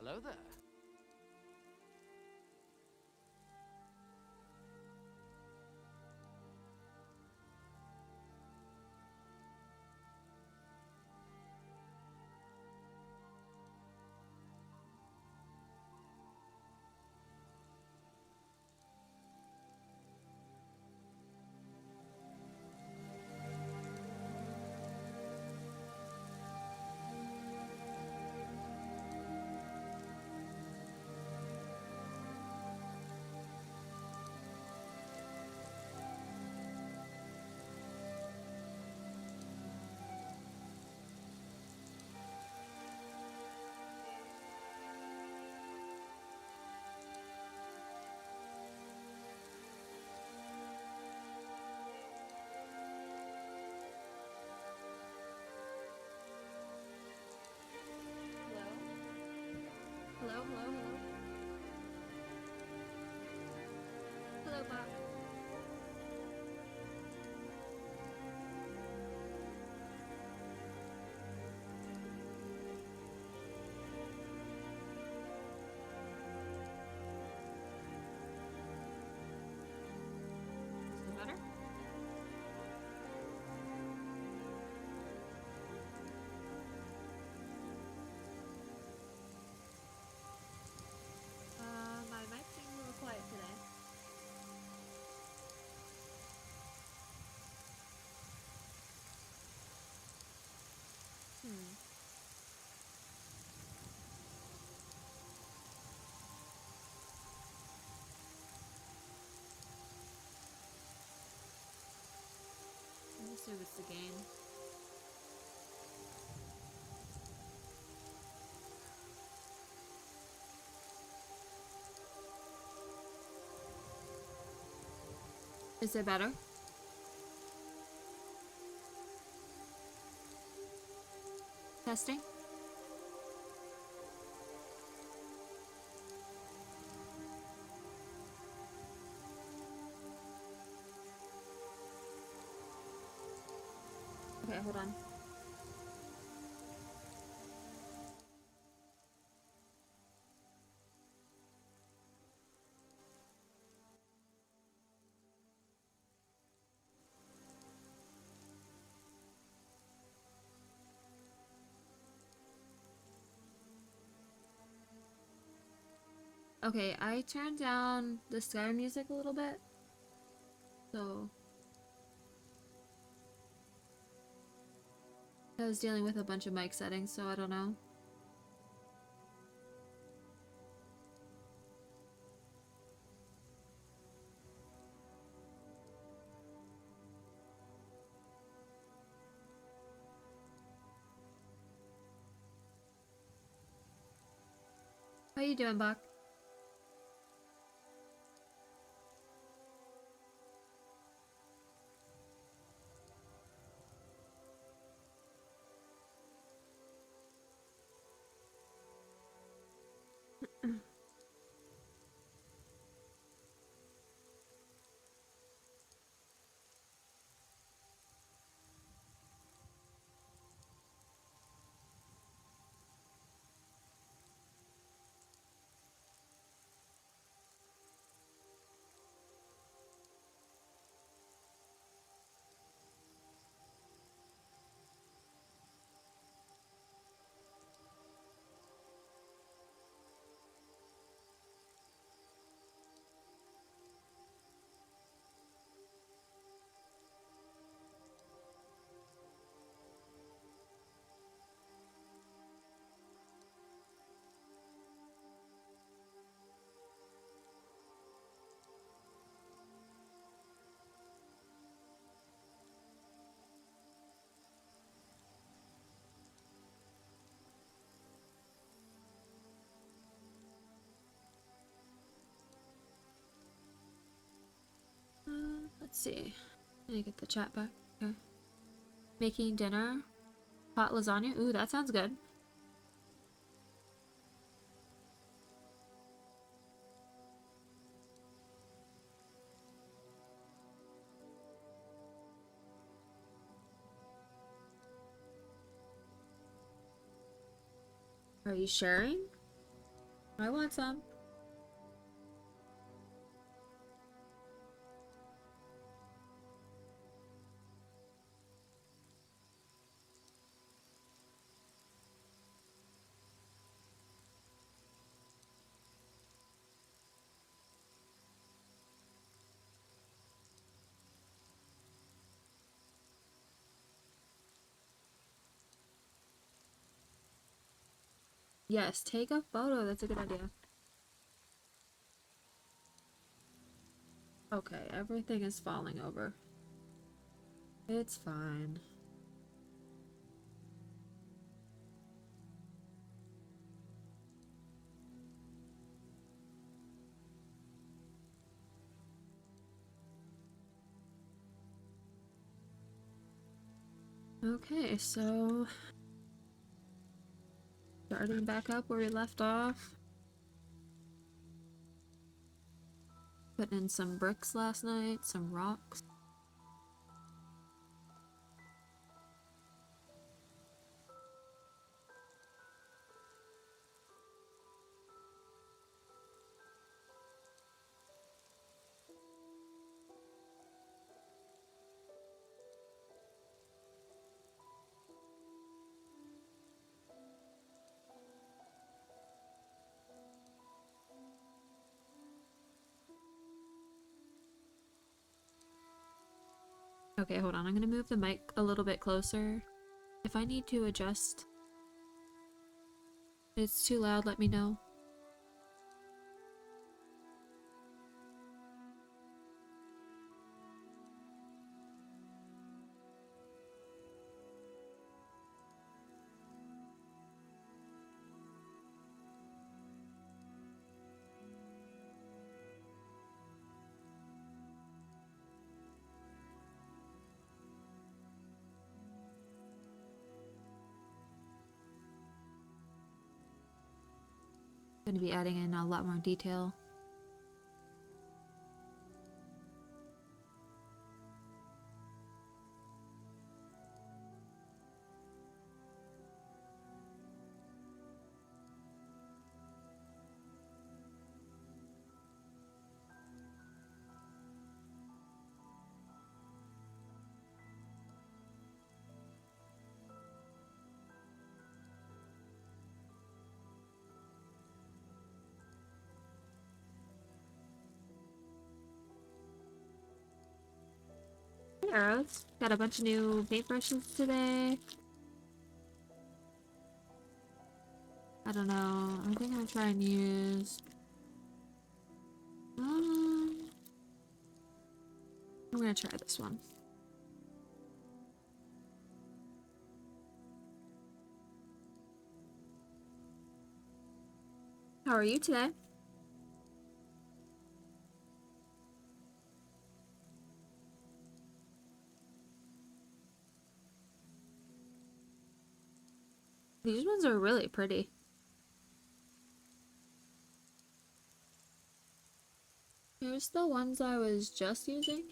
Hello there. Hello, hello, hello. Hello, Bob. Is it better? My mic seems a little quiet today. Hmm. I assume it's the game. Is it better? Testing? Okay, hold on. Okay, I turned down the Sky music a little bit. So, I was dealing with a bunch of mic settings, so I don't know. How you doing, Buck? Let's see. Let me get the chat back. Okay. Making dinner. Hot lasagna. Ooh, that sounds good. Are you sharing? I want some. Yes, take a photo. That's a good idea. Okay, everything is falling over. It's fine. Okay, so starting back up where we left off. Putting in some bricks last night, some rocks. Okay, hold on. I'm gonna move the mic a little bit closer. If I need to adjust, it's too loud, let me know. Gonna be adding in a lot more detail. Hey, Arrows. Got a bunch of new paintbrushes today. I don't know. I think I'm gonna try and use... I'm gonna try this one. How are you today? These ones are really pretty. Here's the ones I was just using.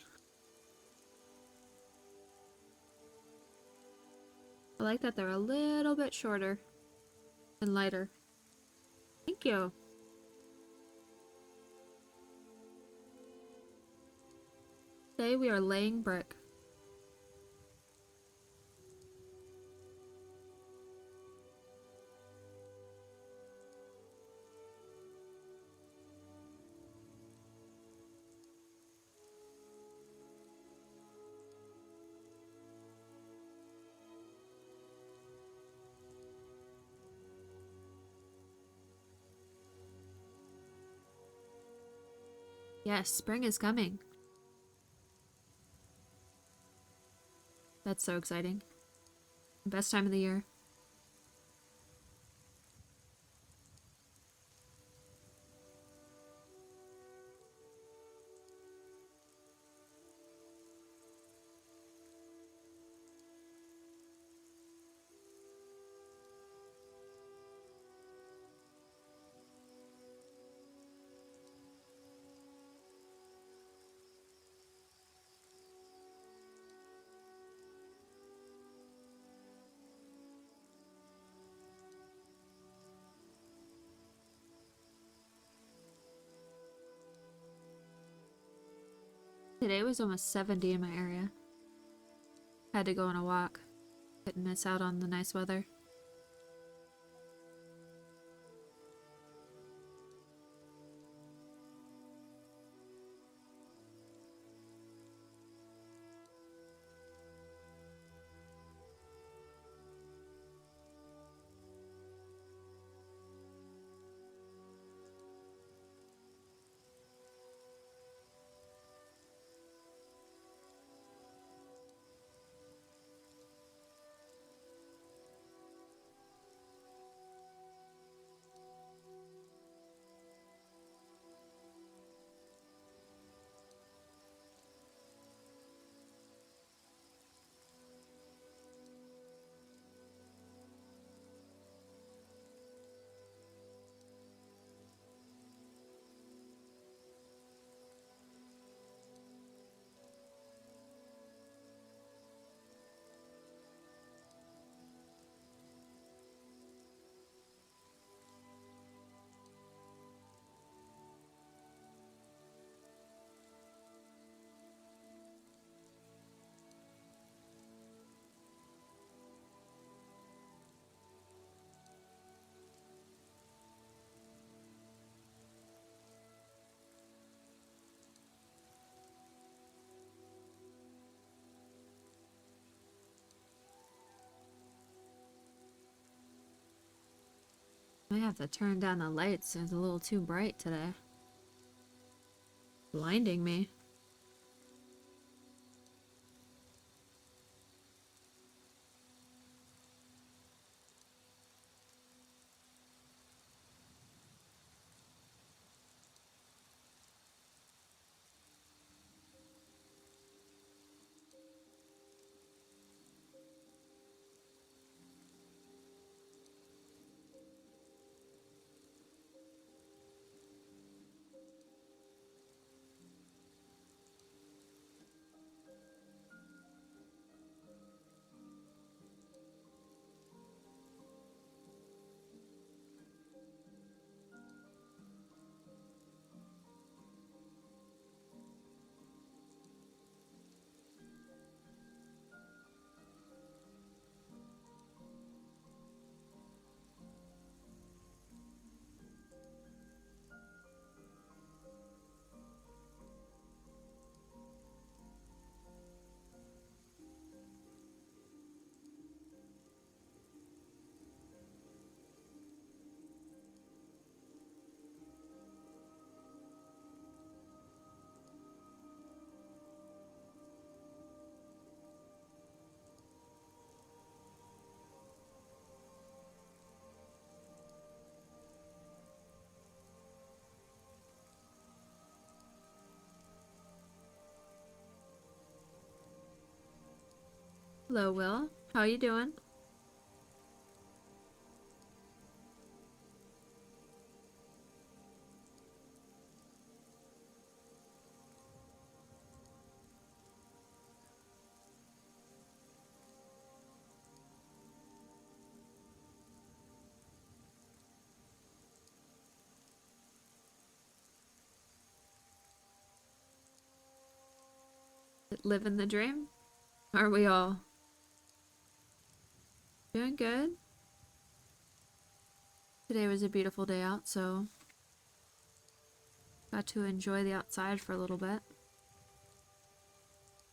I like that they're a little bit shorter and lighter. Thank you. Today we are laying brick. Yes, spring is coming. That's so exciting. Best time of the year. Today was almost 70 in my area. Had to go on a walk. Couldn't miss out on the nice weather. I have to turn down the lights. It's a little too bright today. Blinding me. Hello, Will. How you doing? Living the dream? Are we all? Doing good. Today was a beautiful day out, so got to enjoy the outside for a little bit.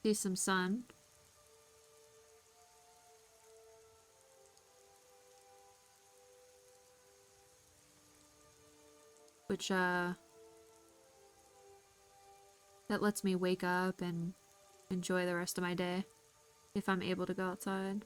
See some sun. Which, that lets me wake up and enjoy the rest of my day if I'm able to go outside.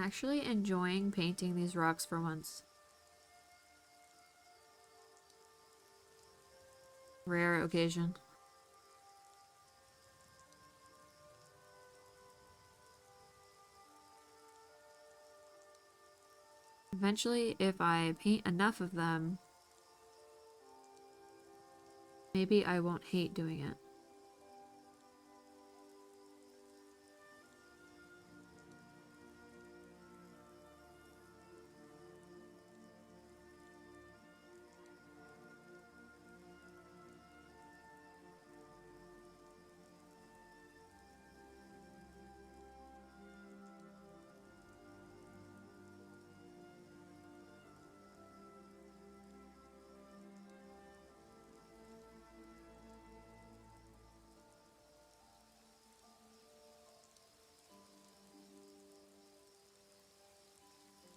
actually enjoying painting these rocks for once. Rare occasion. Eventually, if I paint enough of them, maybe I won't hate doing it.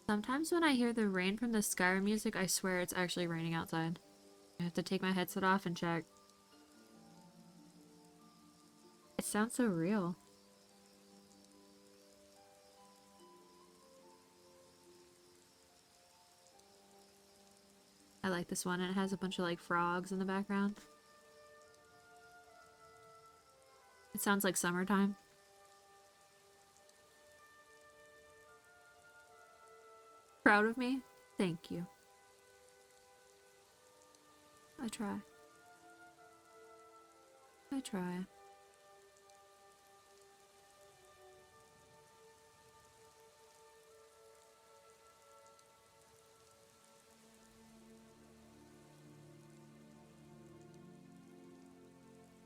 Sometimes when I hear the rain from the Skyrim music, I swear it's actually raining outside. I have to take my headset off and check. It sounds so real. I like this one, and it has a bunch of like frogs in the background. It sounds like summertime. Proud of me? Thank you. I try. I try.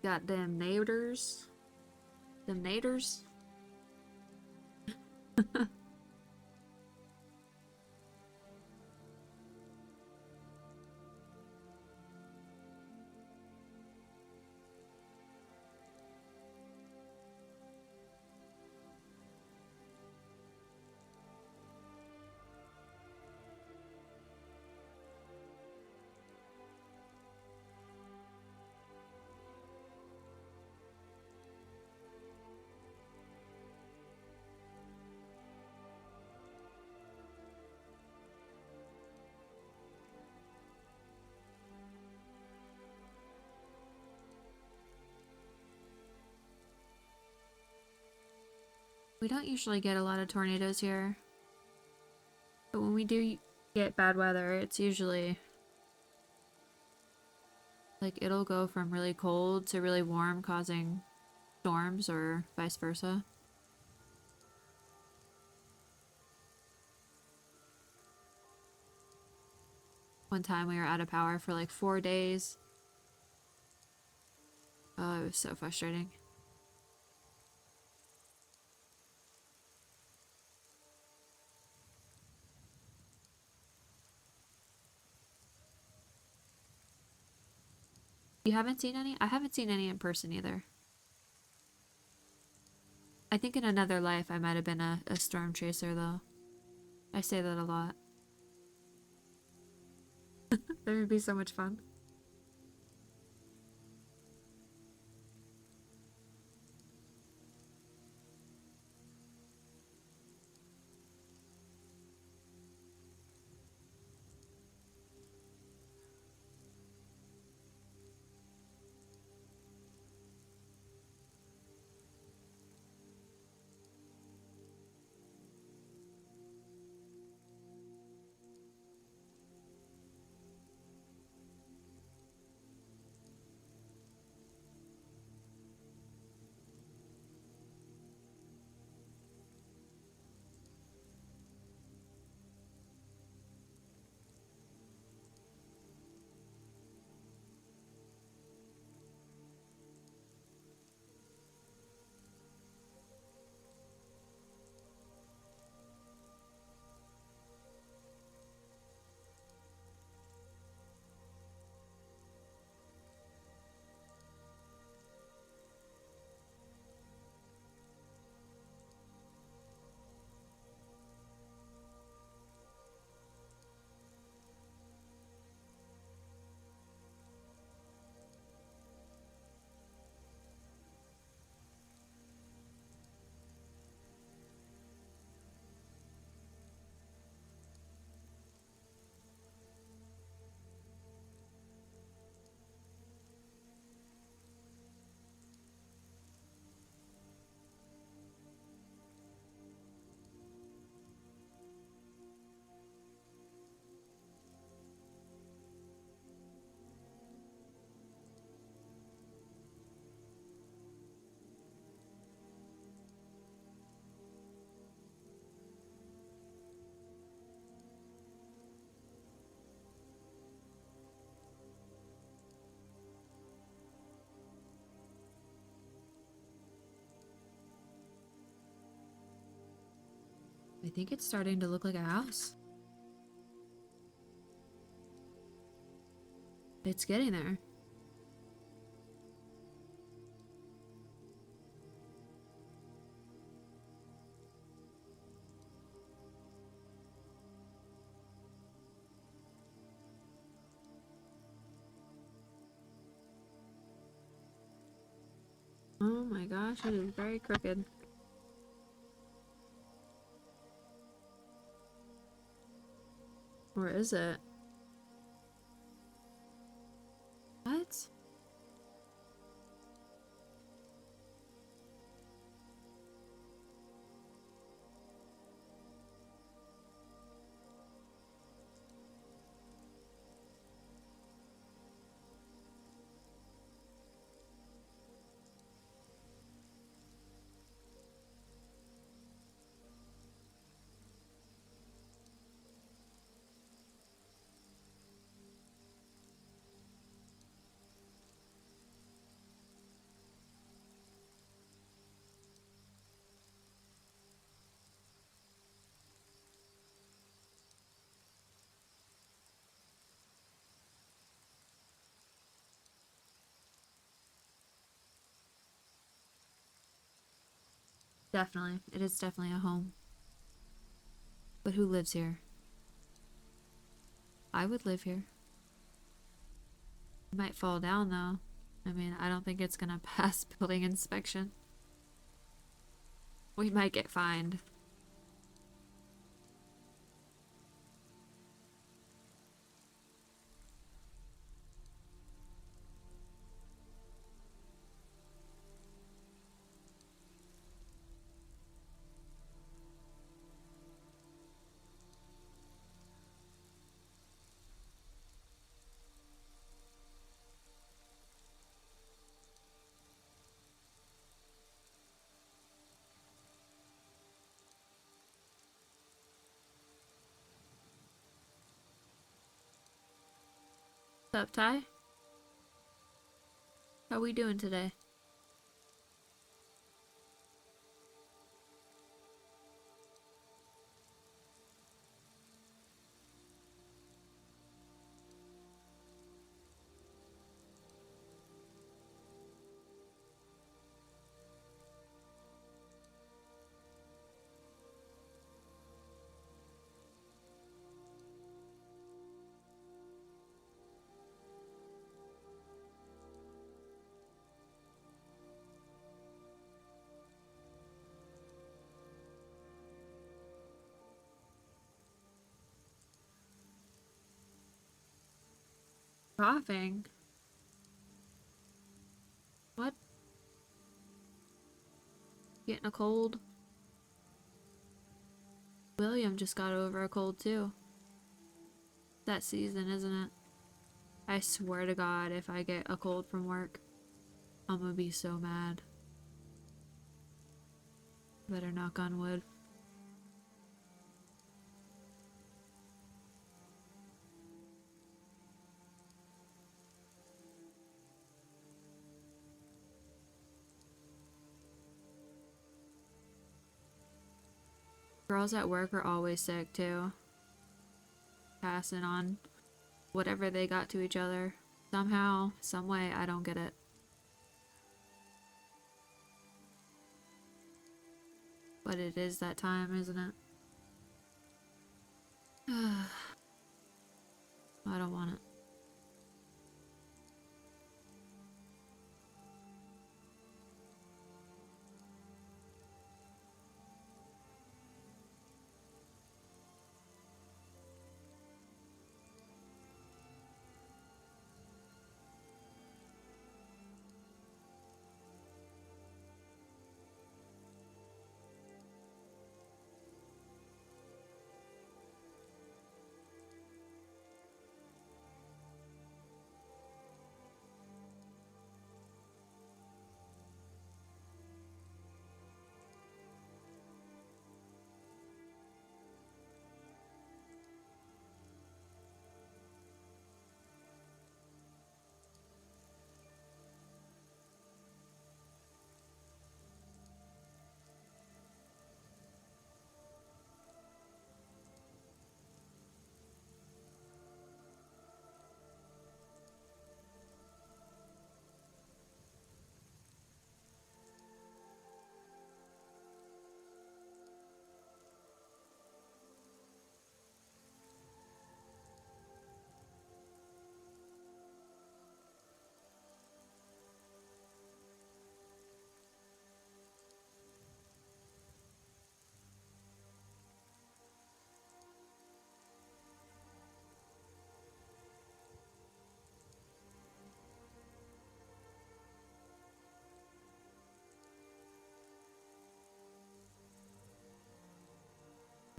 Goddamn naders. Them naders. We don't usually get a lot of tornadoes here. But when we do get bad weather, it's usually like it'll go from really cold to really warm, causing storms or vice versa. One time we were out of power for like 4 days. Oh, it was so frustrating. You haven't seen any? I haven't seen any in person either. I think in another life I might have been a storm chaser though. I say that a lot. That would be so much fun. I think it's starting to look like a house. It's getting there. Oh my gosh, it is very crooked. Or is it? What? Definitely. It is definitely a home. But who lives here? I would live here. It might fall down though. I mean, I don't think it's gonna pass building inspection. We might get fined. What's up, Ty? How we doing today? Coughing? What? Getting a cold? William just got over a cold too. That season, isn't it? I swear to God, if I get a cold from work, I'm gonna be so mad. Better knock on wood. Girls at work are always sick too. Passing on whatever they got to each other. Somehow, some way, I don't get it. But it is that time, isn't it? I don't want it.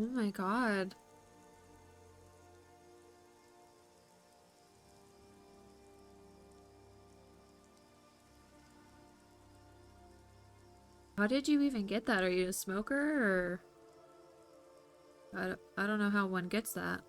Oh my god. How did you even get that? Are you a smoker or I don't know how one gets that.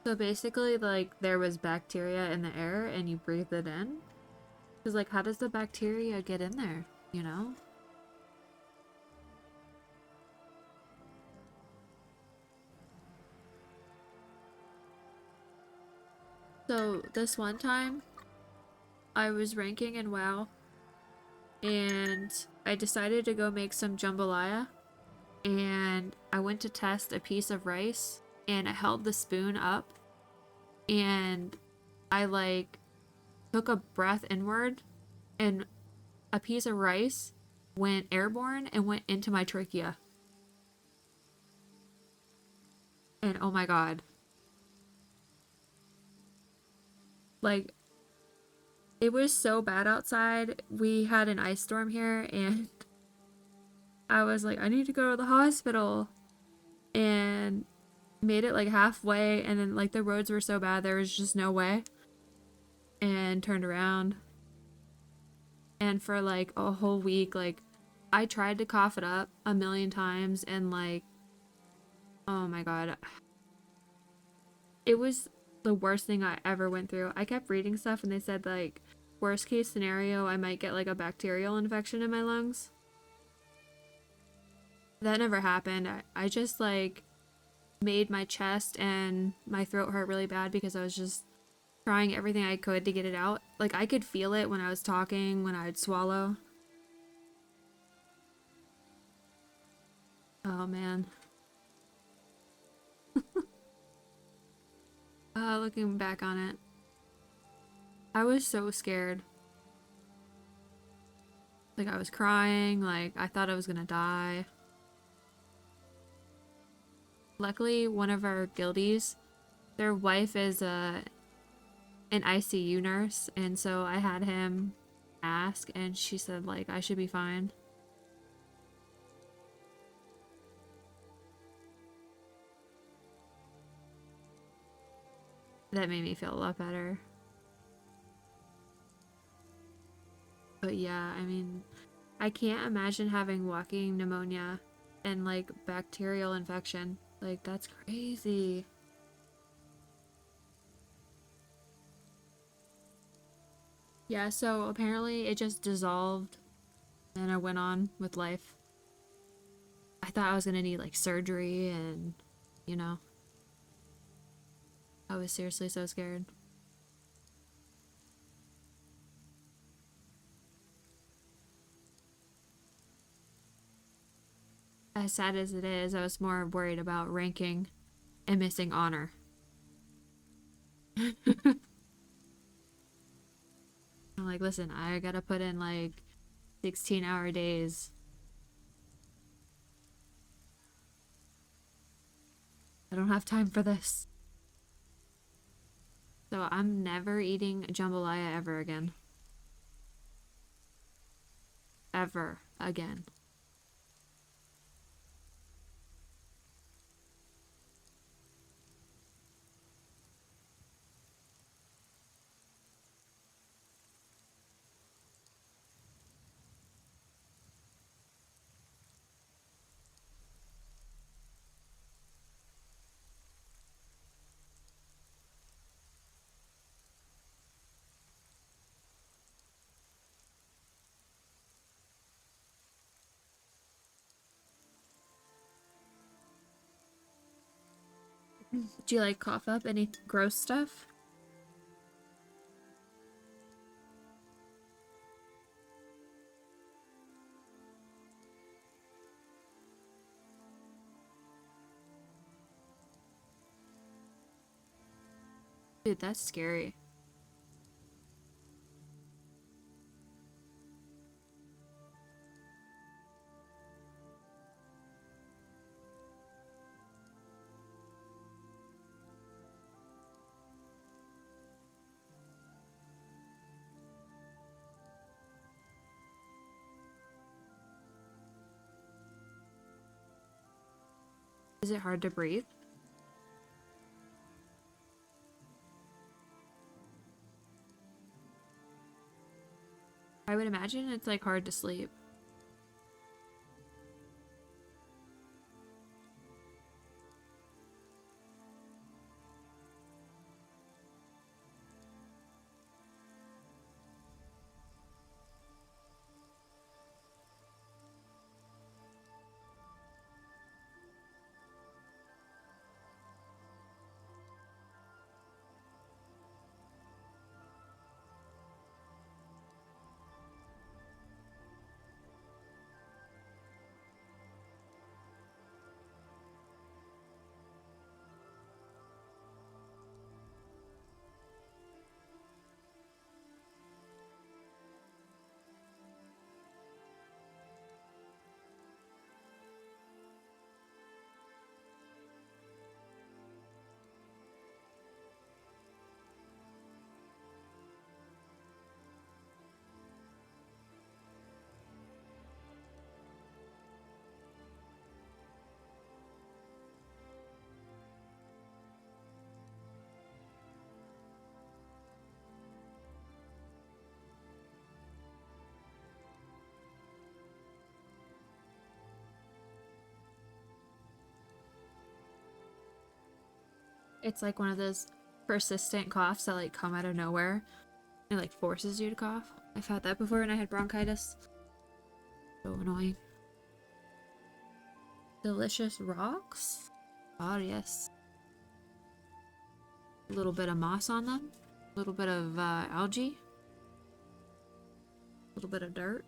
So basically, like, there was bacteria in the air and you breathed it in? Because, like, how does the bacteria get in there, you know? So, this one time, I was ranking in WoW, and I decided to go make some jambalaya, and I went to test a piece of rice, and I held the spoon up, and I, like, took a breath inward, and a piece of rice went airborne and went into my trachea. And oh my god. Like, it was so bad outside. We had an ice storm here, and I was like, I need to go to the hospital. And made it like halfway, and then like the roads were so bad, there was just no way. And turned around. And for like a whole week, like, I tried to cough it up a million times, and like, oh my god. It was the worst thing I ever went through. I kept reading stuff, and they said, like, worst case scenario, I might get like a bacterial infection in my lungs. That never happened. I just like made my chest and my throat hurt really bad because I was just trying everything I could to get it out. Like, I could feel it when I was talking, when I'd swallow. Oh man. Looking back on it, I was so scared. Like, I was crying, like, I thought I was gonna die. Luckily, one of our guildies, their wife is an ICU nurse, and so I had him ask, and she said, like, I should be fine. That made me feel a lot better. But yeah, I mean, I can't imagine having walking pneumonia and like bacterial infection. Like, that's crazy. Yeah, so apparently it just dissolved and I went on with life. I thought I was gonna need like surgery and, you know, I was seriously so scared. As sad as it is, I was more worried about ranking and missing honor. I'm like, listen, I gotta put in like 16-hour days. I don't have time for this. So I'm never eating jambalaya ever again. Ever again. Do you like cough up any gross stuff? Dude, that's scary. Is it hard to breathe? I would imagine it's like hard to sleep. It's like one of those persistent coughs that like come out of nowhere and like forces you to cough. I've had that before when I had bronchitis. So annoying. Delicious rocks? Oh yes. A little bit of moss on them. A little bit of algae. A little bit of dirt.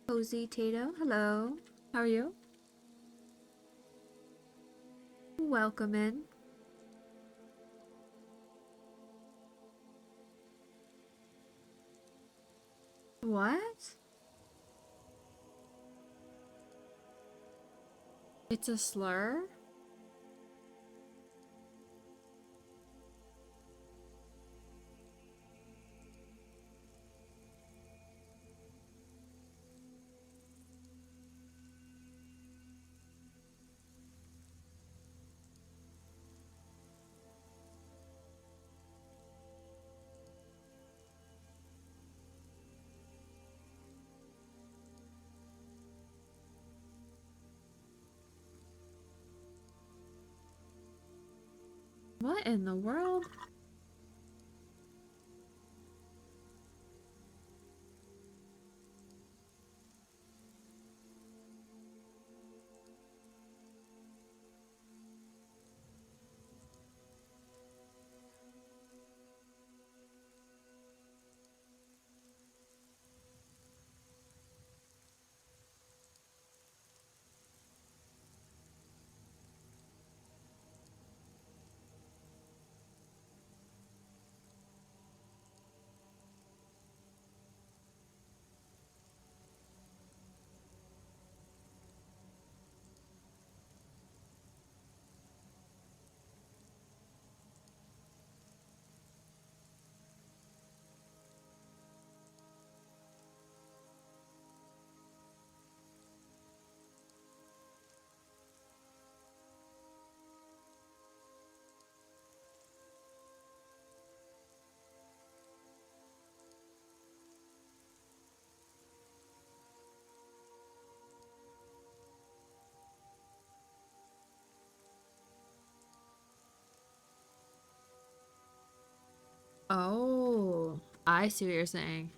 Cozy Tato, hello. How are you? Welcome in. What? It's a slur? What in the world? Oh, I see what you're saying.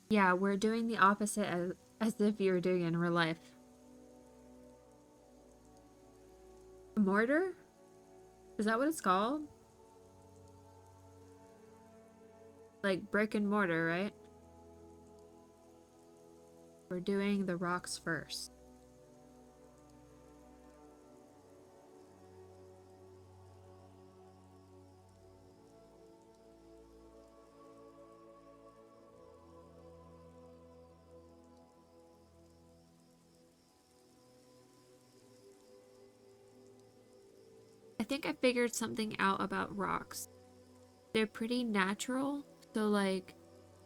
Yeah, we're doing the opposite as if you were doing it in real life. Mortar? Is that what it's called? Like brick and mortar, right? We're doing the rocks first. I think I figured something out about rocks. They're pretty natural, so like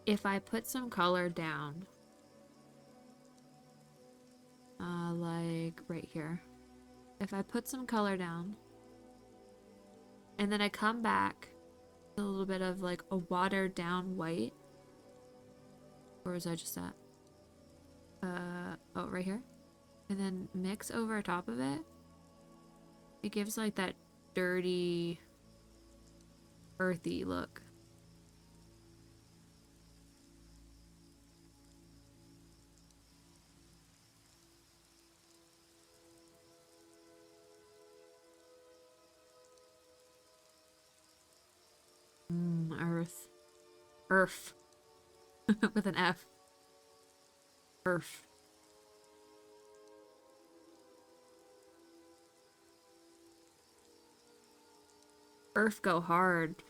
if I put some color down, like right here, if I put some color down and then I come back with a little bit of like a watered down white, or is that just that? Oh, right here, and then mix over top of it, it gives like that dirty, earthy look. Earth. Earth. With an F. Earth. Earth go hard.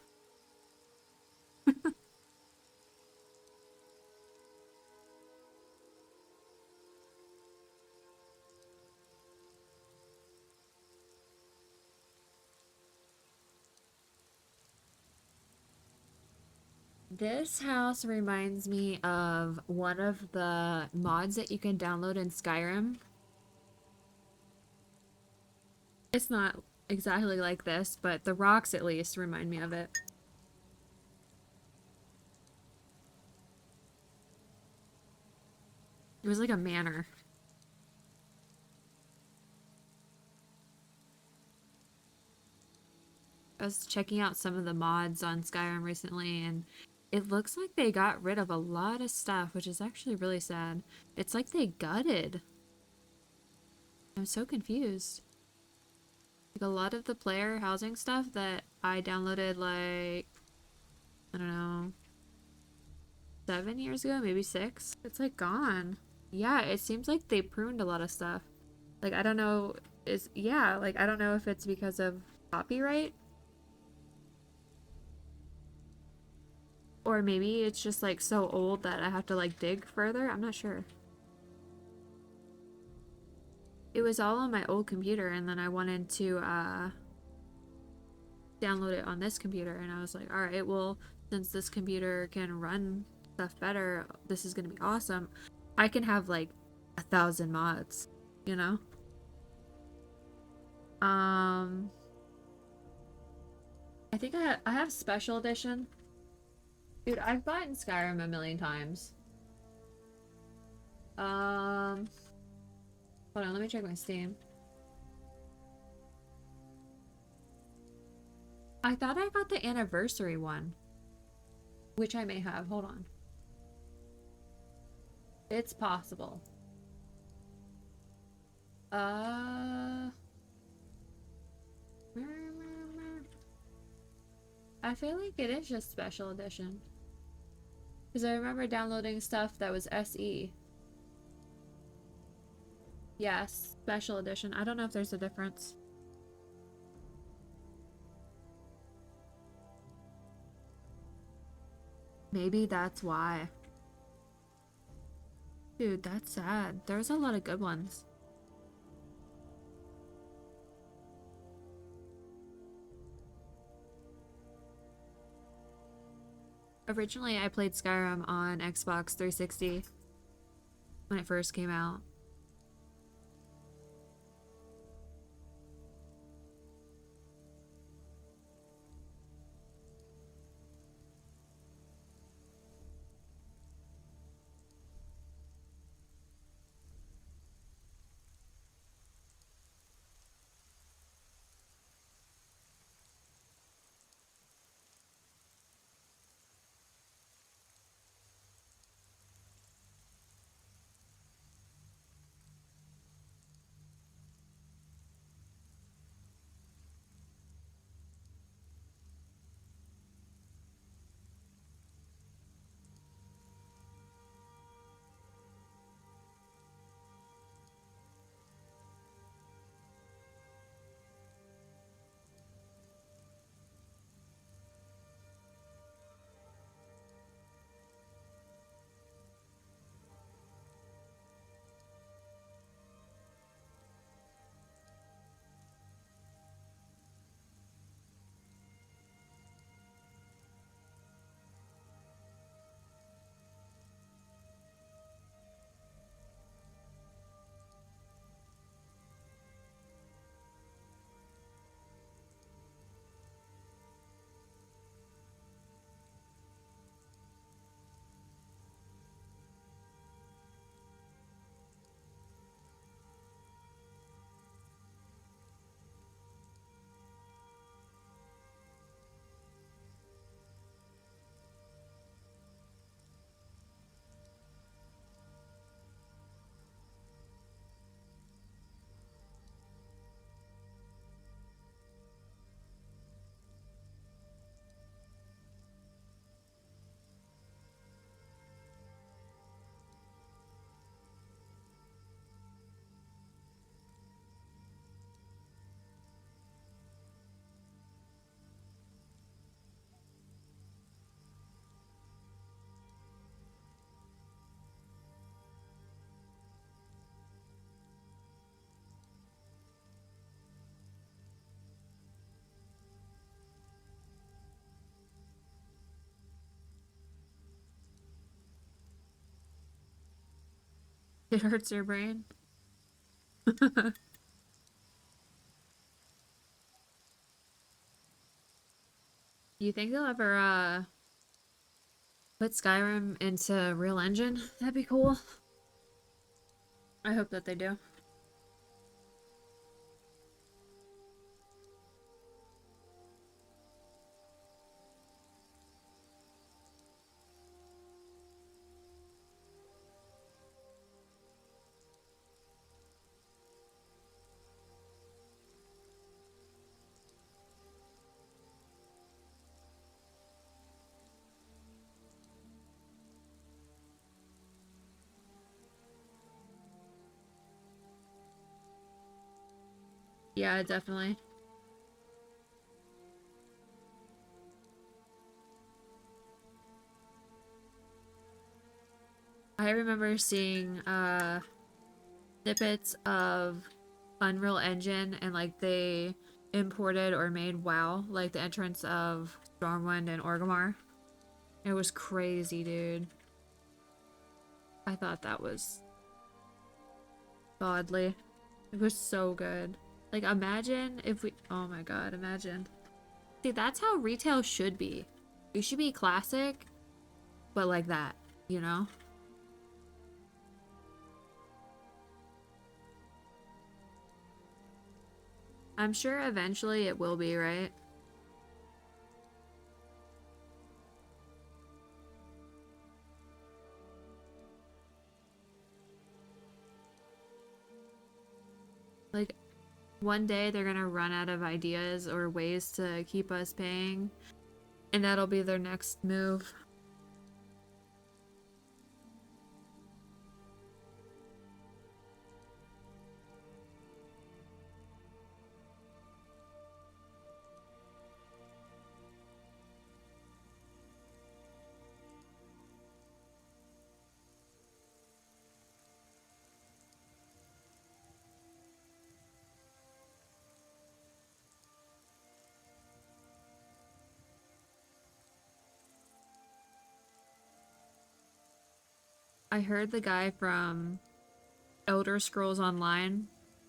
This house reminds me of one of the mods that you can download in Skyrim. It's not exactly like this, but the rocks at least remind me of it. It was like a manor. I was checking out some of the mods on Skyrim recently, and it looks like they got rid of a lot of stuff, which is actually really sad. It's like they gutted. I'm so confused. Like a lot of the player housing stuff that I downloaded like, I don't know, 7 years ago, maybe 6, it's like gone. Yeah, it seems like they pruned a lot of stuff. Like I don't know, yeah, like I don't know if it's because of copyright or maybe it's just like so old that I have to like dig further. I'm not sure. It was all on my old computer and then I wanted to download it on this computer and I was like, all right, well, since this computer can run stuff better, this is gonna be awesome. I can have like 1,000 mods, you know? Um, I think I have special edition. Dude, I've bought in Skyrim a million times. Um, Hold on, let me check my Steam. I thought I got the anniversary one, which I may have. Hold on. It's possible. Uh, I feel like it is just special edition. Because I remember downloading stuff that was SE. Yes, special edition. I don't know if there's a difference. Maybe that's why. Dude, that's sad. There's a lot of good ones. Originally, I played Skyrim on Xbox 360 when it first came out. It hurts your brain. You think they'll ever put Skyrim into Real Engine? That'd be cool. I hope that they do. Yeah, definitely. I remember seeing snippets of Unreal Engine and like they imported or made WoW, like the entrance of Stormwind and Orgrimmar. It was crazy, dude. I thought that was godly. It was so good. Like imagine if we oh my god, imagine. See, that's how retail should be. It should be classic, but like that, you know? I'm sure eventually it will be, right? Like one day they're gonna run out of ideas or ways to keep us paying, and that'll be their next move. I heard the guy from Elder Scrolls Online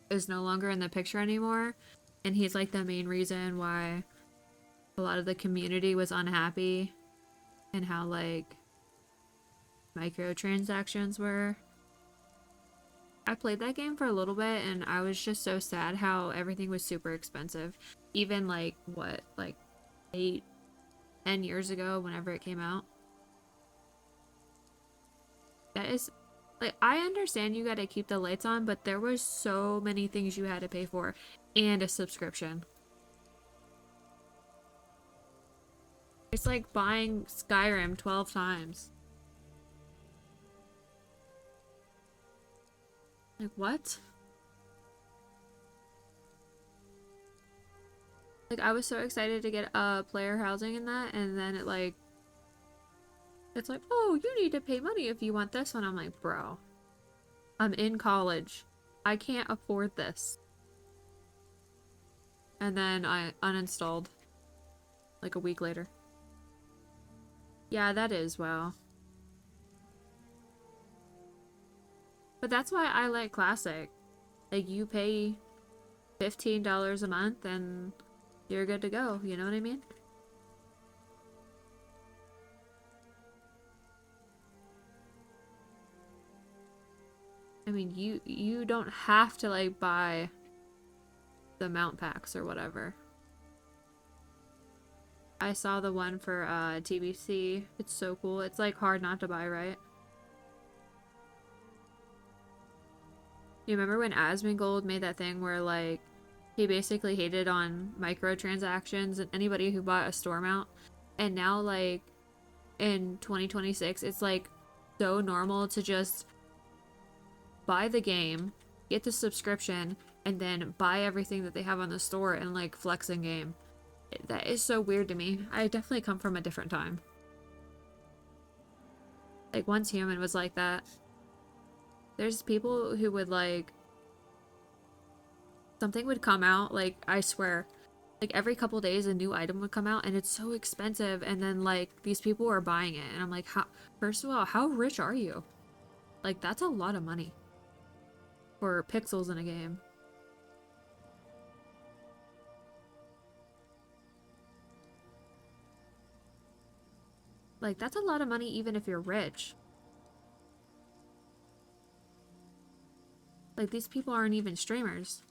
is no longer in the picture anymore, and he's like the main reason why a lot of the community was unhappy and how like microtransactions were. I played that game for a little bit and I was just so sad how everything was super expensive. Even like what, like 8, 10 years ago whenever it came out. That is like, I understand you gotta keep the lights on, but there was so many things you had to pay for and a subscription. It's like buying Skyrim 12 times. Like, what? Like, I was so excited to get player housing in that, and then it's like, oh, you need to pay money if you want this one. I'm like, bro, I'm in college. I can't afford this. And then I uninstalled like a week later. Yeah, that is WoW. But that's why I like Classic. Like, you pay $15 a month and you're good to go. You know what I mean? I mean, you don't have to like buy the mount packs or whatever. I saw the one for TBC. It's so cool. It's like hard not to buy, right? You remember when Asmongold made that thing where like he basically hated on microtransactions and anybody who bought a store mount, and now like in 2026 it's like so normal to just buy the game, get the subscription, and then buy everything that they have on the store and like flex in game. That is so weird to me. I definitely come from a different time. Like, Once Human was like that. There's people who would like something would come out, like I swear, like every couple days a new item would come out and it's so expensive, and then like these people were buying it and I'm like, how, first of all, how rich are you? Like, that's a lot of money for pixels in a game. Like, that's a lot of money even if you're rich. Like, these people aren't even streamers.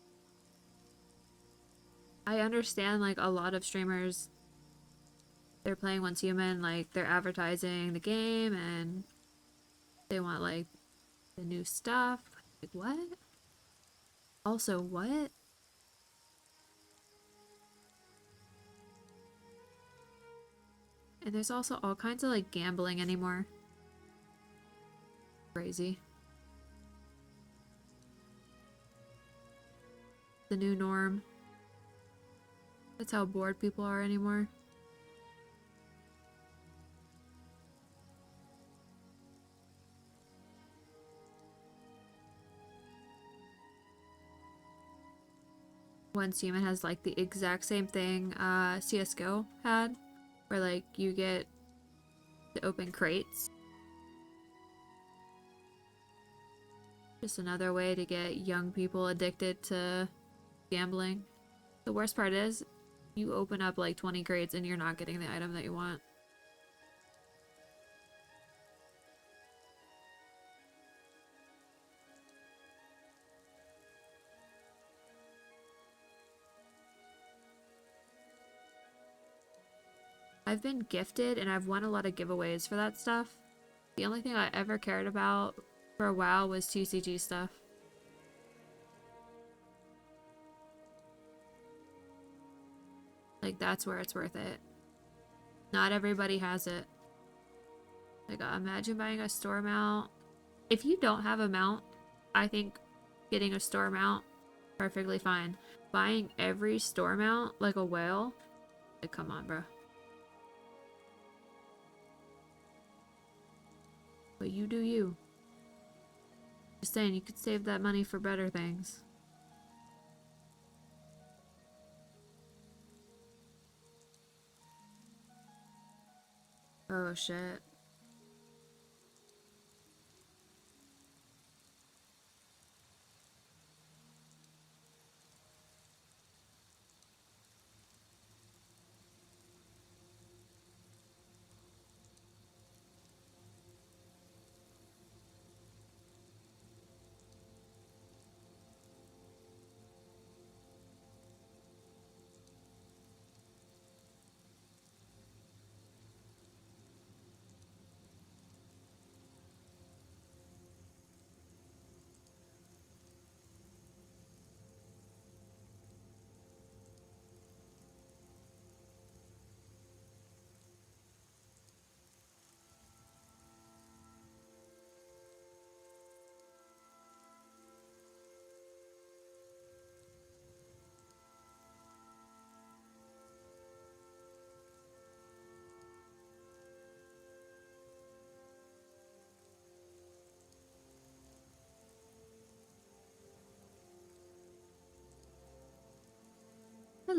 I understand like a lot of streamers, they're playing Once Human, like they're advertising the game and they want like the new stuff. Like, what? Also, what? And there's also all kinds of like gambling anymore. Crazy. The new norm. That's how bored people are anymore. Once Human has like the exact same thing CSGO had, where like you get to open crates. Just another way to get young people addicted to gambling. The worst part is, you open up like 20 crates and you're not getting the item that you want. I've been gifted and I've won a lot of giveaways for that stuff. The only thing I ever cared about for a while was TCG stuff. Like, that's where it's worth it. Not everybody has it. Like, imagine buying a store mount. If you don't have a mount, I think getting a store mount, perfectly fine. Buying every store mount like a whale? Like, come on, bro. But you do you. Just saying, you could save that money for better things. Oh, shit.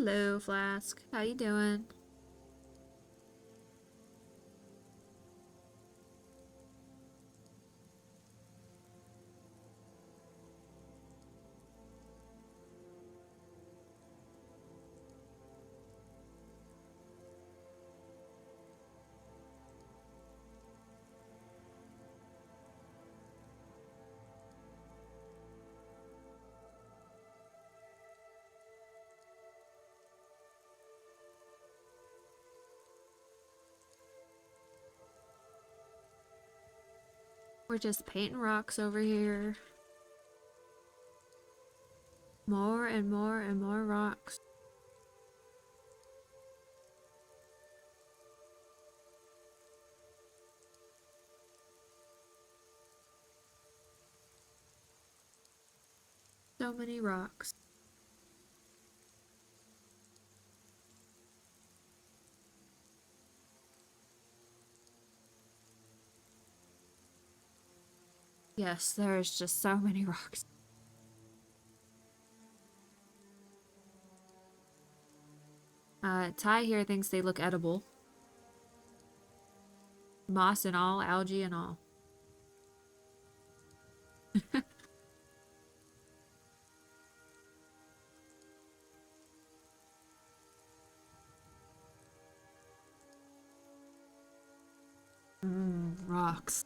Hello, Flask. How you doing? We're just painting rocks over here. More and more and more rocks. So many rocks. Yes, there's just so many rocks. Ty here thinks they look edible. Moss and all, algae and all. Rocks.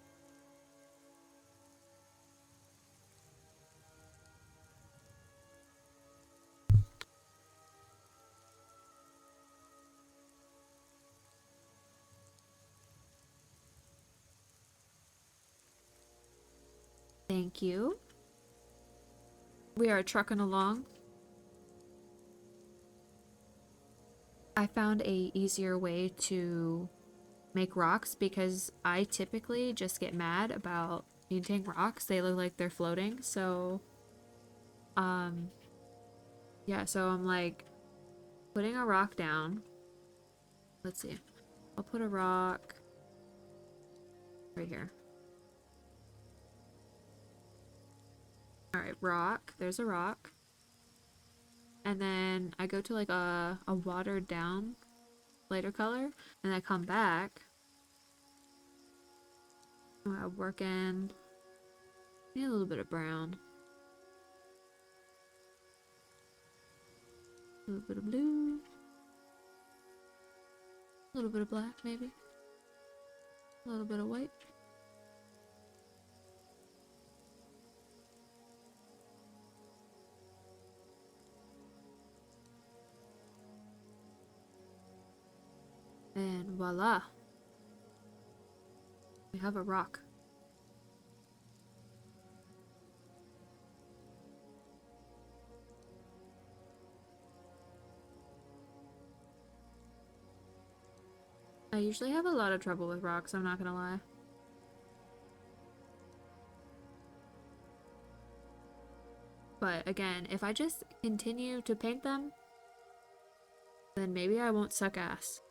Thank you. We are trucking along. I found a easier way to make rocks because I typically just get mad about painting rocks. They look like they're floating. So, yeah, so I'm like putting a rock down. Let's see. I'll put a rock right here. All right, rock. There's a rock. And then I go to like a watered down lighter color, and I come back. I work in. Need a little bit of brown. A little bit of blue. A little bit of black, maybe. A little bit of white. And voila. We have a rock. I usually have a lot of trouble with rocks, I'm not gonna lie. But again, if I just continue to paint them, then maybe I won't suck ass.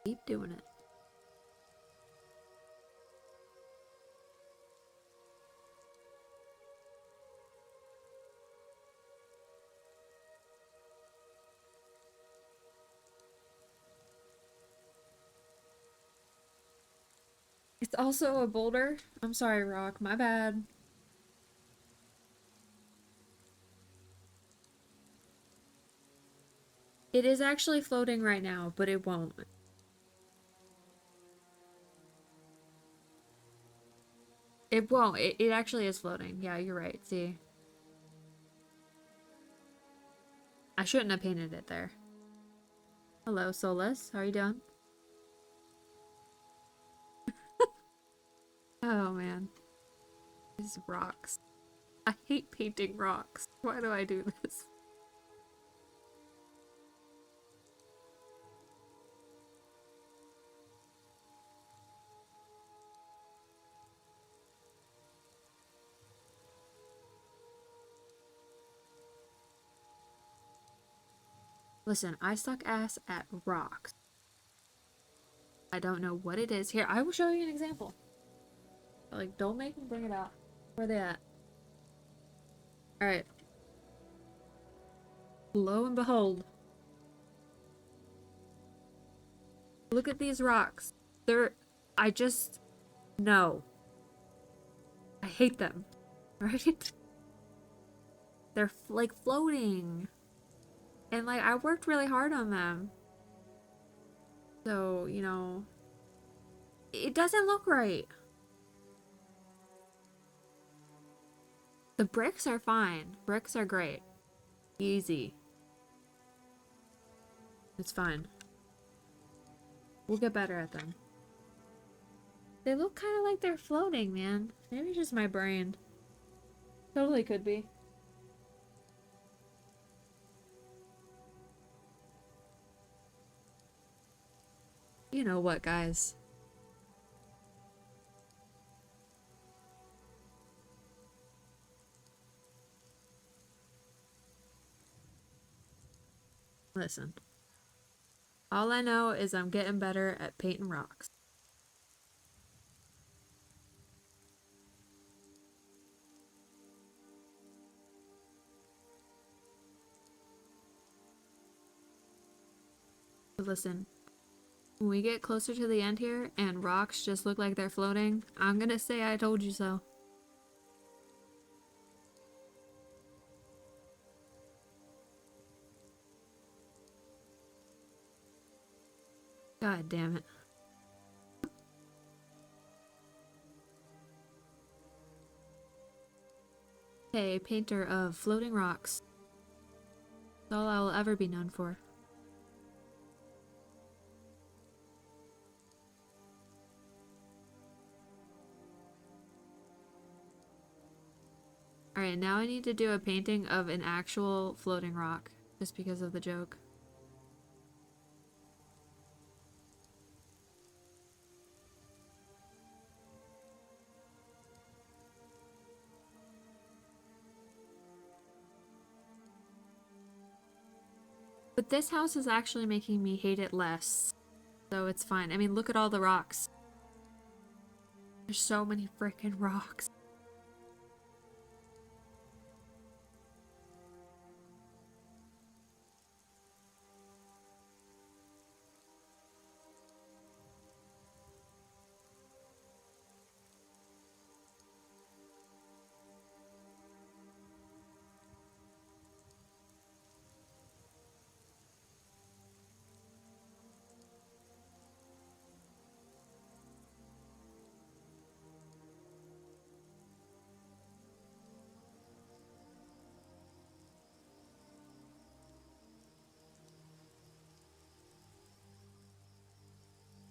Keep doing it. It's also a boulder. I'm sorry, rock. My bad. It is actually floating right now, but it won't. It won't. It actually is floating. Yeah, you're right. See? I shouldn't have painted it there. Hello, Solus. How are you doing? Oh, man. These rocks. I hate painting rocks. Why do I do this? Listen, I suck ass at rocks. I don't know what it is. Here, I will show you an example. Like, don't make me bring it out. Where are they at? Alright. Lo and behold. Look at these rocks. They're... I just... No. I hate them. Right? They're like floating. And like I worked really hard on them. So, you know, it doesn't look right. The bricks are fine. Bricks are great. Easy. It's fine. We'll get better at them. They look kind of like they're floating, man. Maybe just my brain. Totally could be. You know what, guys? Listen. All I know is I'm getting better at painting rocks. But listen, when we get closer to the end here and rocks just look like they're floating, I'm gonna say I told you so. God damn it. Hey, painter of floating rocks. That's all I will ever be known for. Alright, now I need to do a painting of an actual floating rock, just because of the joke. But this house is actually making me hate it less, so it's fine. I mean, look at all the rocks. There's so many freaking rocks.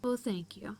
Well, thank you.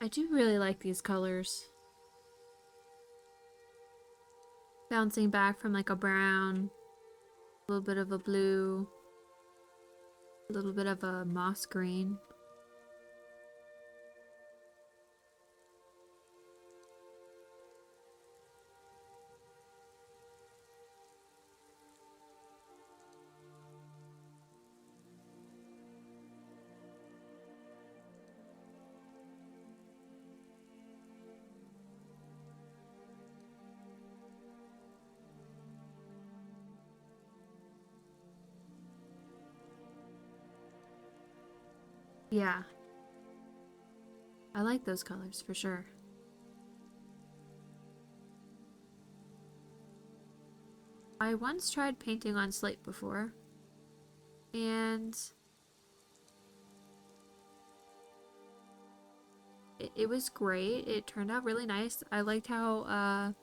I do really like these colors. Bouncing back from like a brown, a little bit of a blue, a little bit of a moss green. Yeah. I like those colors for sure. I once tried painting on slate before, and it was great. It turned out really nice. I liked how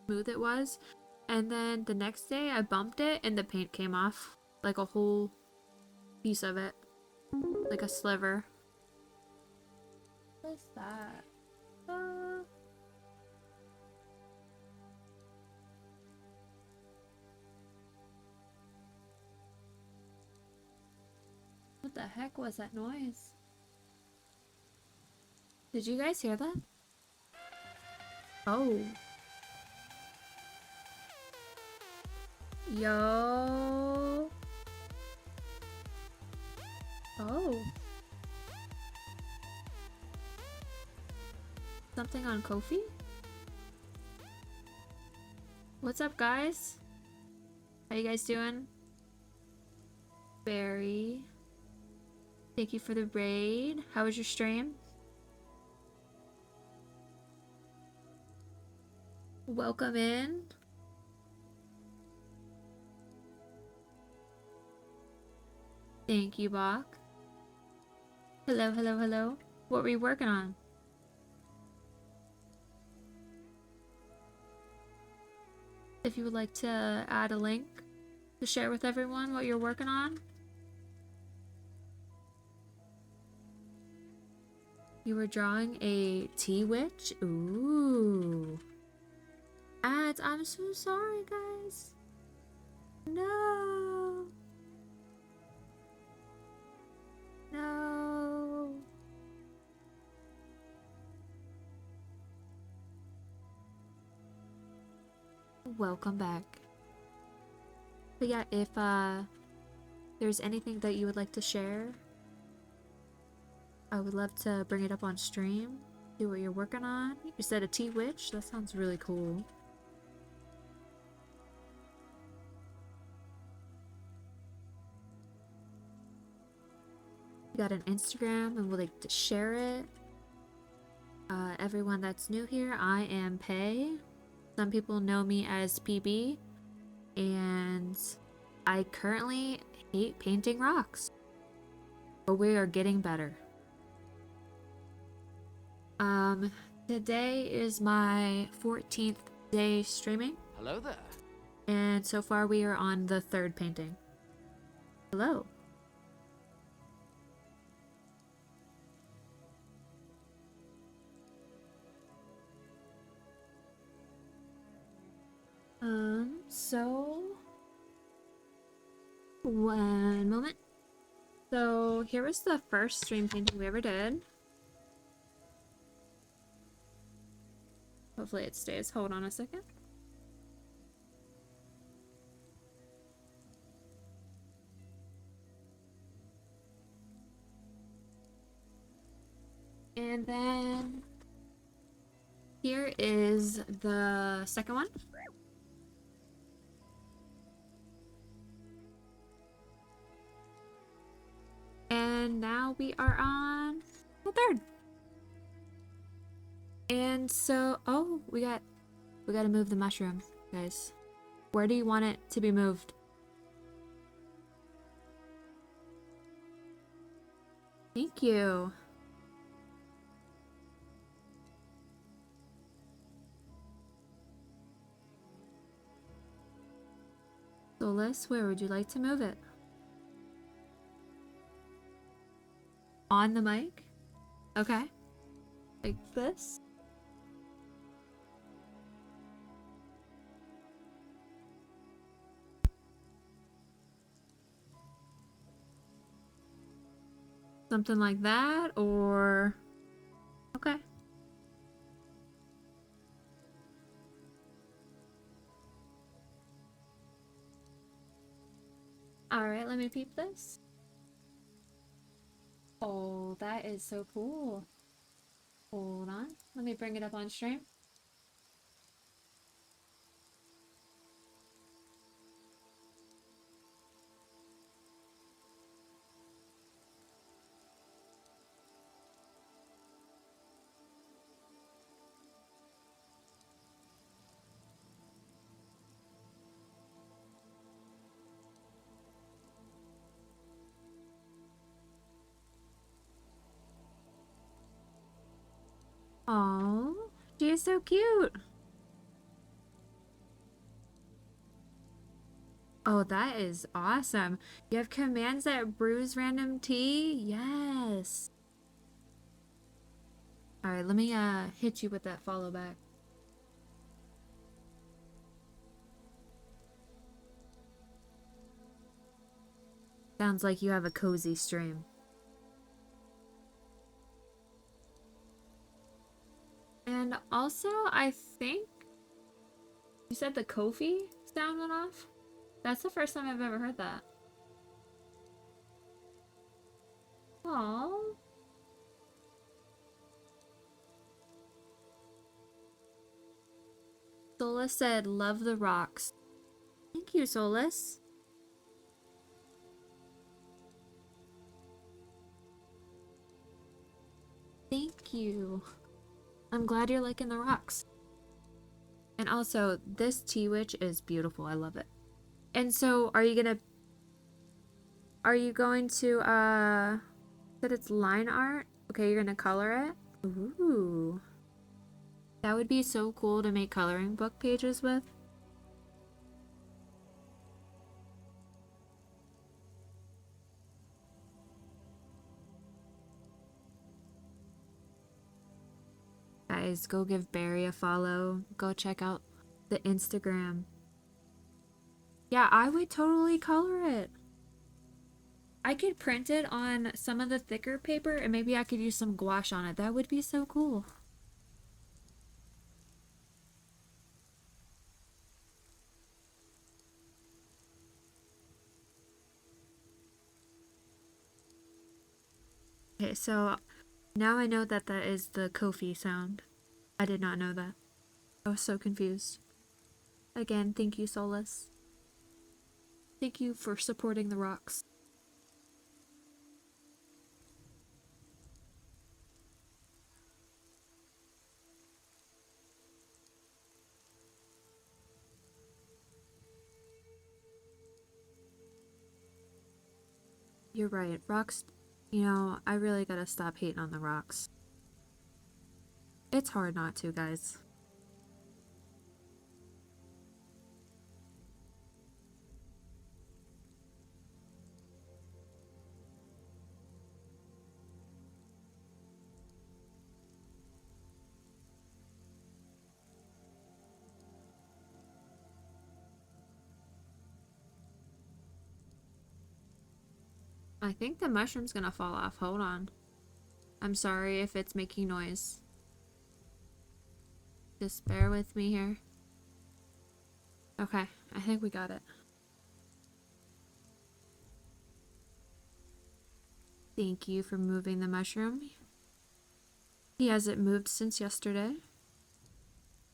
smooth it was. And then the next day I bumped it and the paint came off. Like a whole piece of it. Like a sliver. What's that? What the heck was that noise? Did you guys hear that? Oh. Yo. Oh. Something on Ko-fi? What's up, guys? How you guys doing? Barry. Thank you for the raid. How was your stream? Welcome in. Thank you, Bach. Hello, hello, hello. What were you working on? If you would like to add a link to share with everyone what you're working on. You were drawing a tea witch? Ooh. Ads, I'm so sorry, guys. No. No. Welcome back. But yeah, if there's anything that you would like to share, I would love to bring it up on stream. See what you're working on. You said a tea witch? That sounds really cool. You got an Instagram and would like to share it. Everyone that's new here, I am Pei. Some people know me as PB. And I currently hate painting rocks. But we are getting better. Today is my 14th day streaming. Hello there. And so far we are on the 3rd painting. Hello. So one moment. So here was the first stream painting we ever did. Hopefully it stays. Hold on a second. And then here is the second one. And now we are on the 3rd. And so, oh, we gotta move the mushroom, guys. Where do you want it to be moved? Thank you. Solus, where would you like to move it? On the mic? Okay. Like this? Something like that, or... Okay. Alright, let me peep this. Oh, that is so cool. Hold on. Let me bring it up on stream. is so cute. Oh, that is awesome. You have commands that brews random tea? Yes. All right, let me hit you with that follow back. Sounds like you have a cozy stream. And also, I think you said the Kofi sound went off? That's the first time I've ever heard that. Aww. Solus said, love the rocks. Thank you, Solus. Thank you. I'm glad you're liking the rocks. And also, this tea witch is beautiful. I love it. And so, are you going to, said it's line art? Okay, you're gonna color it? Ooh. That would be so cool to make coloring book pages with. Guys, go give Barry a follow. Go check out the Instagram. Yeah, I would totally color it. I could print it on some of the thicker paper and maybe I could use some gouache on it. That would be so cool. Okay, so now I know that that is the Kofi sound. I did not know that. I was so confused. Again, thank you, Solus. Thank you for supporting the rocks. You're right. Rocks, you know, I really gotta stop hating on the rocks. It's hard not to, guys. I think the mushroom's gonna fall off. Hold on. I'm sorry if it's making noise. Just bear with me here. Okay, I think we got it. Thank you for moving the mushroom. He hasn't moved since yesterday.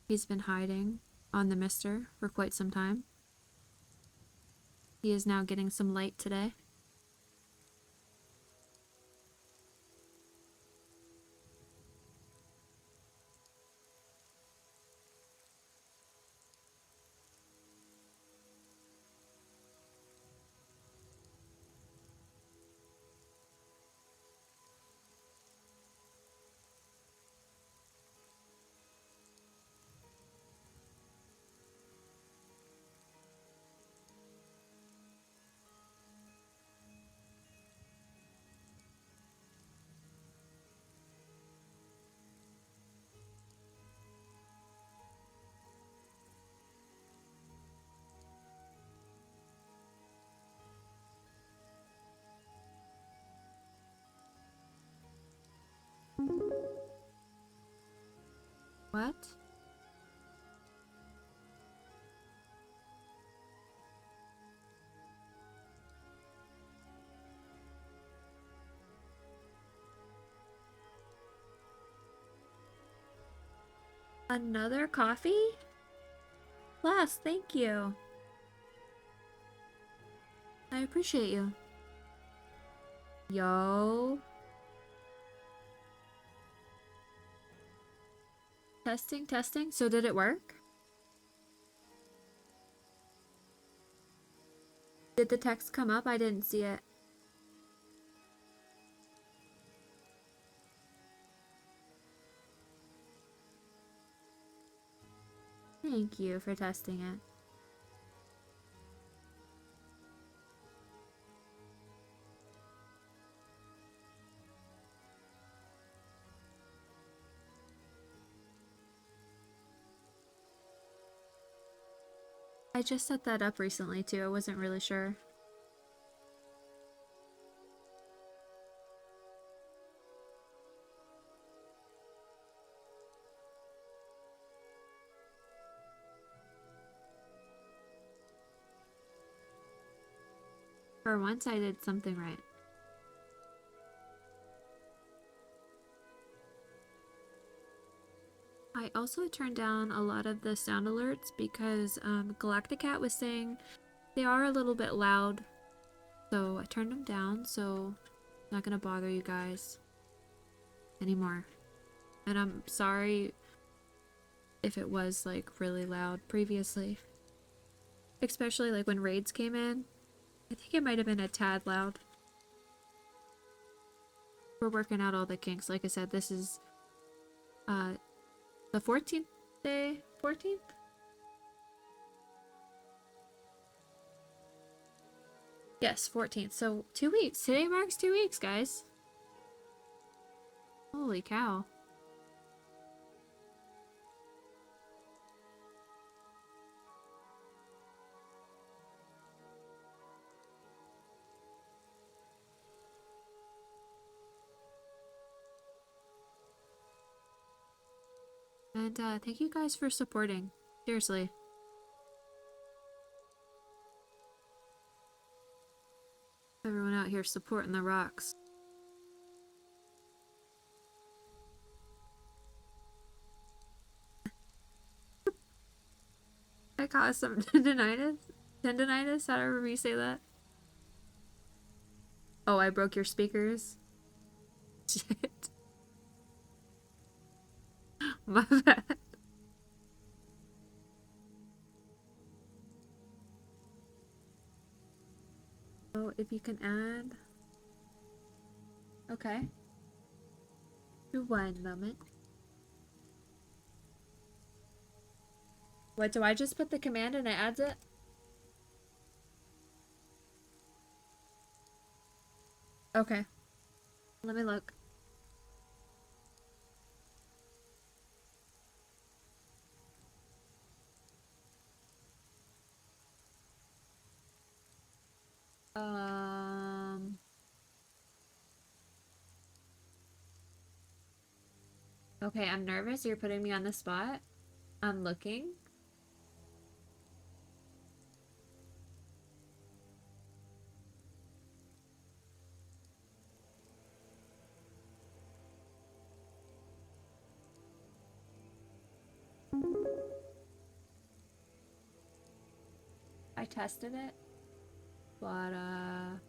He's been hiding on the mister for quite some time. He is now getting some light today. What? Another coffee? Blast, thank you. I appreciate you. Yo. Testing, testing. So did it work? Did the text come up? I didn't see it. Thank you for testing it. I just set that up recently too. I wasn't really sure. For once, I did something right. I also turned down a lot of the sound alerts because Galacticat was saying they are a little bit loud. So I turned them down, so I'm not gonna bother you guys anymore. And I'm sorry if it was like really loud previously. Especially like when raids came in. I think it might have been a tad loud. We're working out all the kinks. Like I said, this is the 14th day? 14th? Yes, 14th. So 2 weeks. Today marks 2 weeks, guys. Holy cow. And thank you guys for supporting. Seriously. Everyone out here supporting the rocks. I caused some tendinitis. Tendinitis? However you say that. Oh, I broke your speakers. Shit. My bad. Oh, if you can add. Okay. One moment. What, do I just put the command and it adds it? Okay. Let me look. Okay, I'm nervous. You're putting me on the spot. I'm looking. I tested it, but um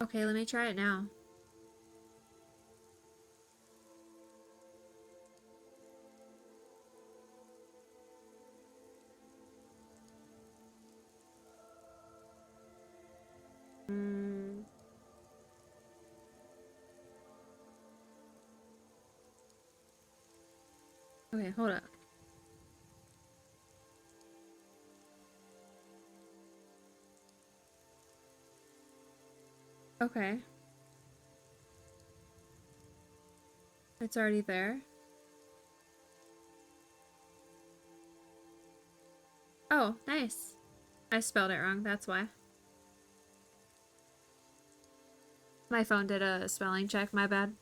okay, let me try it now. Mm. Okay, hold up. Okay. It's already there. Oh, nice. I spelled it wrong, that's why. My phone did a spelling check, my bad.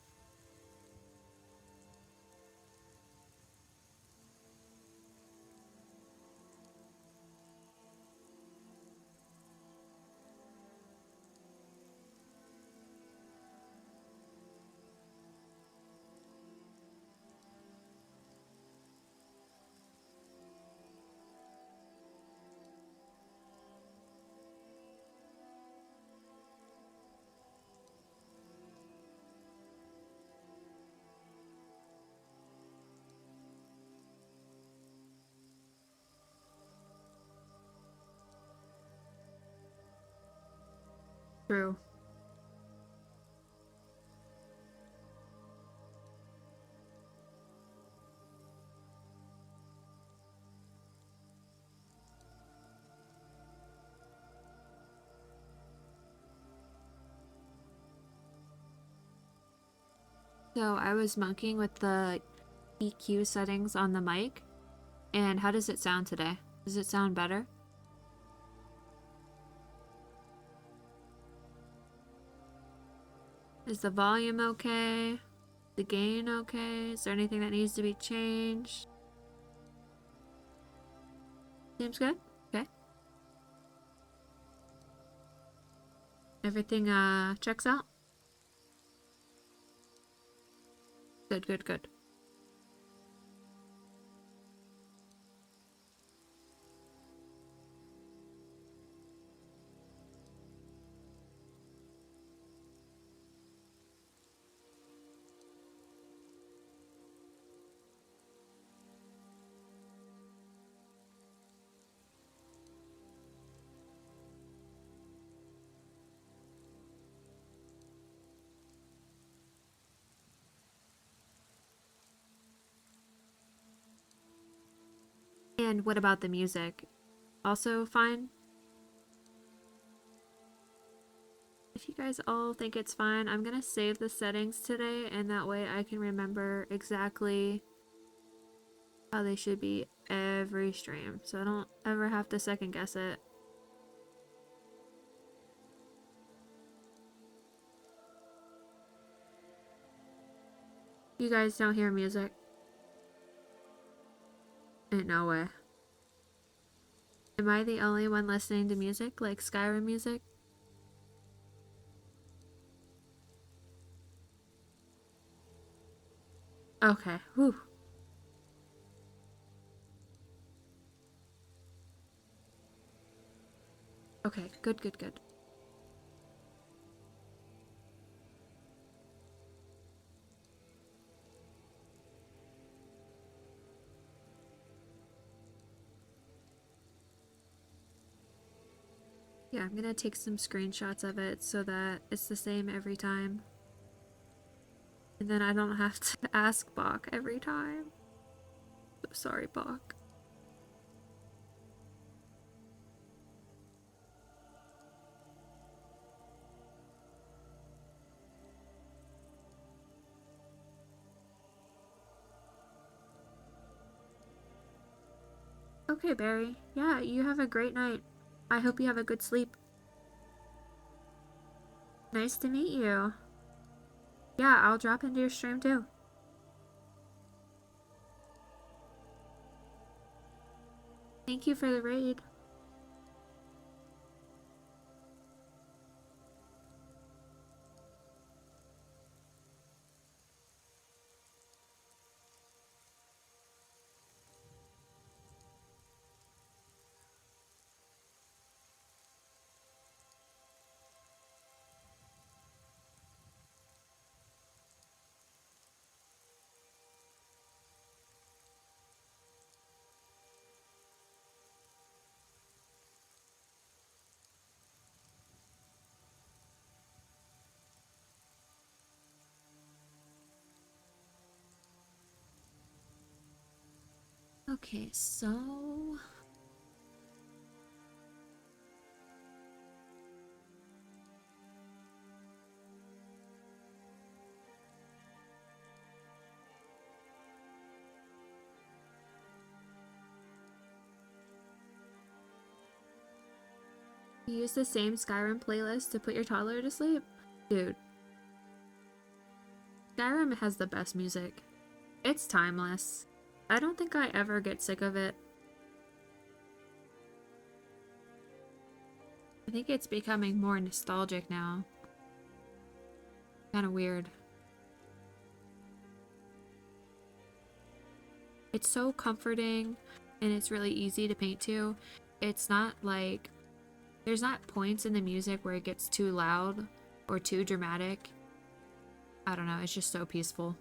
True. So I was monkeying with the EQ settings on the mic, and how does it sound today? Does it sound better? Is the volume okay? The gain okay? Is there anything that needs to be changed? Seems good? Okay. Everything checks out? Good, good, good. And what about the music? Also fine? If you guys all think it's fine, I'm gonna save the settings today, and that way I can remember exactly how they should be every stream, so I don't ever have to second guess it. You guys don't hear music? Ain't no way. Am I the only one listening to music, like Skyrim music? Okay, whew. Okay, good, good, good. Yeah, I'm gonna take some screenshots of it so that it's the same every time. And then I don't have to ask Bach every time. So sorry, Bach. Okay, Barry. Yeah, you have a great night. I hope you have a good sleep. Nice to meet you. Yeah, I'll drop into your stream too. Thank you for the raid. Okay, so you use the same Skyrim playlist to put your toddler to sleep? Dude, Skyrim has the best music. It's timeless. I don't think I ever get sick of it. I think it's becoming more nostalgic now. Kinda weird. It's so comforting and it's really easy to paint to. It's not like there's not points in the music where it gets too loud or too dramatic. I don't know, it's just so peaceful.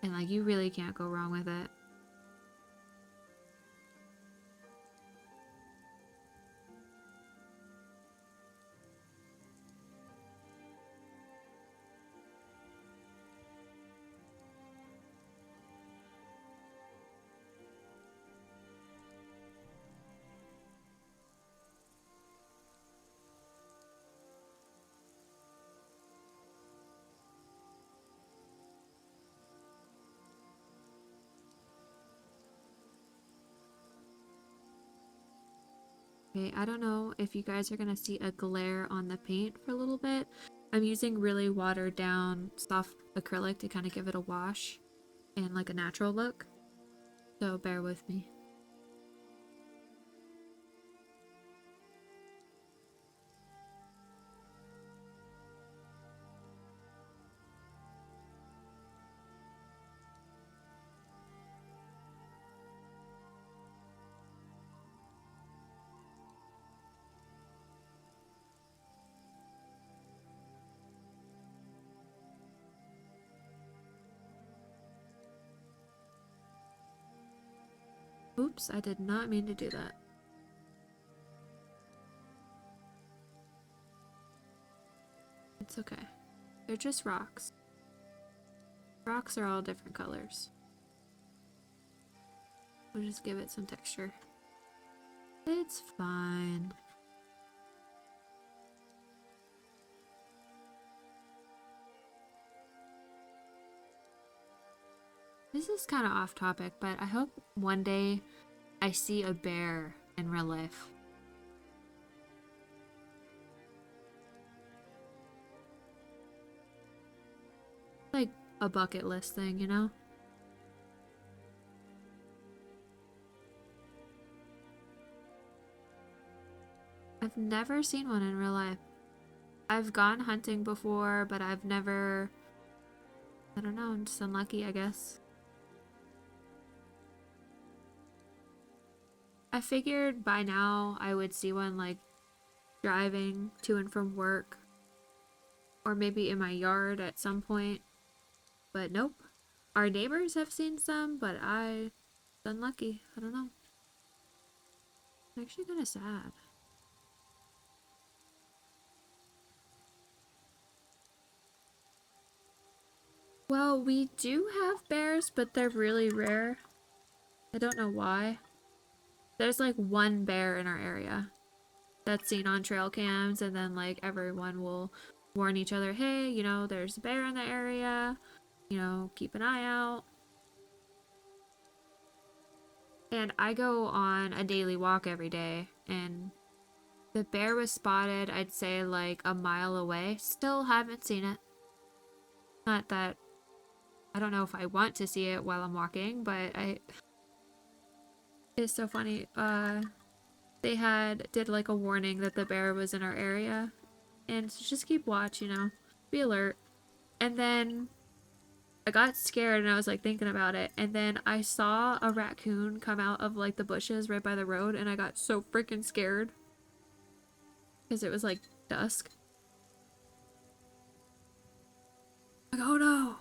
And like you really can't go wrong with it. Okay, I don't know if you guys are gonna see a glare on the paint for a little bit. I'm using really watered down soft acrylic to kind of give it a wash and like a natural look. So bear with me. Oops, I did not mean to do that. It's okay. They're just rocks. Rocks are all different colors. We'll just give it some texture. It's fine. This is kind of off topic, but I hope one day I see a bear in real life. Like a bucket list thing, you know? I've never seen one in real life. I've gone hunting before, but I've never... I don't know, I'm just unlucky, I guess. I figured by now I would see one like driving to and from work or maybe in my yard at some point, but nope. Our neighbors have seen some, but I'm unlucky. I don't know. It's actually kind of sad. Well, we do have bears, but they're really rare. I don't know why. There's like one bear in our area that's seen on trail cams, and then like everyone will warn each other, hey, you know, there's a bear in the area, you know, keep an eye out. And I go on a daily walk every day, and the bear was spotted, I'd say like a mile away. Still haven't seen it. Not that I don't know if I want to see it while I'm walking, but it's so funny. They did like a warning that the bear was in our area, and so just keep watch, you know, be alert. And then I got scared and I was like thinking about it, and then I saw a raccoon come out of like the bushes right by the road, and I got so freaking scared because it was like dusk. Like, oh no!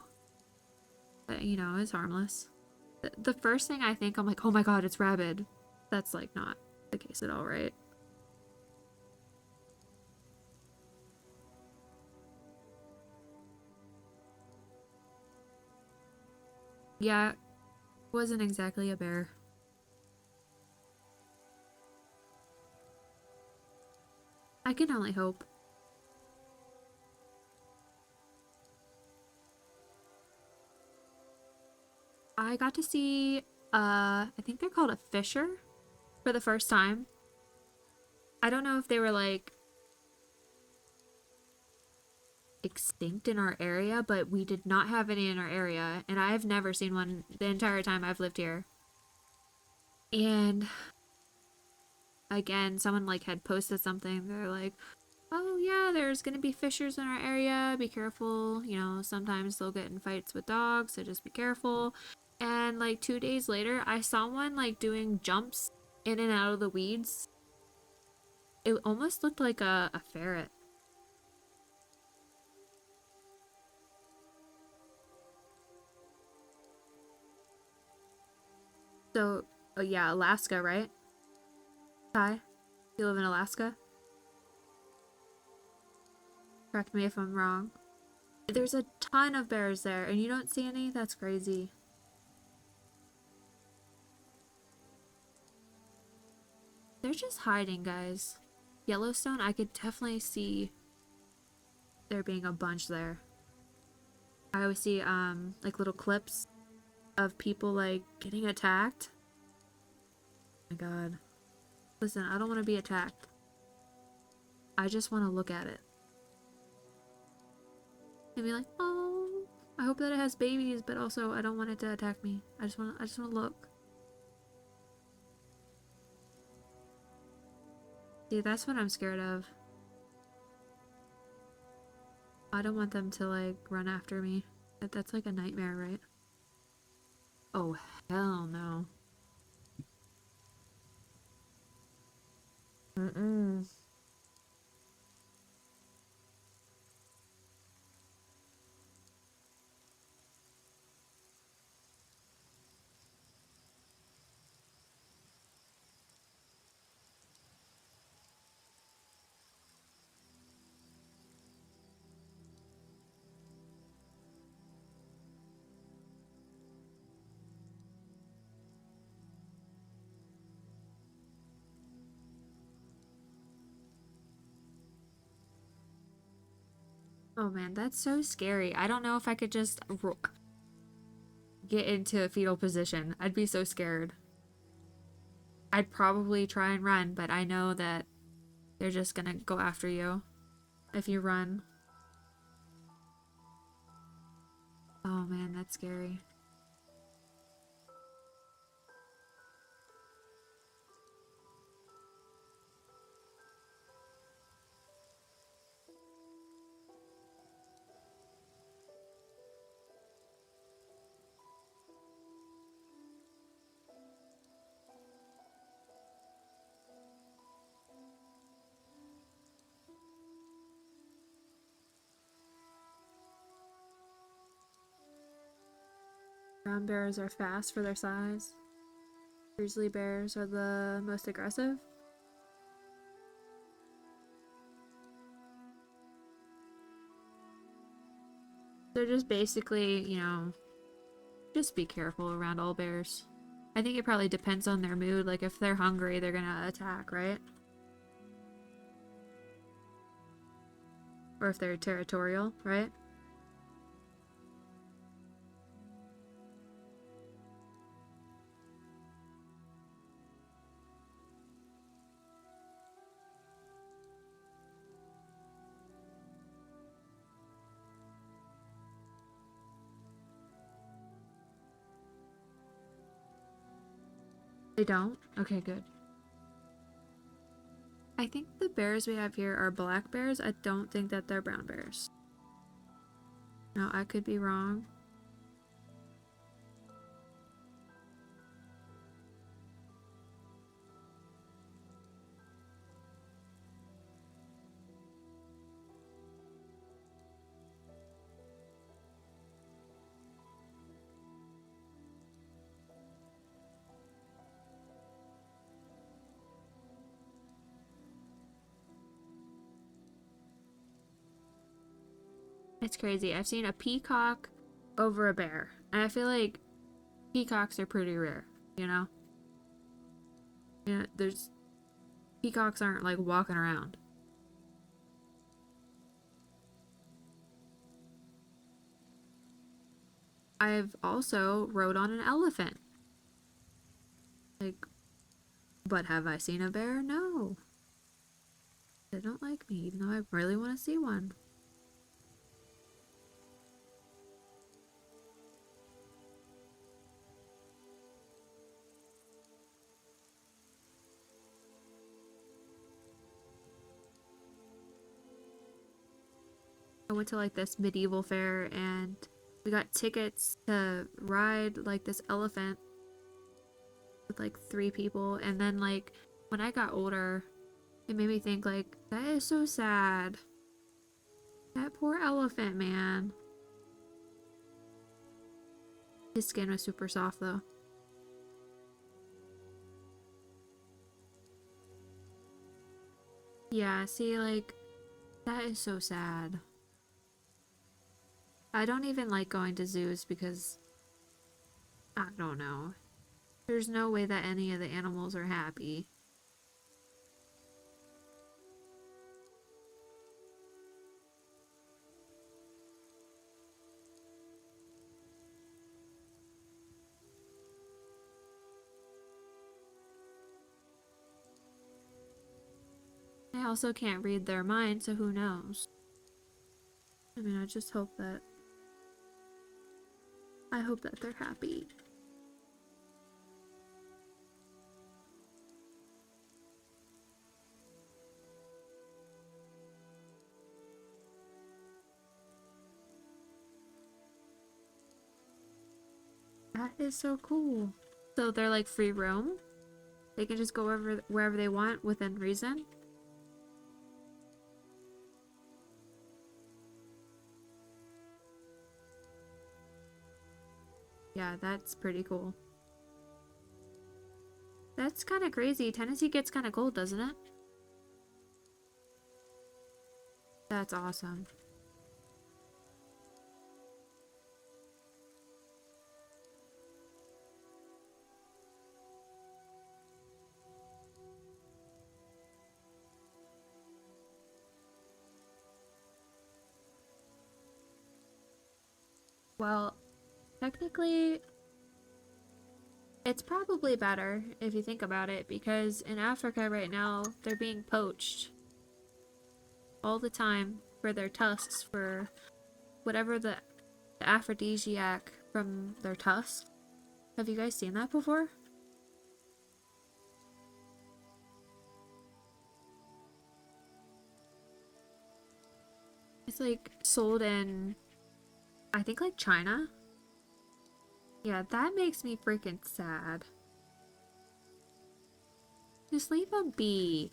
But you know, it's harmless. The first thing I think, I'm like, oh my god, it's rabid. That's like not the case at all, right? Yeah, it wasn't exactly a bear. I can only hope. I got to see, I think they're called a fisher for the first time. I don't know if they were like extinct in our area, but we did not have any in our area, and I've never seen one the entire time I've lived here. And again, someone like had posted something. They're like, oh yeah, there's gonna be fishers in our area. Be careful. You know, sometimes they'll get in fights with dogs, so just be careful. And like 2 days later, I saw one like doing jumps in and out of the weeds. It almost looked like a ferret. So, oh yeah, Alaska, right? Ty, you live in Alaska? Correct me if I'm wrong. There's a ton of bears there, and you don't see any? That's crazy. They're just hiding, guys. Yellowstone, I could definitely see there being a bunch there. I always see like little clips of people like getting attacked. Oh my god. Listen, I don't want to be attacked. I just want to look at it. And be like, oh, I hope that it has babies, but also I don't want it to attack me. I just want to look. See, that's what I'm scared of. I don't want them to like run after me. That's like a nightmare, right? Oh, hell no. Mm-mm. Oh man, that's so scary. I don't know if I could just get into a fetal position. I'd be so scared. I'd probably try and run, but I know that they're just gonna go after you if you run. Oh man, that's scary. Brown bears are fast for their size. Grizzly bears are the most aggressive. They're just basically, just be careful around all bears. I think it probably depends on their mood. Like, if they're hungry, they're gonna attack, right? Or if they're territorial, right? They don't? Okay, good. I think the bears we have here are black bears. I don't think that they're brown bears. No, I could be wrong. It's crazy. I've seen a peacock over a bear. And I feel like peacocks are pretty rare, you know? Yeah, there's peacocks aren't like walking around. I've also rode on an elephant. Like, but have I seen a bear? No. They don't like me, even though I really want to see one. I went to like this medieval fair and we got tickets to ride like this elephant with like 3 people. And then like when I got older, it made me think like, that is so sad. That poor elephant, man. His skin was super soft though. Yeah, see, like, that is so sad. I don't even like going to zoos because, I don't know. There's no way that any of the animals are happy. also can't read their mind, so who knows? I mean, I just hope that... I hope that they're happy. That is so cool. So they're like free roam? They can just go wherever they want within reason? Yeah, that's pretty cool. That's kind of crazy. Tennessee gets kind of cold, doesn't it? That's awesome. Well, technically, it's probably better if you think about it, because in Africa right now, they're being poached all the time for their tusks, for whatever the aphrodisiac from their tusks. Have you guys seen that before? It's like sold in, I think, like China. Yeah, that makes me freaking sad. Just leave them be.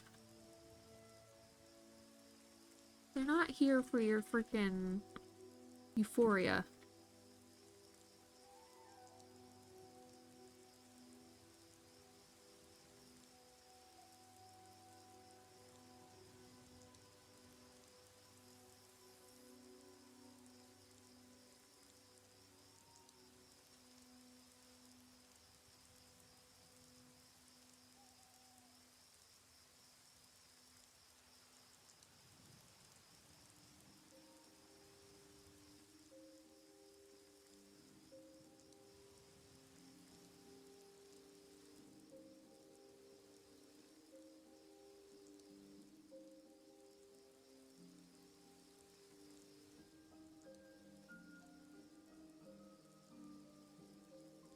They're not here for your freaking euphoria.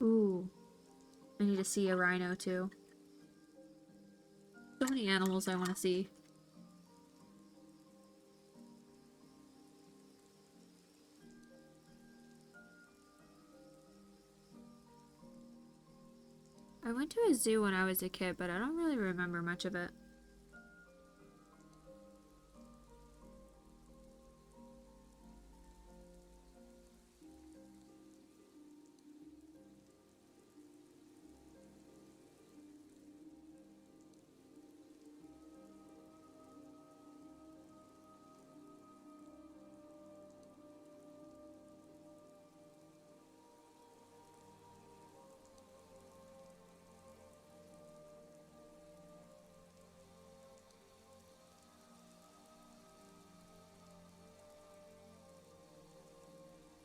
Ooh, I need to see a rhino too. So many animals I want to see. I went to a zoo when I was a kid, but I don't really remember much of it.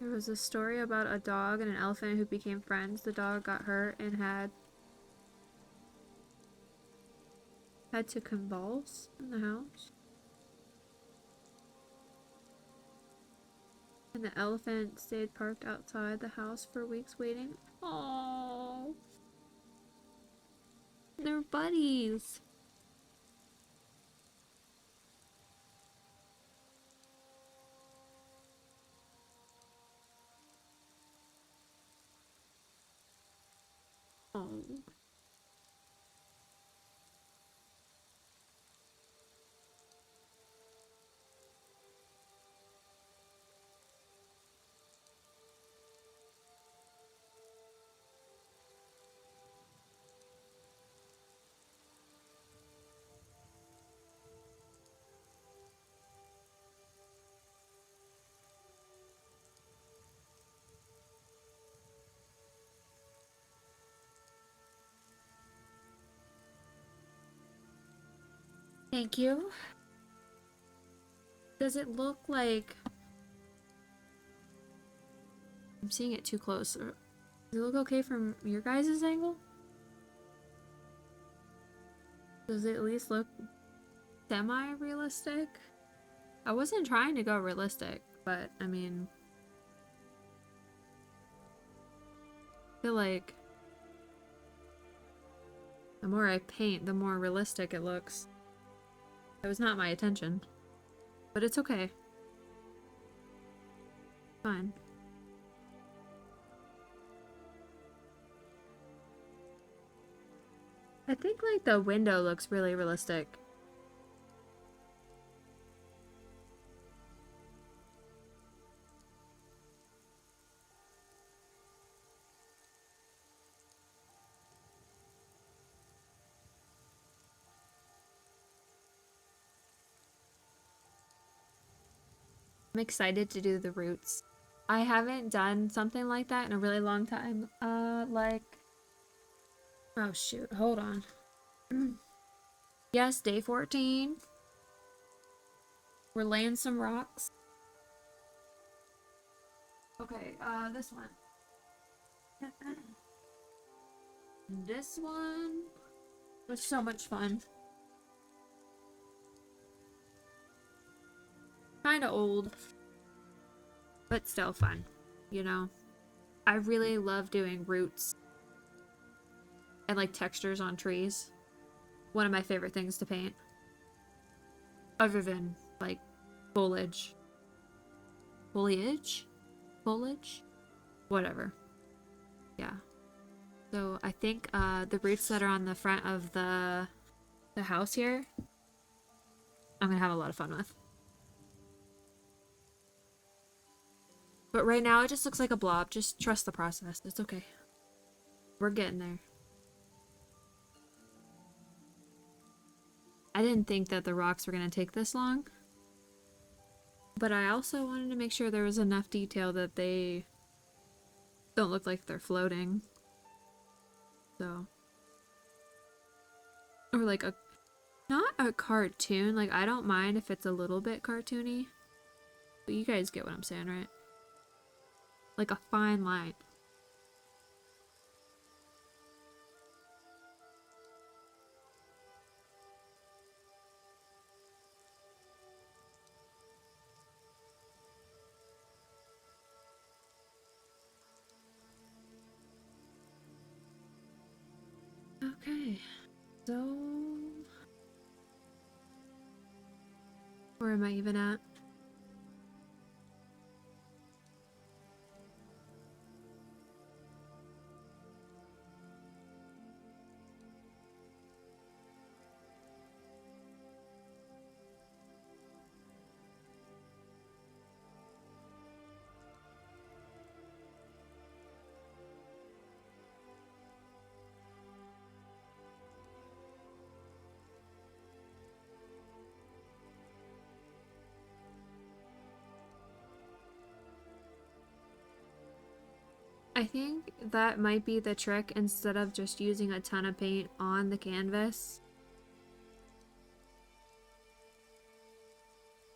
There was a story about a dog and an elephant who became friends. The dog got hurt and had to convulse in the house. And the elephant stayed parked outside the house for weeks waiting. Oh, they're buddies. Oh. Thank you. Does it look like... I'm seeing it too close. Does it look okay from your guys' angle? Does it at least look semi-realistic. I wasn't trying to go realistic, but I mean, I feel like the more I paint, the more realistic it looks. It was not my intention, but it's okay. Fine. I think like the window looks really realistic. I'm excited to do the roots. I haven't done something like that in a really long time. Oh shoot, hold on. Yes, day 14. We're laying some rocks. Okay, this one. This one was so much fun. Kinda old, but still fun, you know? I really love doing roots and like textures on trees. One of my favorite things to paint. Other than like foliage. Foliage? Foliage? Whatever. Yeah. So I think the roots that are on the front of the house here, I'm gonna have a lot of fun with. But right now it just looks like a blob. Just trust the process. It's okay. We're getting there. I didn't think that the rocks were gonna take this long. But I also wanted to make sure there was enough detail that they don't look like they're floating. So. Or like a, not a cartoon. Like I don't mind if it's a little bit cartoony. But you guys get what I'm saying, right? Like a fine line. Okay, so where am I even at? I think that might be the trick. Instead of just using a ton of paint on the canvas,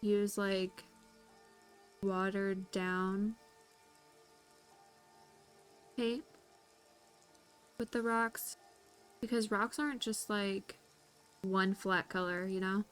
use like watered down paint with the rocks, because rocks aren't just like one flat color, you know?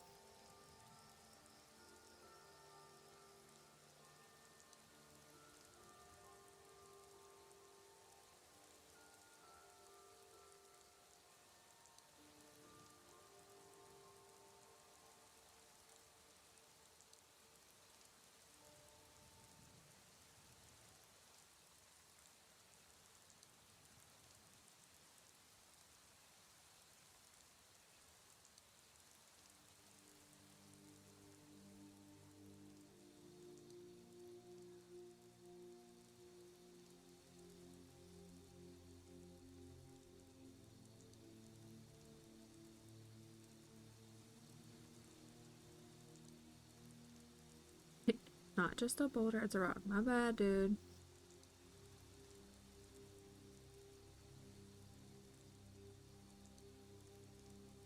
Not just a boulder, it's a rock. My bad, dude.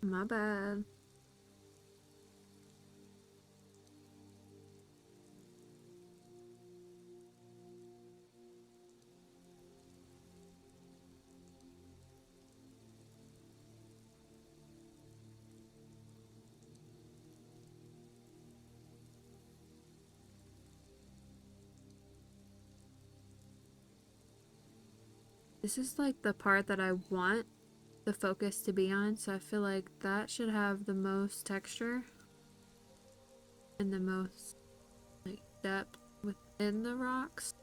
My bad. This is like the part that I want the focus to be on, so I feel like that should have the most texture and the most like depth within the rocks.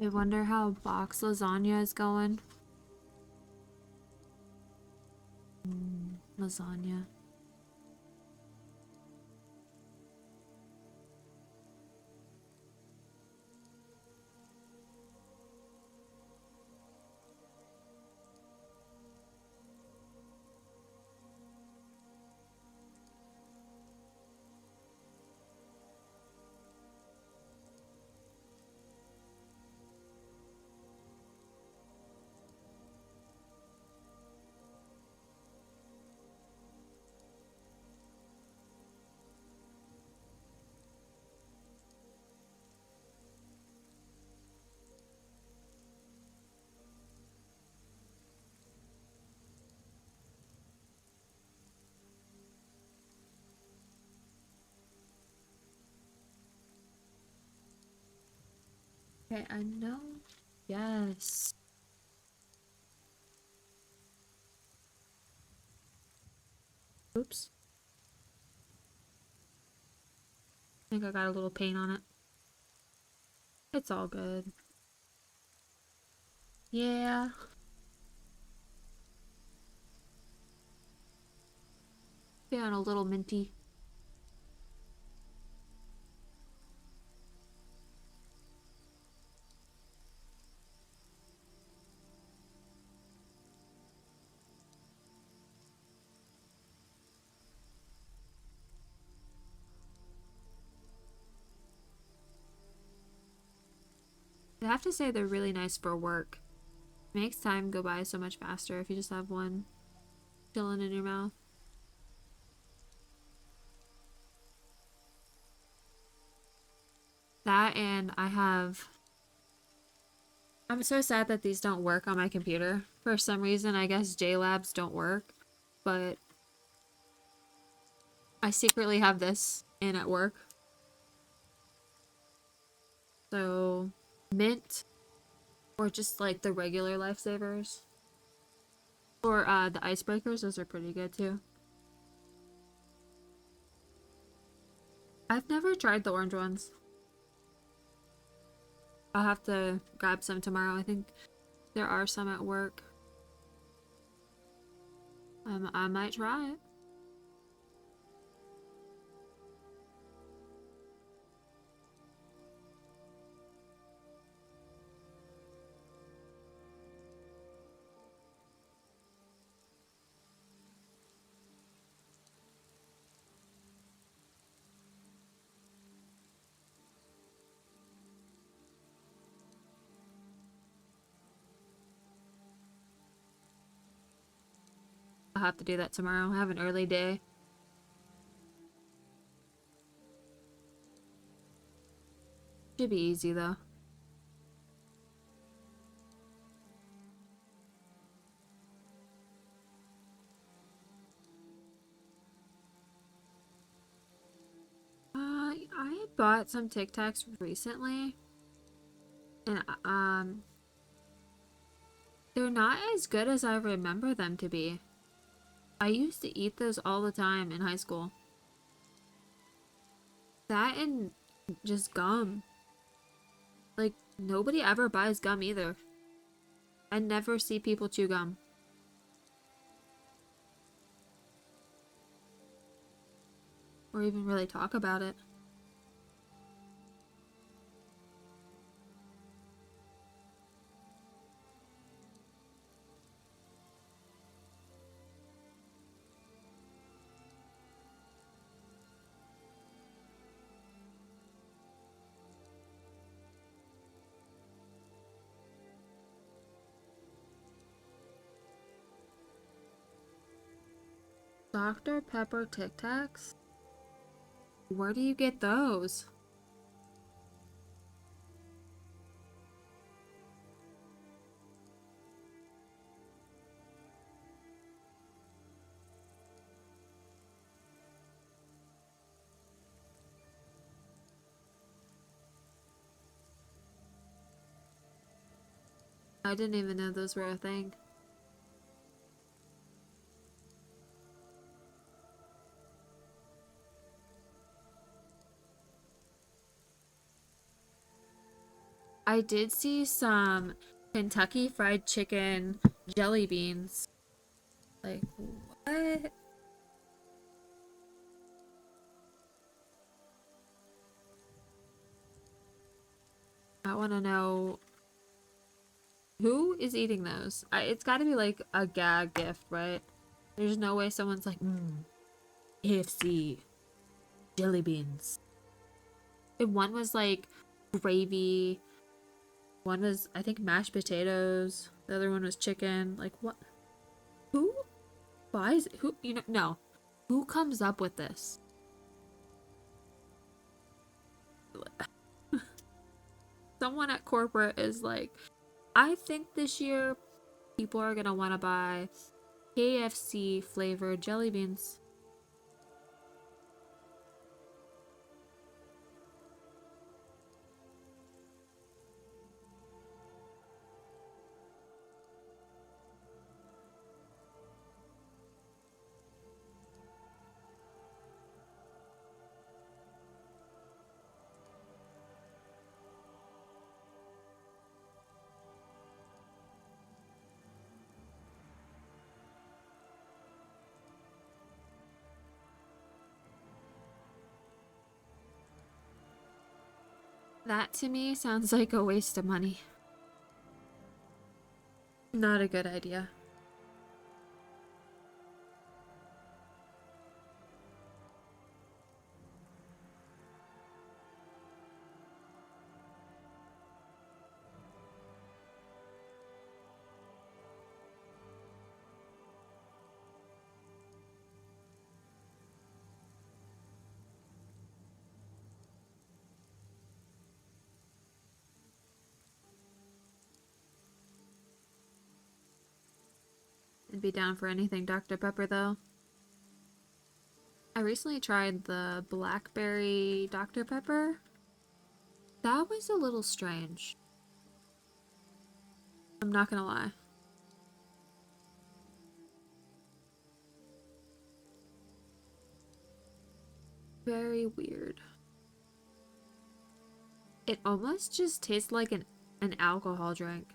I wonder how box lasagna is going. Lasagna. Okay, I know. Yes. Oops. I think I got a little paint on it. It's all good. Yeah. Feeling a little minty. I have to say they're really nice for work. It makes time go by so much faster if you just have one chilling in your mouth. That and I'm so sad that these don't work on my computer. For some reason, I guess JLabs don't work, but I secretly have this in at work. So, Mint, or just like the regular lifesavers, or the icebreakers, those are pretty good too. I've never tried the orange ones. I'll have to grab some tomorrow. I think there are some at work. I might try it. I'll have to do that tomorrow. I have an early day. Should be easy though. bought some Tic Tacs recently, and they're not as good as I remember them to be. I used to eat those all the time in high school. That and just gum. Like, nobody ever buys gum either. I never see people chew gum. Or even really talk about it. Dr. Pepper Tic Tacs? Where do you get those? I didn't even know those were a thing. I did see some Kentucky Fried Chicken jelly beans. Like, what? I want to know who is eating those. It's got to be like a gag gift, right? There's no way someone's like, KFC jelly beans. And one was like gravy. One was, I think, mashed potatoes. The other one was chicken. Like, what? Who buys it? Who, no. Who comes up with this? Someone at corporate is like, I think this year people are gonna want to buy KFC flavored jelly beans. That to me sounds like a waste of money. Not a good idea. I'd be down for anything Dr. Pepper though. I recently tried the blackberry Dr. Pepper. That was a little strange. I'm not gonna lie. Very weird. It almost just tastes like an alcohol drink.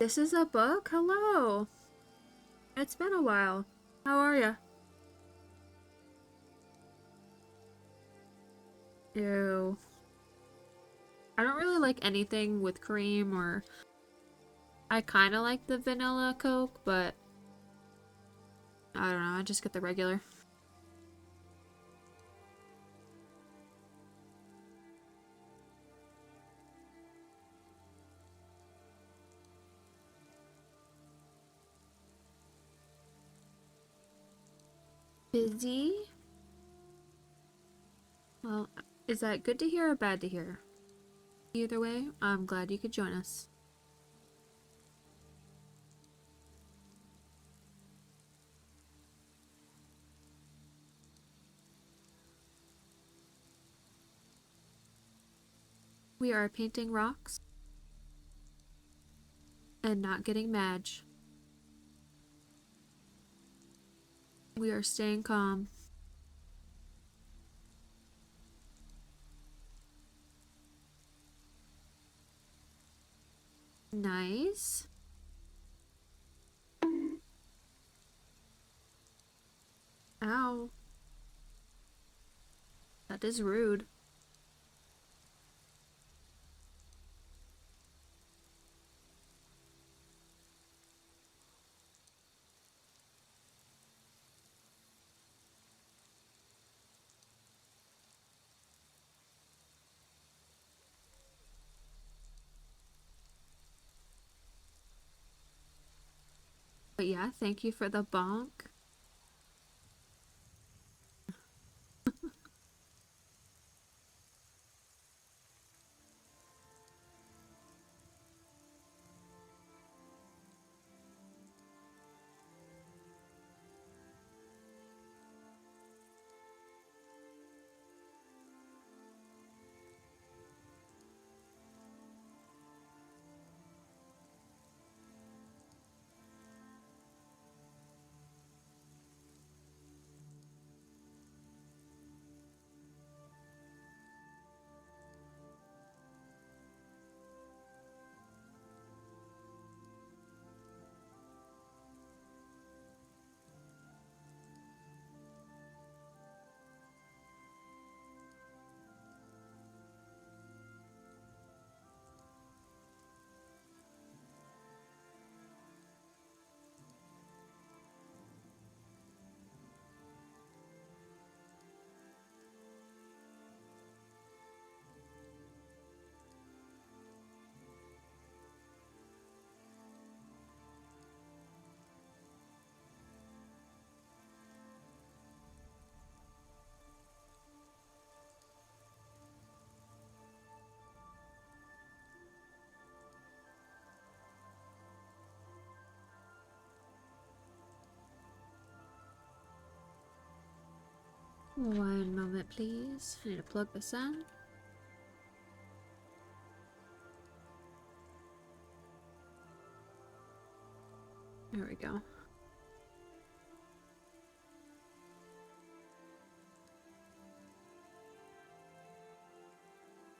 This is a book? Hello. It's been a while. How are ya? Ew. I don't really like anything with cream, or I kind of like the vanilla Coke, but I don't know, I just get the regular. Busy? Well, is that good to hear or bad to hear? Either way, I'm glad you could join us. We are painting rocks and not getting mad. We are staying calm. Nice. Ow. That is rude. But yeah, thank you for the bonk. One moment, please. I need to plug this in. There we go.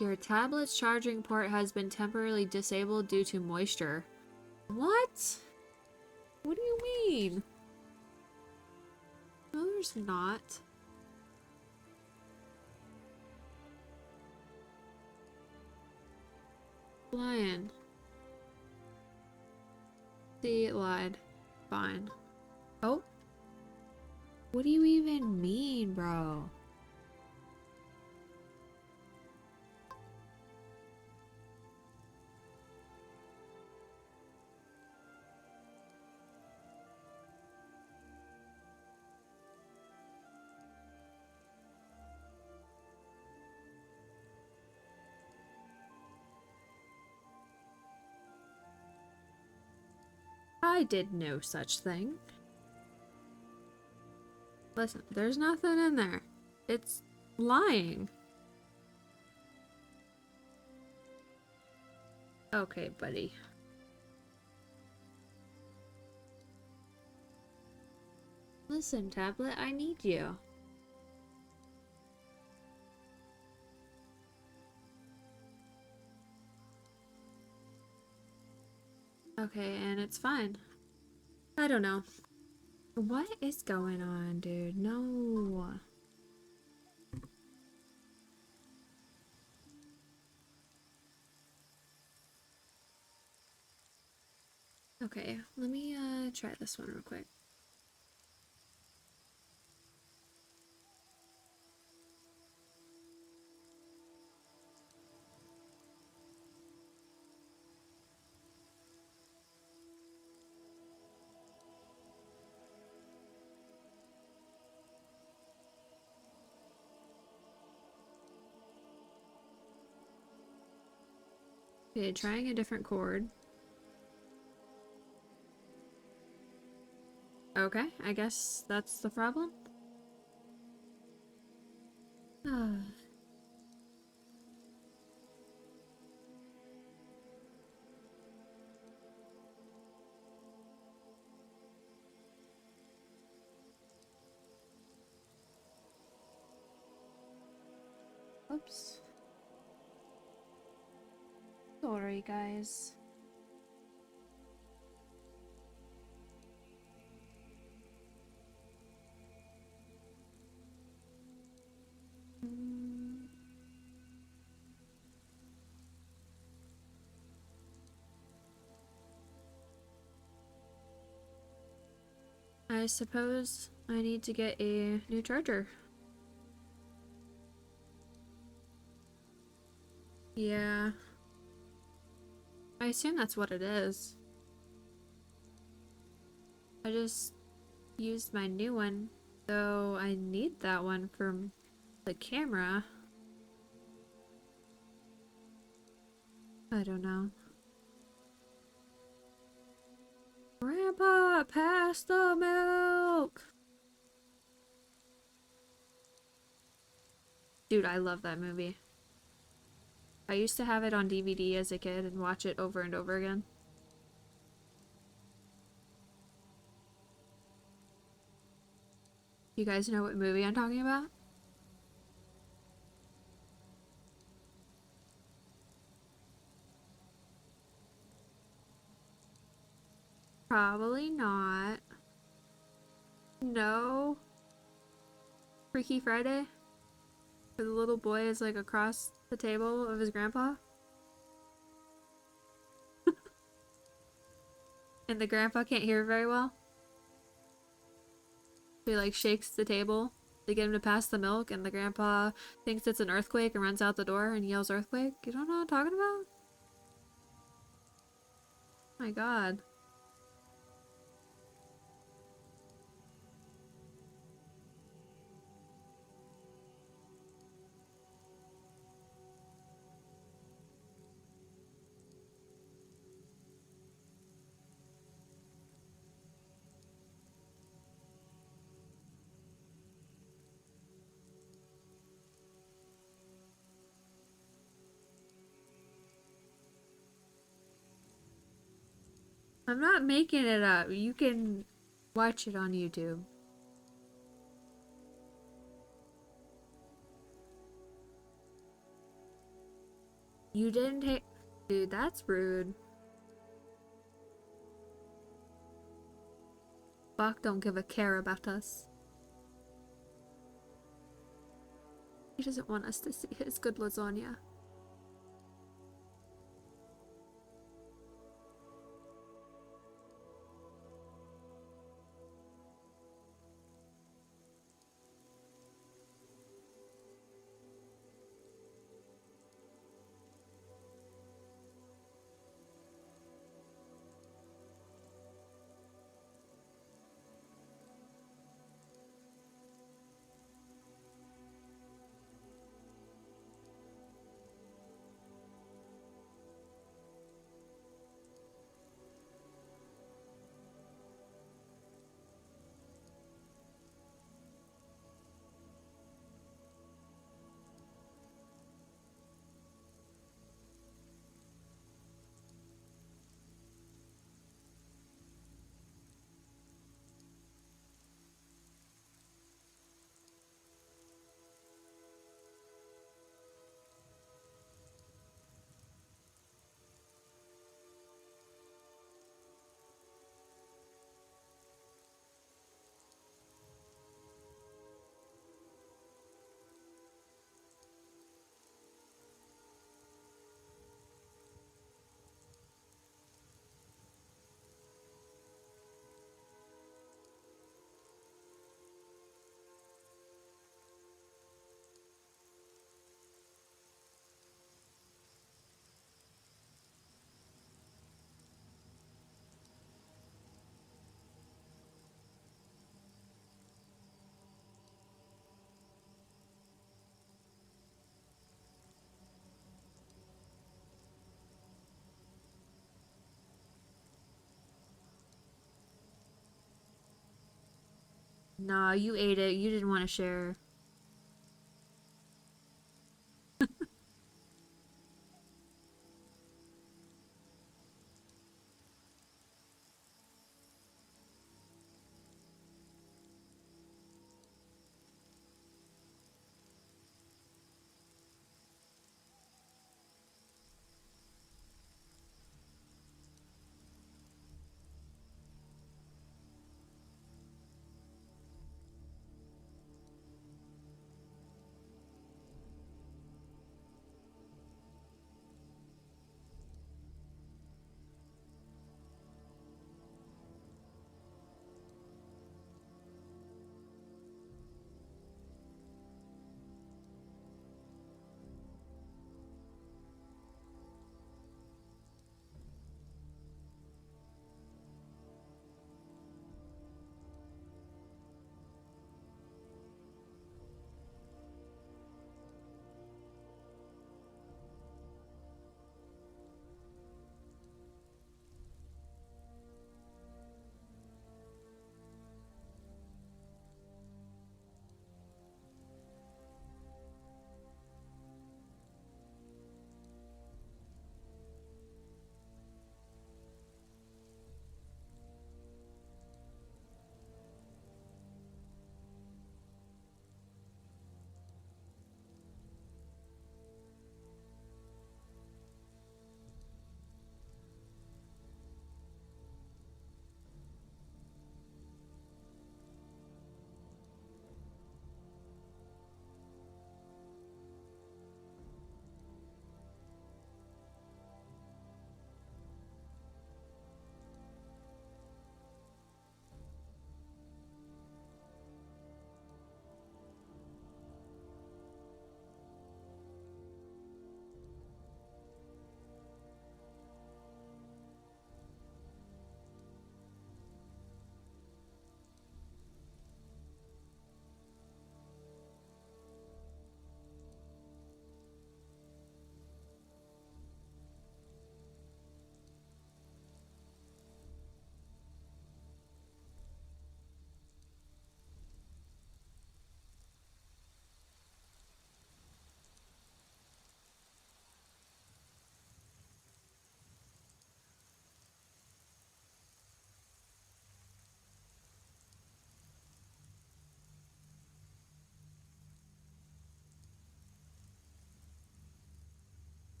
Your tablet's charging port has been temporarily disabled due to moisture. What? What do you mean? No, there's not. Lion. See, it lied. Fine. Oh? What do you even mean, bro? I did no such thing. Listen, there's nothing in there. It's lying. Okay, buddy. Listen, tablet, I need you. Okay, and it's fine. I don't know. What is going on, dude? No. Okay, let me try this one real quick. Okay, trying a different chord. Okay, I guess that's the problem. Oops. Sorry, guys. I suppose I need to get a new charger. Yeah. I assume that's what it is. I just used my new one, so I need that one for the camera. I don't know. Grandpa, pass the milk! Dude, I love that movie. I used to have it on DVD as a kid and watch it over and over again. You guys know what movie I'm talking about? Probably not. No. Freaky Friday? Where the little boy is like across the table of his grandpa? And the grandpa can't hear very well? He like shakes the table to get him to pass the milk, and the grandpa thinks it's an earthquake and runs out the door and yells earthquake. You don't know what I'm talking about? My god. I'm not making it up. You can watch it on YouTube. You didn't take. Dude, that's rude. Bach don't give a care about us. He doesn't want us to see his good lasagna. Nah, you ate it. You didn't want to share.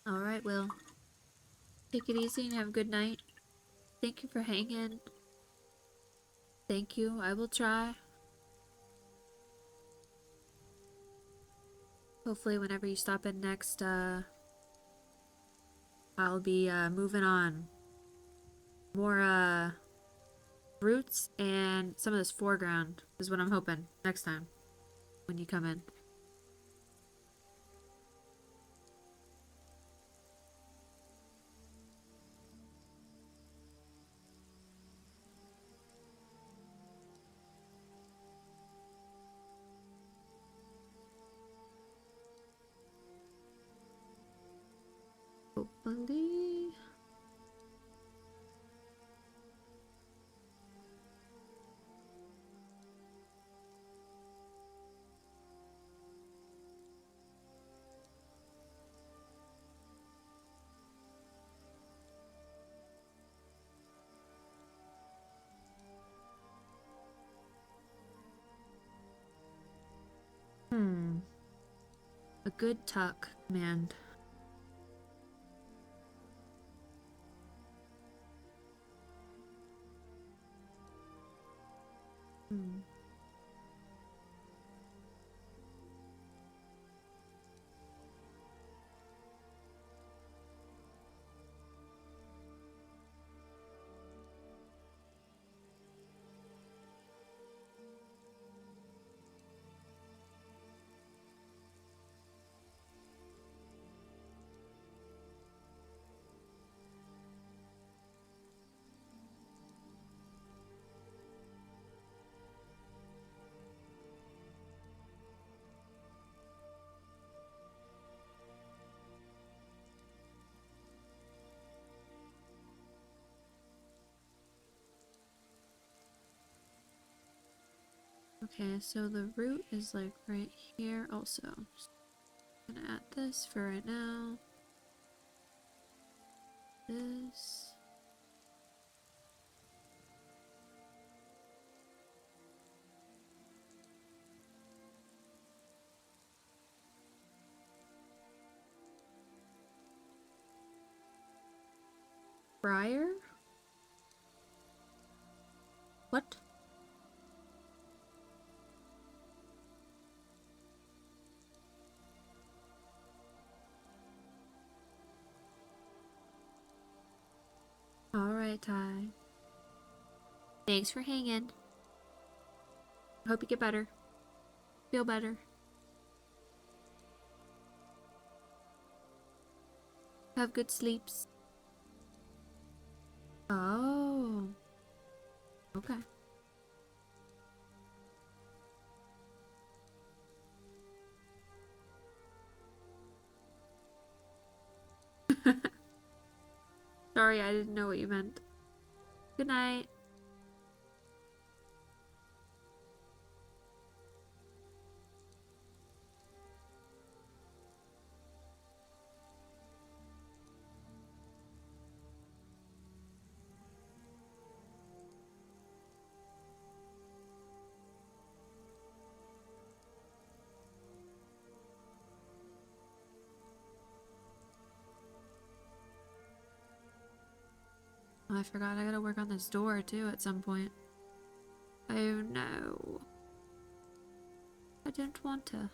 Alright, well, take it easy and have a good night. Thank you for hanging. Thank you. I will try. Hopefully whenever you stop in next, I'll be moving on. More roots and some of this foreground is what I'm hoping next time when you come in. Hopefully. Hmm. A good tuck, man. Hmm. Okay, so the root is like right here also. Just gonna add this for right now. This. Briar? What? Alright, Ty. Thanks for hanging. Hope you get better. Feel better. Have good sleeps. Oh. Okay. Sorry, I didn't know what you meant. Good night. Oh, I forgot I gotta work on this door too at some point. Oh no. I didn't want to.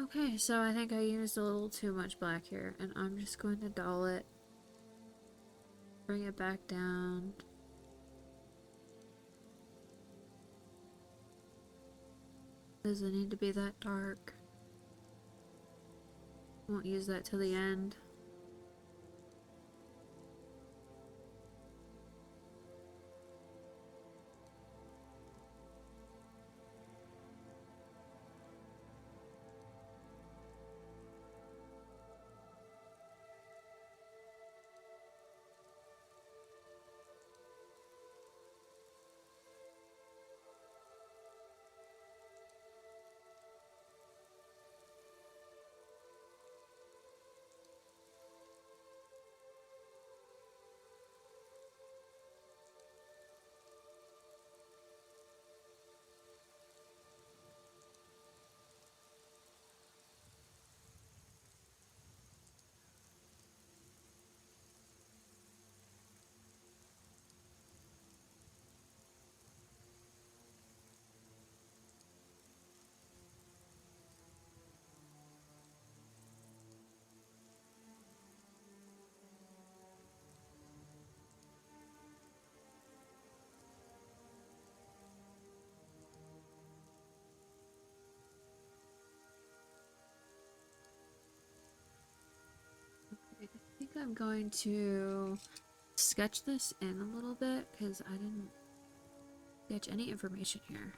Okay, so I think I used a little too much black here, and I'm just going to dull it, bring it back down. Doesn't need to be that dark. Won't use that till the end. I think I'm going to sketch this in a little bit because I didn't sketch any information here.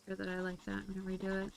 Sure that I like that. I'm gonna redo it.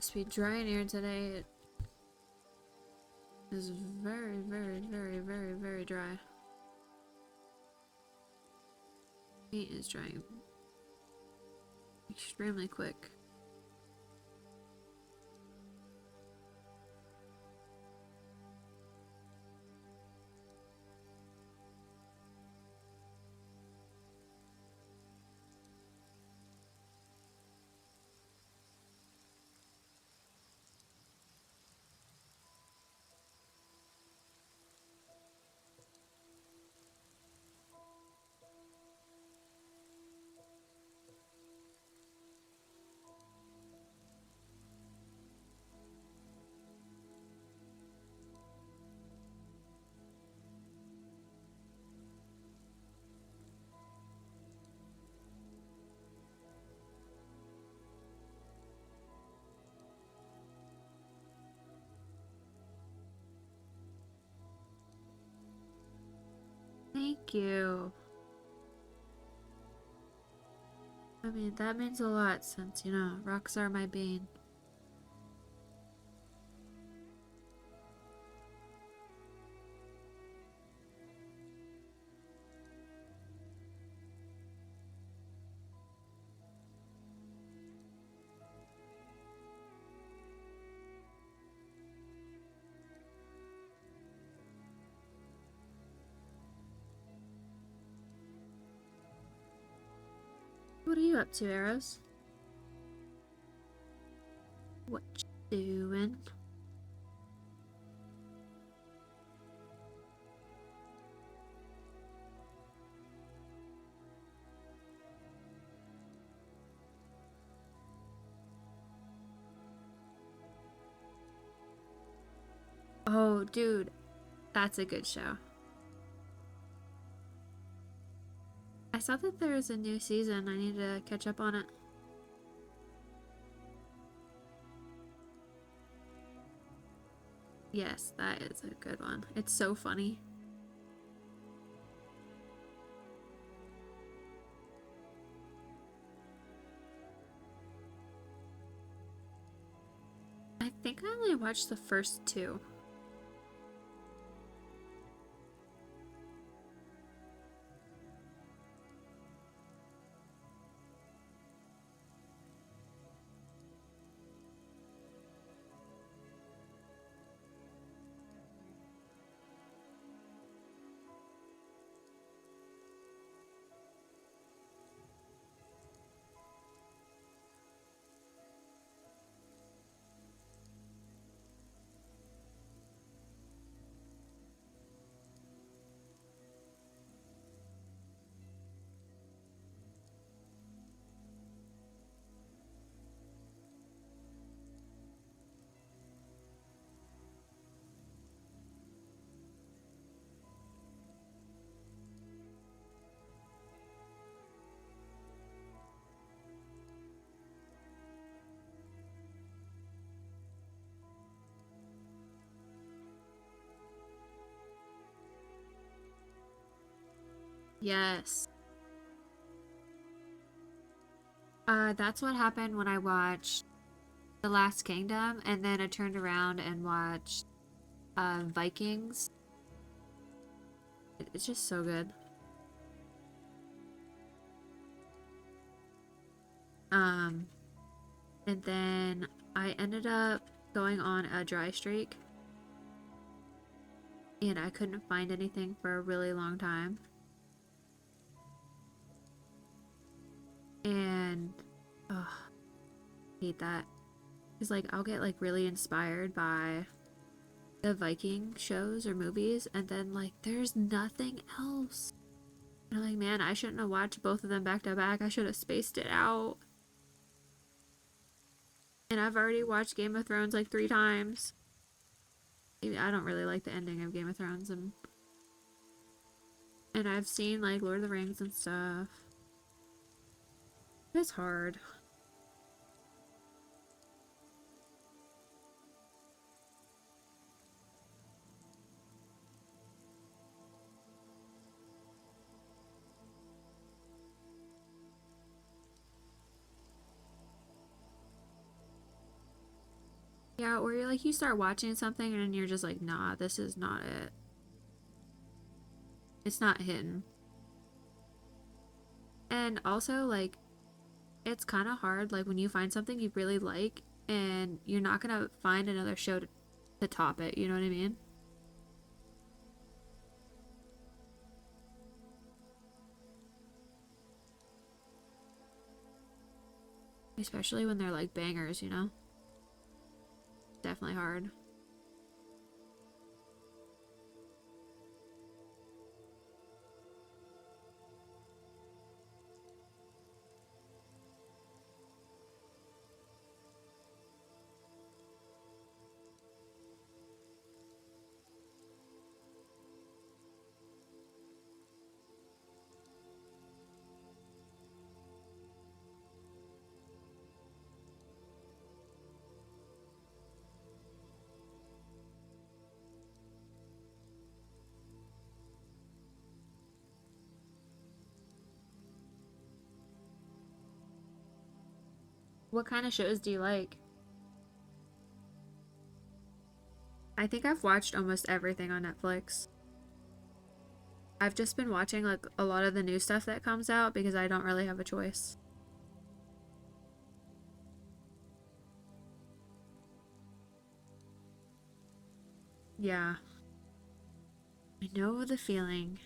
must be dry in here today. It is very, very, very, very, very dry. Paint is drying extremely quick. Thank you. I mean, that means a lot since, you know, rocks are my bane. What are you up to, Arrows? What you doing? Oh, dude, that's a good show. I saw that there is a new season. I need to catch up on it. Yes, that is a good one. It's so funny. I think I only watched the first two. Yes. That's what happened when I watched The Last Kingdom, and then I turned around and watched Vikings. It's just so good. Um, and then I ended up going on a dry streak, and I couldn't find anything for a really long time. And, oh, I hate that. Because, like, I'll get, like, really inspired by the Viking shows or movies, and then, like, there's nothing else. And I'm like, man, I shouldn't have watched both of them back to back. I should have spaced it out. And I've already watched Game of Thrones like 3 times. I don't really like the ending of Game of Thrones, and I've seen like Lord of the Rings and stuff. It's hard. Yeah, or you're like you start watching something and you're just like, nah, this is not it. It's not hitting. And also like it's kind of hard like when you find something you really like and you're not gonna find another show to top it, you know what I mean? Especially when they're like bangers, you know? Definitely hard. What kind of shows do you like? I think I've watched almost everything on Netflix. I've just been watching like a lot of the new stuff that comes out because I don't really have a choice. Yeah, I know the feeling.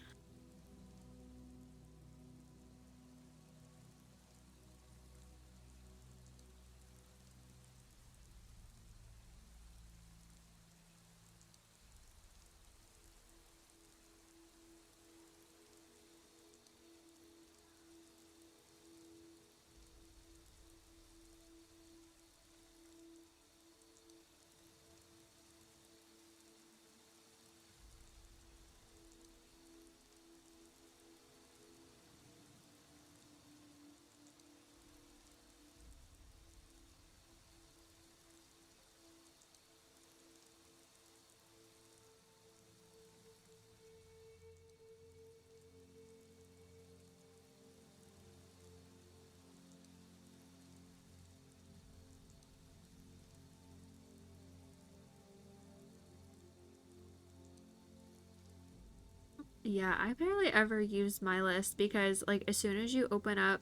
Yeah, I barely ever use my list because like as soon as you open up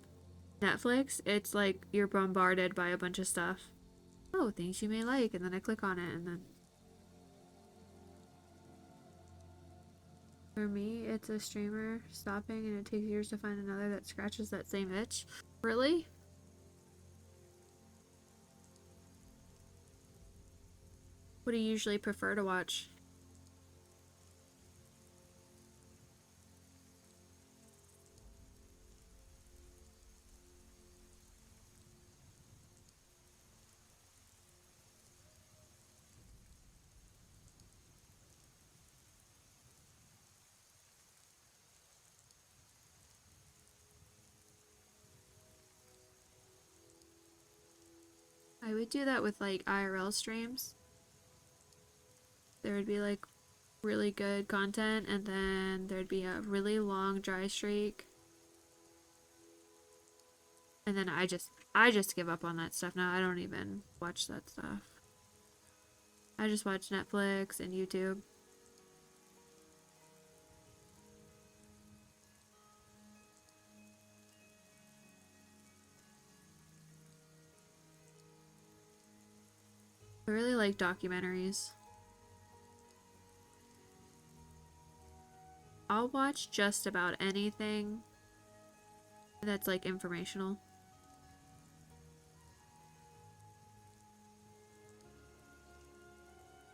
Netflix, it's like you're bombarded by a bunch of stuff. Oh, things you may like, and then I click on it, and then for me, it's a streamer stopping, and it takes years to find another that scratches that same itch. Really? What do you usually prefer to watch? I would do that with like IRL streams. There would be like really good content, and then there'd be a really long dry streak, and then I just give up on that stuff now. I don't even watch that stuff. I just watch Netflix and YouTube. I really like documentaries. I'll watch just about anything that's like informational.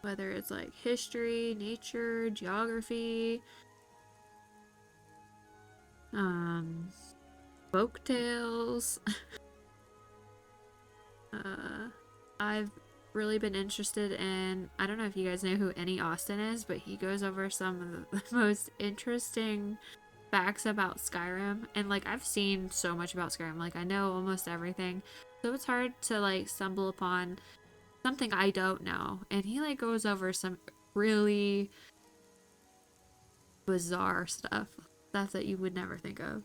Whether it's like history, nature, geography, um, folk tales. uh, I've really been interested in, I don't know if you guys know who Annie Austin is, but he goes over some of the most interesting facts about Skyrim. And like I've seen so much about Skyrim, like I know almost everything. So it's hard to like stumble upon something I don't know. And he like goes over some really bizarre stuff that you would never think of.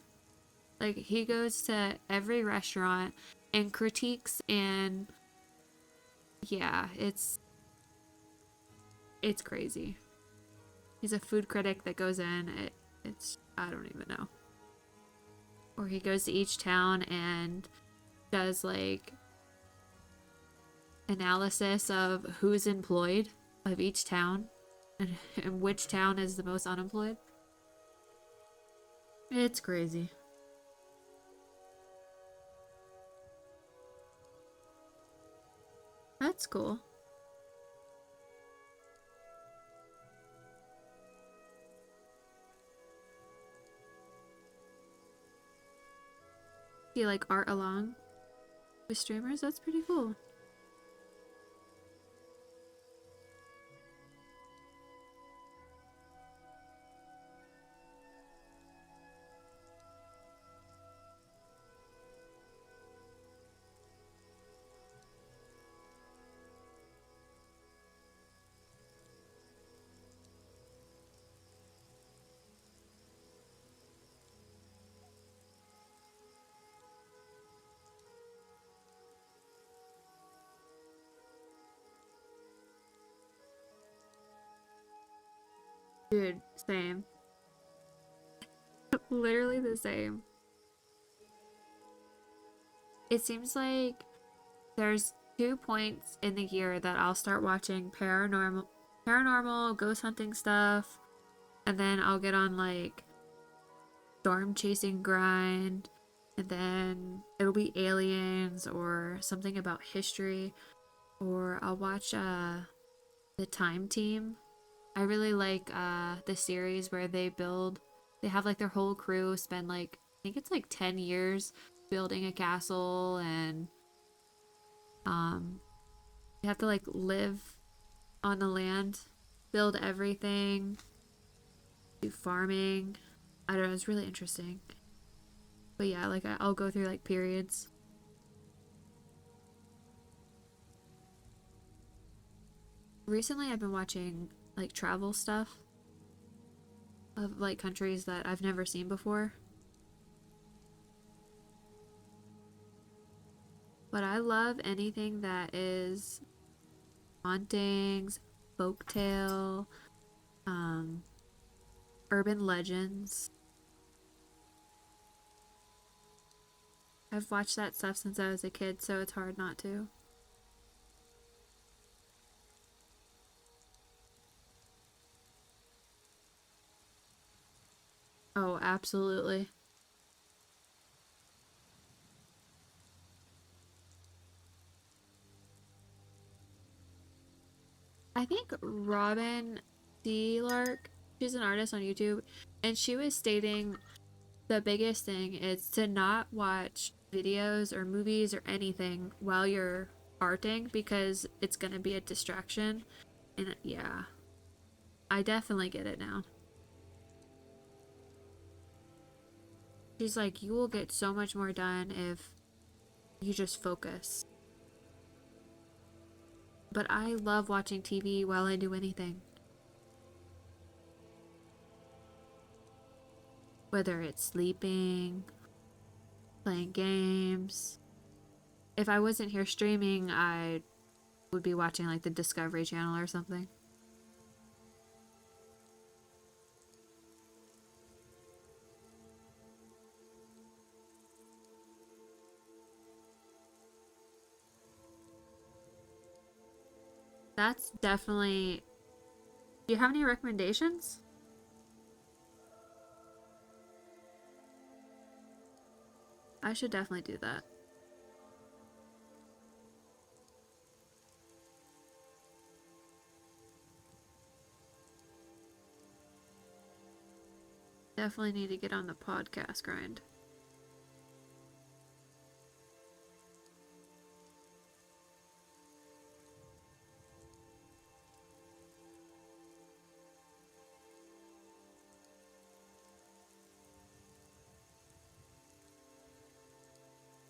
Like he goes to every restaurant and critiques and Yeah, it's crazy. He's a food critic that goes in. It's I don't even know. Or he goes to each town and does like analysis of who's employed of each town and which town is the most unemployed. It's crazy. That's cool. Do you like art along with streamers? That's pretty cool. Dude, same. Literally the same. It seems like there's 2 points in the year that I'll start watching paranormal, ghost hunting stuff, and then I'll get on like storm chasing grind, and then it'll be aliens or something about history, or I'll watch the Time Team. I really like the series where they have like their whole crew spend like I think it's like 10 years building a castle, and um you have to like live on the land, build everything, do farming. I don't know, it's really interesting. But yeah, like I'll go through like periods. Recently I've been watching like travel stuff of like countries that I've never seen before. But I love anything that is hauntings, folktale, um, urban legends. I've watched that stuff since I was a kid, so it's hard not to. Oh, absolutely. I think Robin D. Lark, she's an artist on YouTube, and she was stating the biggest thing is to not watch videos or movies or anything while you're arting because it's going to be a distraction. And yeah, I definitely get it now. She's like, you will get so much more done if you just focus. But I love watching TV while I do anything, whether it's sleeping, playing games. If I wasn't here streaming, I would be watching like the Discovery Channel or something. That's definitely. Do you have any recommendations? I should definitely do that. Definitely need to get on the podcast grind.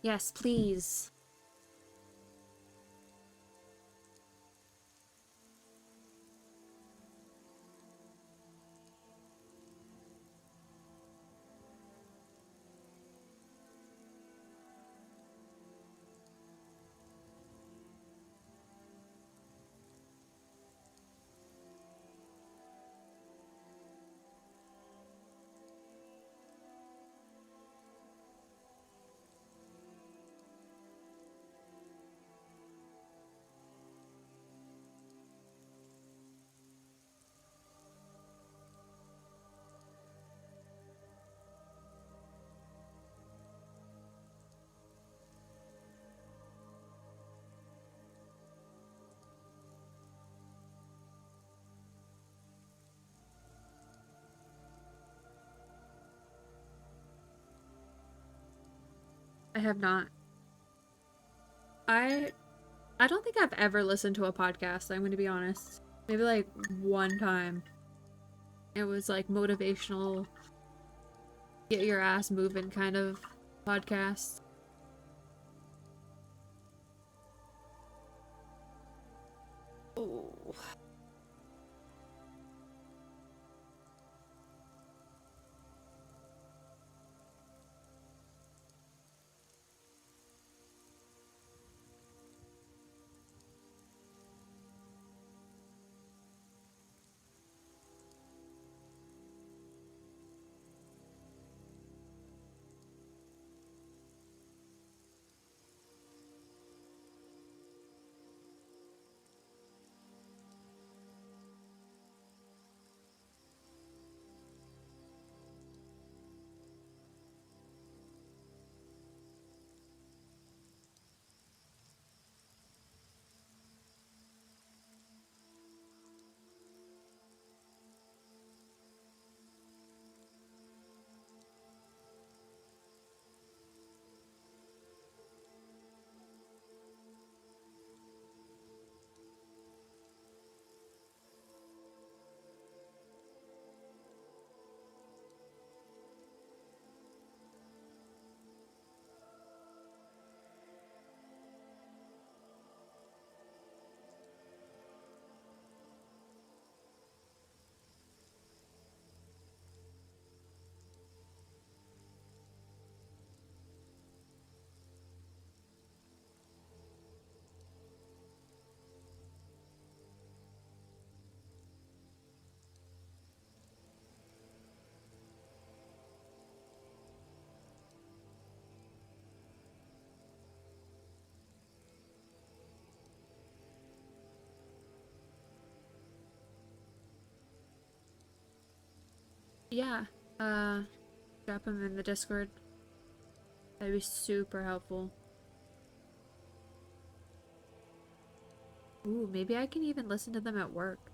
Yes, please. I have not. I I don't think I've ever listened to a podcast, I'm going to be honest. Maybe like one time. It was like motivational, get your ass moving kind of podcast. Oh. Yeah. Uh, Drop them in the Discord. That'd be super helpful. Ooh, maybe I can even listen to them at work.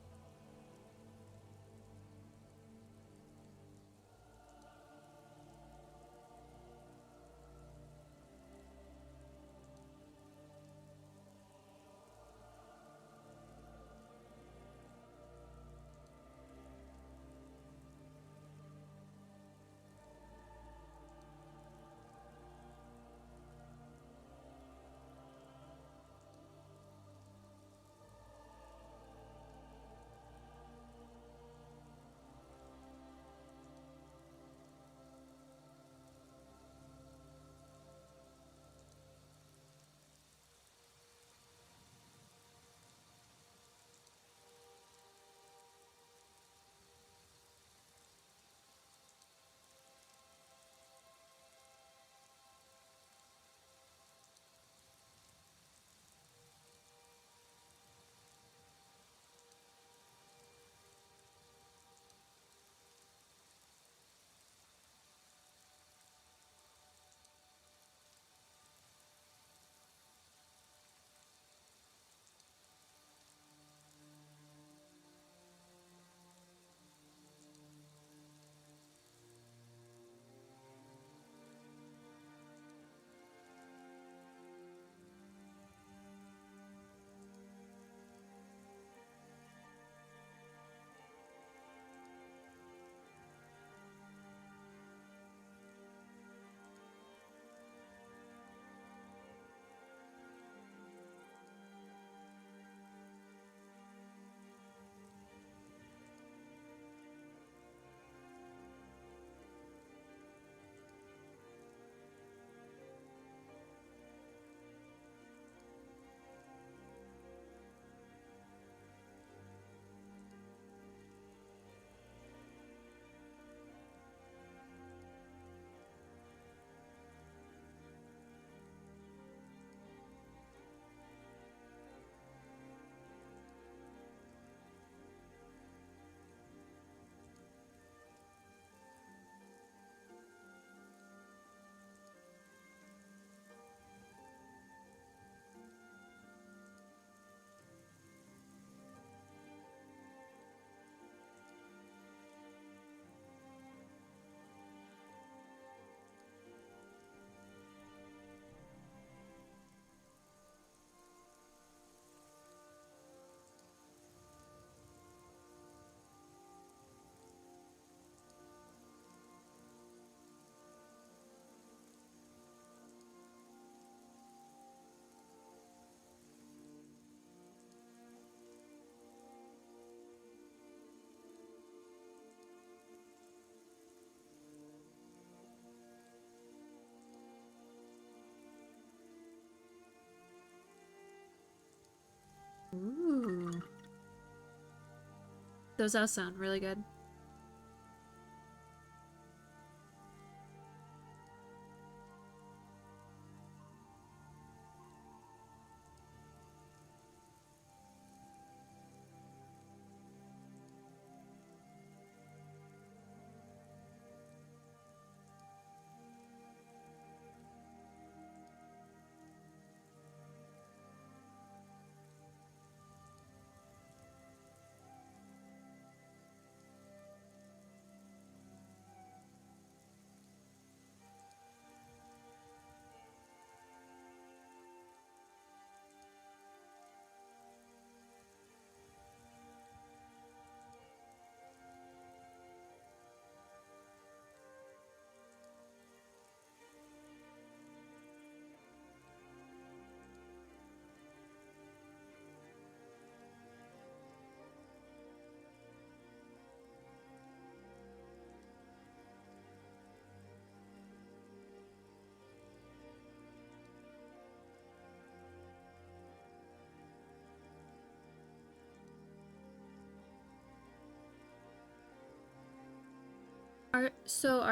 Those all sound really good.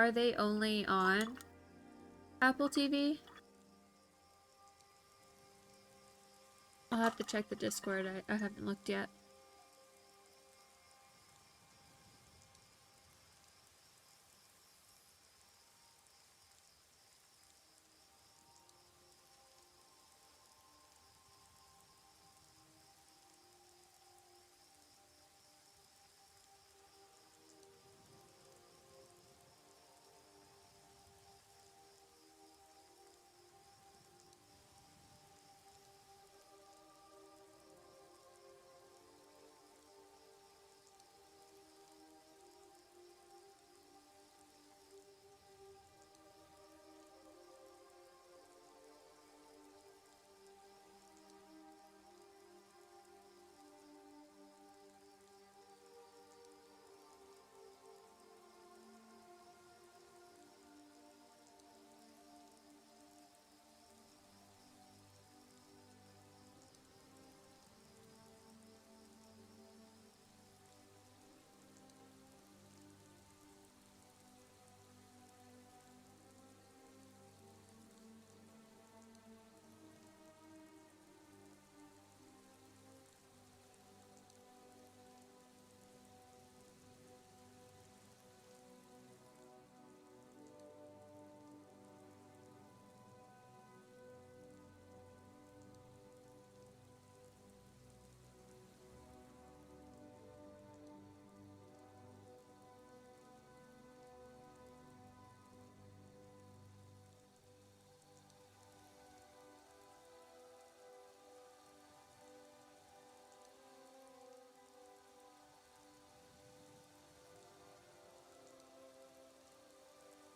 Are they only on Apple TV? I'll have to check the Discord. I haven't looked yet.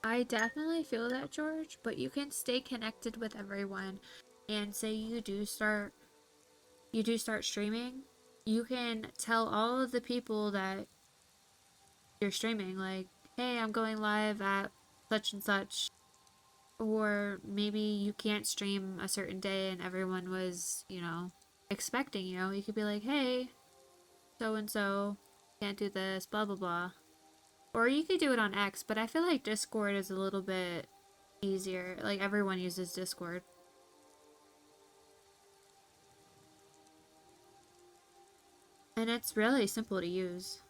I definitely feel that, George, but you can stay connected with everyone. And say you do start streaming, you can tell all of the people that you're streaming, like, hey, I'm going live at such and such. Or maybe you can't stream a certain day and everyone was, expecting you. You could be like, hey, so and so can't do this, blah, blah, blah. Or you could do it on X, but I feel like Discord is a little bit easier. Like, everyone uses Discord. And it's really simple to use.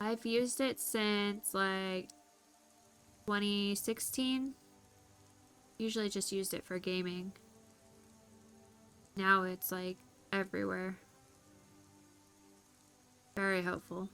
I've used it since like 2016. Usually just used it for gaming. Now it's like everywhere. Very helpful.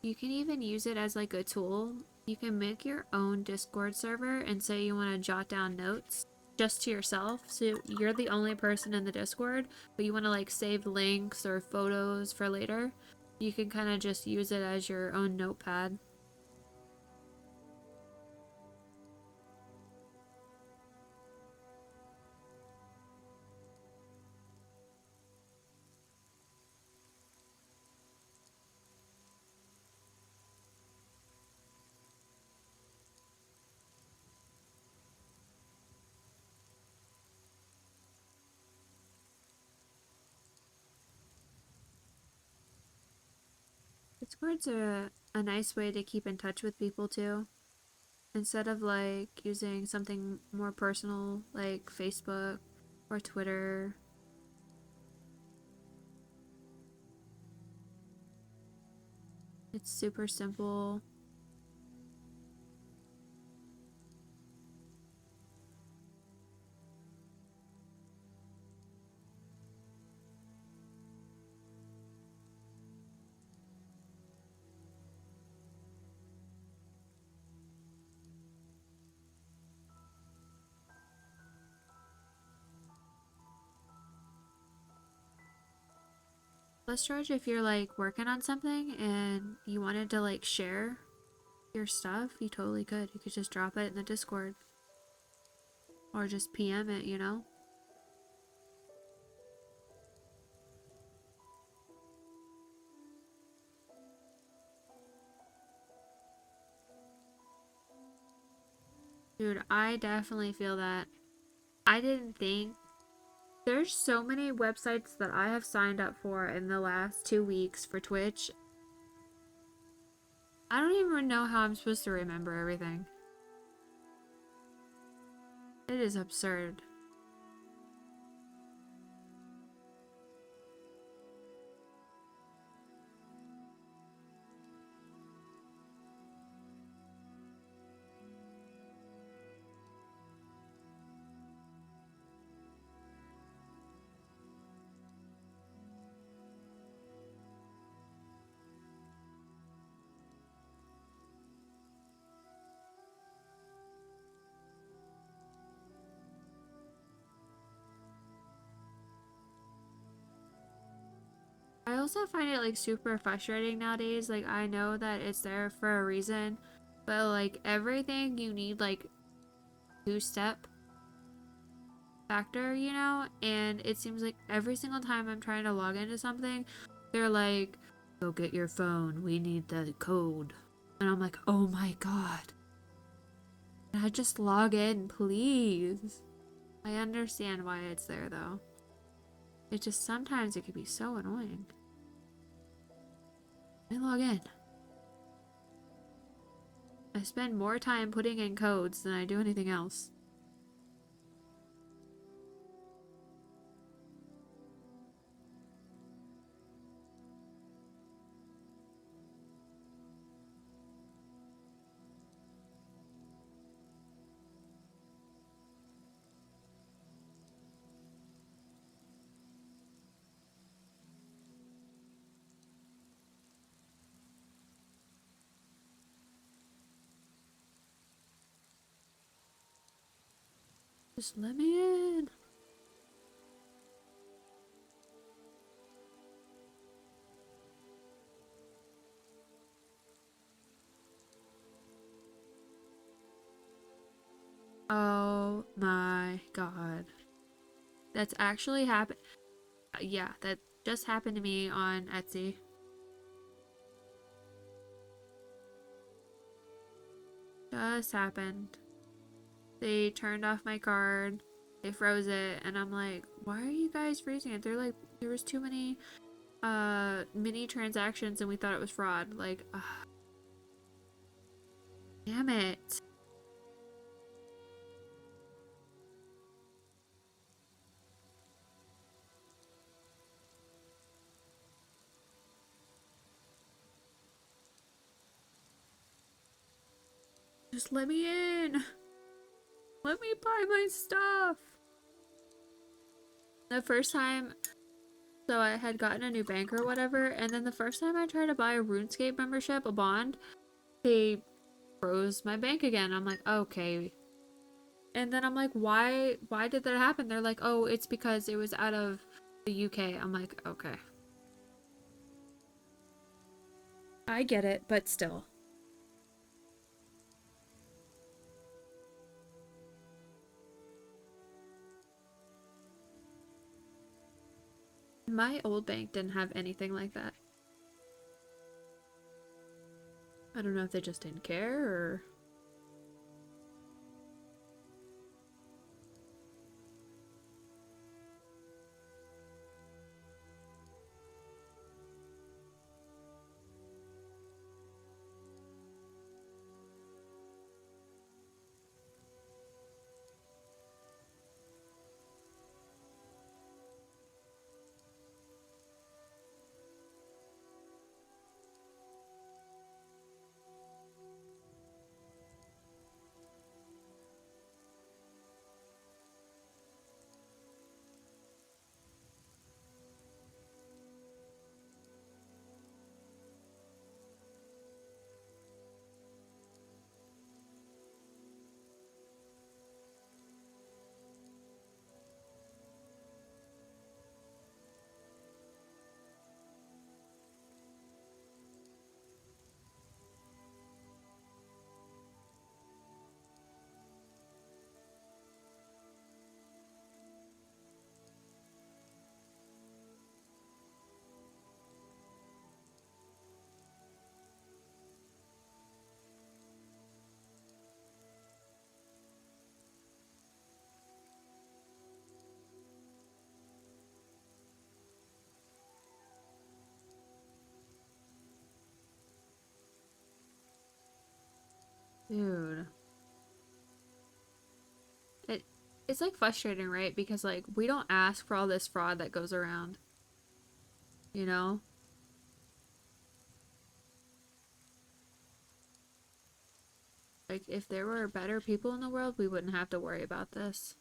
You can even use it as like a tool. You can make your own Discord server and say you want to jot down notes just to yourself. So you're the only person in the Discord, but you want to like save links or photos for later. You can kind of just use it as your own notepad. Discord's a nice way to keep in touch with people too. Instead of like using something more personal like Facebook or Twitter. It's super simple. Let's charge if you're like working on something and you wanted to like share your stuff, you totally could. You could just drop it in the Discord or just PM it, you know? Dude, I definitely feel that. I didn't think there's so many websites that I have signed up for in the last 2 weeks for Twitch. I don't even know how I'm supposed to remember everything. It is absurd. I also find it like super frustrating nowadays. Like I know that it's there for a reason, but like everything you need like two-step factor, you know? And it seems like every single time I'm trying to log into something, they're like, go get your phone. We need the code. And I'm like, oh my god. Can I just log in, please? I understand why it's there though. It just sometimes it can be so annoying. Let me log in. I spend more time putting in codes than I do anything else. Just let me in. Oh my god. That's actually happened. Yeah, that just happened to me on Etsy. Just happened. They turned off my card. They froze it, and I'm like, why are you guys freezing it? They're like, there was too many mini transactions and we thought it was fraud. Like, damn it. Just let me in. Let me buy my stuff. The first time, so I had gotten a new bank or whatever, and then the first time I tried to buy a RuneScape membership, a bond, they froze my bank again. I'm like, okay. And then I'm like, why did that happen? They're like, oh, it's because it was out of the UK. I'm like, okay. I get it, but still. My old bank didn't have anything like that. I don't know if they just didn't care or... Dude. It it's like frustrating, right? Because like we don't ask for all this fraud that goes around, you know? Like if there were better people in the world, we wouldn't have to worry about this.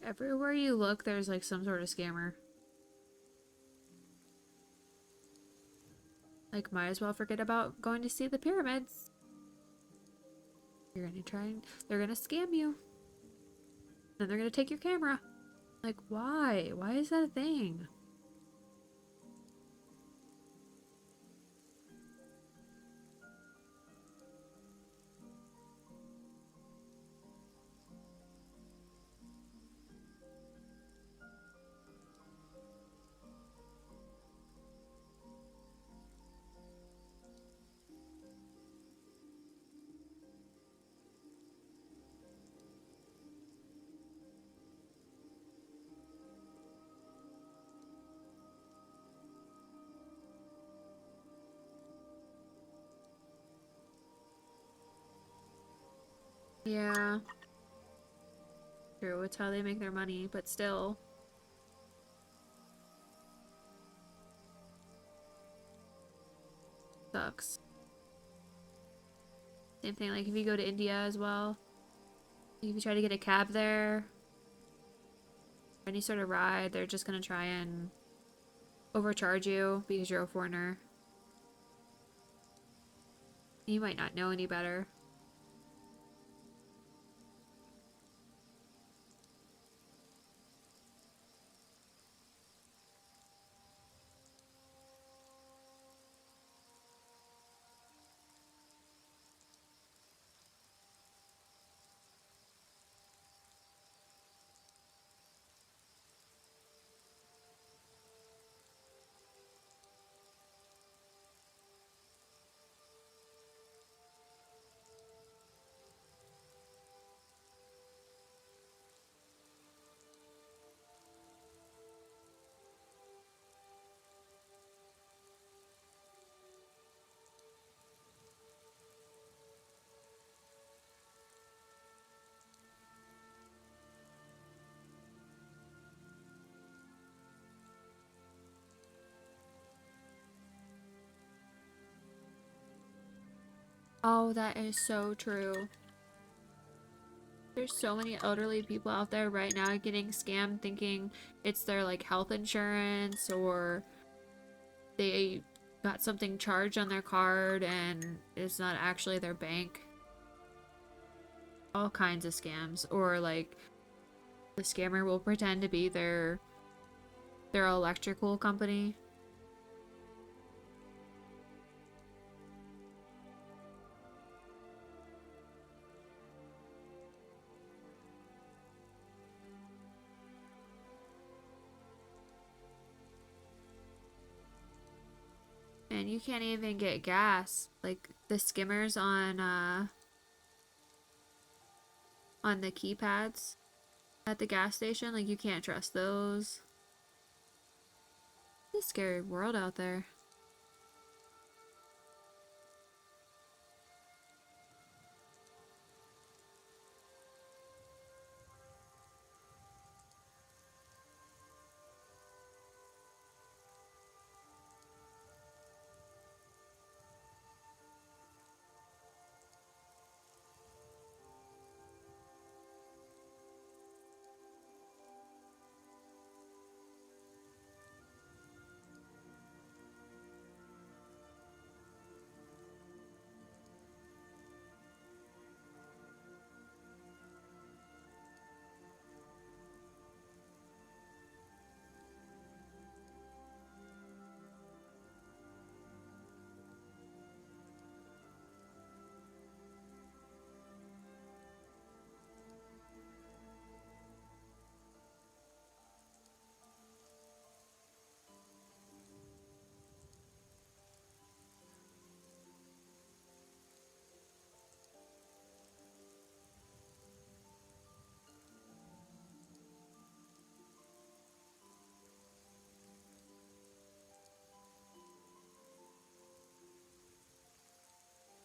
Everywhere you look, there's like some sort of scammer. Like might as well forget about going to see the pyramids. You're gonna try and they're gonna scam you. Then they're gonna take your camera. Like why? Why is that a thing? Yeah, true. It's how they make their money, but still sucks. Same thing like if you go to India as well. If you try to get a cab there, any sort of ride, they're just gonna try and overcharge you because you're a foreigner. You might not know any better. Oh, that is so true. There's so many elderly people out there right now getting scammed thinking it's their like health insurance or they got something charged on their card and it's not actually their bank. All kinds of scams. Or like the scammer will pretend to be their electrical company. And you can't even get gas. Like the skimmers on the keypads at the gas station, like you can't trust those. It's a scary world out there.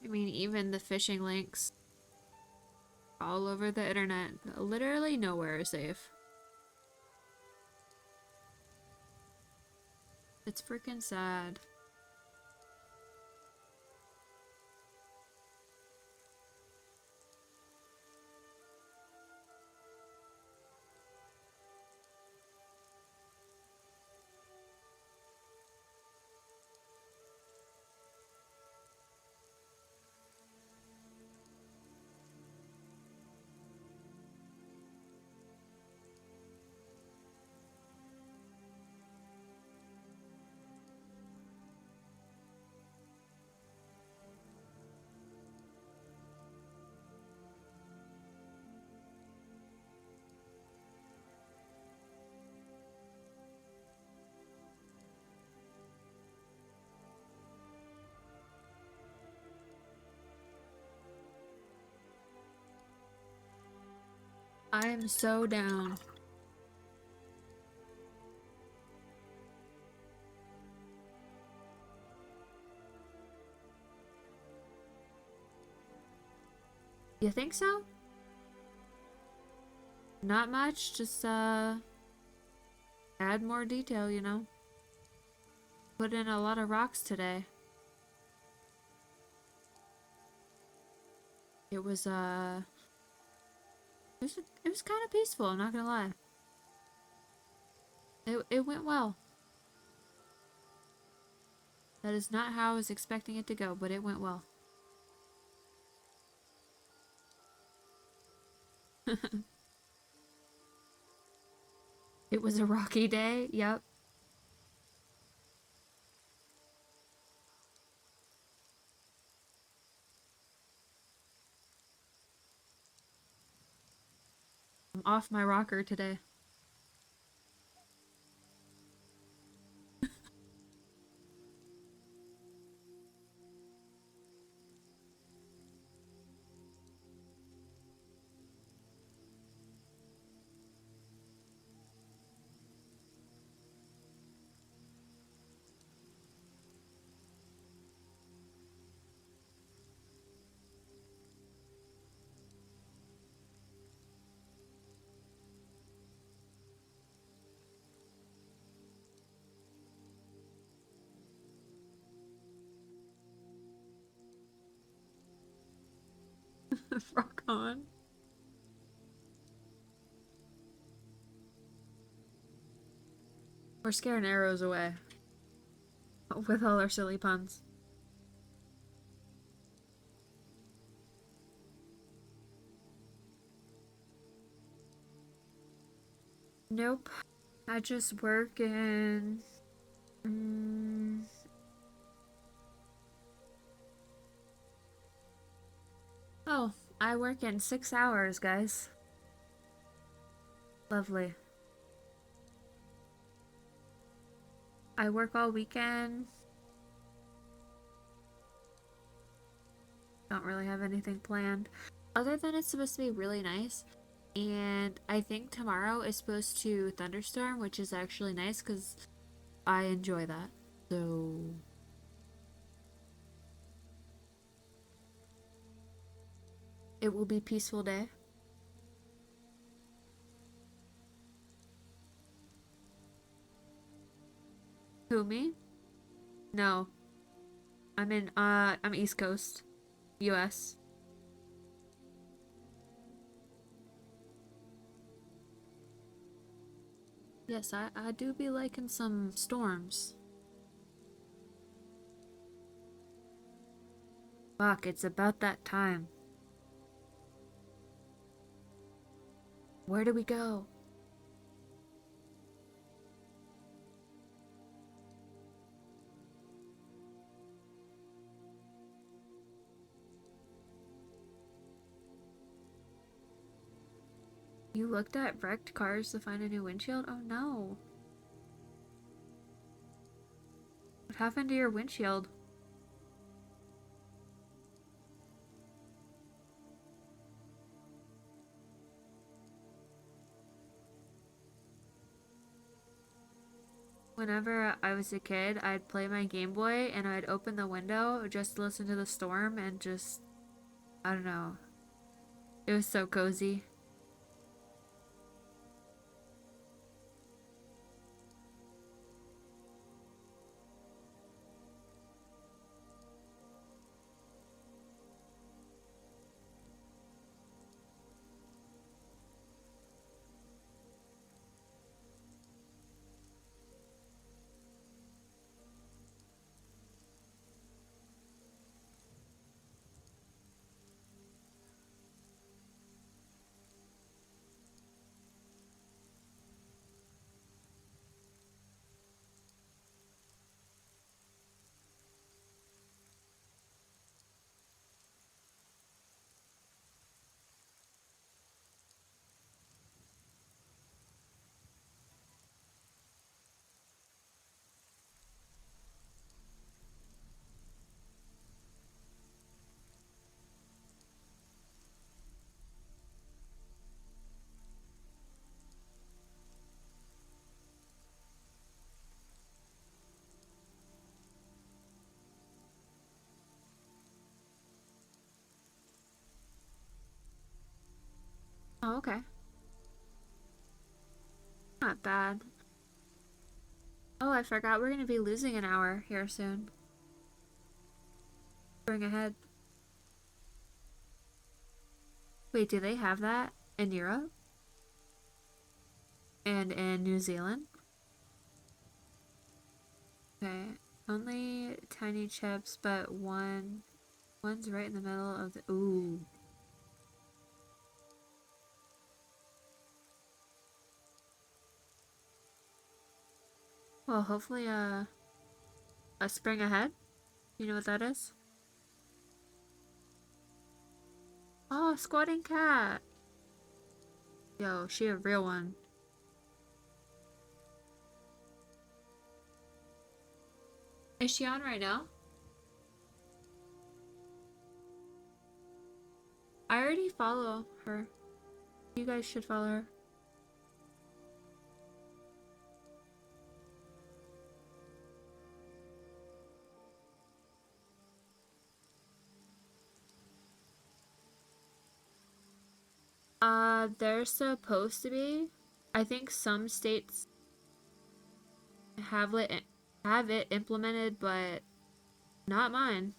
I mean, even the fishing links all over the internet, literally nowhere is safe. It's freaking sad. I am so down. You think so? Not much, just add more detail, you know. Put in a lot of rocks today. It was it was kind of peaceful, I'm not gonna lie. It went well. That is not how I was expecting it to go, but it went well. It was a rocky day, yep. I'm off my rocker today. Rock on. We're scaring arrows away. With all our silly puns. Nope. I just work and... Oh, I work in 6 hours, guys. Lovely. I work all weekend. Don't really have anything planned. Other than it's supposed to be really nice. And I think tomorrow is supposed to thunderstorm, which is actually nice because I enjoy that. So... it will be a peaceful day. Who, me? No. I'm East Coast. US. Yes, I do be liking some storms. Fuck, it's about that time. Where do we go? You looked at wrecked cars to find a new windshield? Oh no. What happened to your windshield? Whenever I was a kid, I'd play my Game Boy and I'd open the window just to listen to the storm and just, I don't know. It was so cozy. Oh, okay. Not bad. Oh, I forgot we're gonna be losing an hour here soon. Bring ahead. Wait, do they have that in Europe? And in New Zealand? Okay. Only tiny chips, but one's right in the middle of the ooh. Well, hopefully a spring ahead. You know what that is? Oh, squatting cat. Yo, she a real one. Is she on right now? I already follow her. You guys should follow her. They're supposed to be. I think some states have it implemented, but not mine.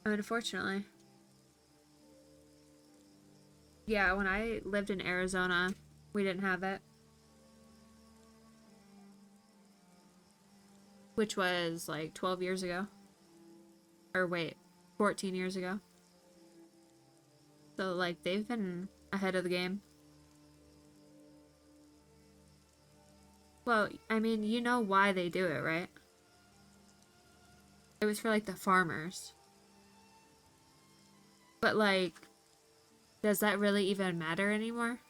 Unfortunately. Yeah, when I lived in Arizona, we didn't have it. Which was like 12 years ago. Or wait, 14 years ago. So, like, they've been ahead of the game. Well, I mean, you know why they do it, right? It was for, like, the farmers. But, like, does that really even matter anymore?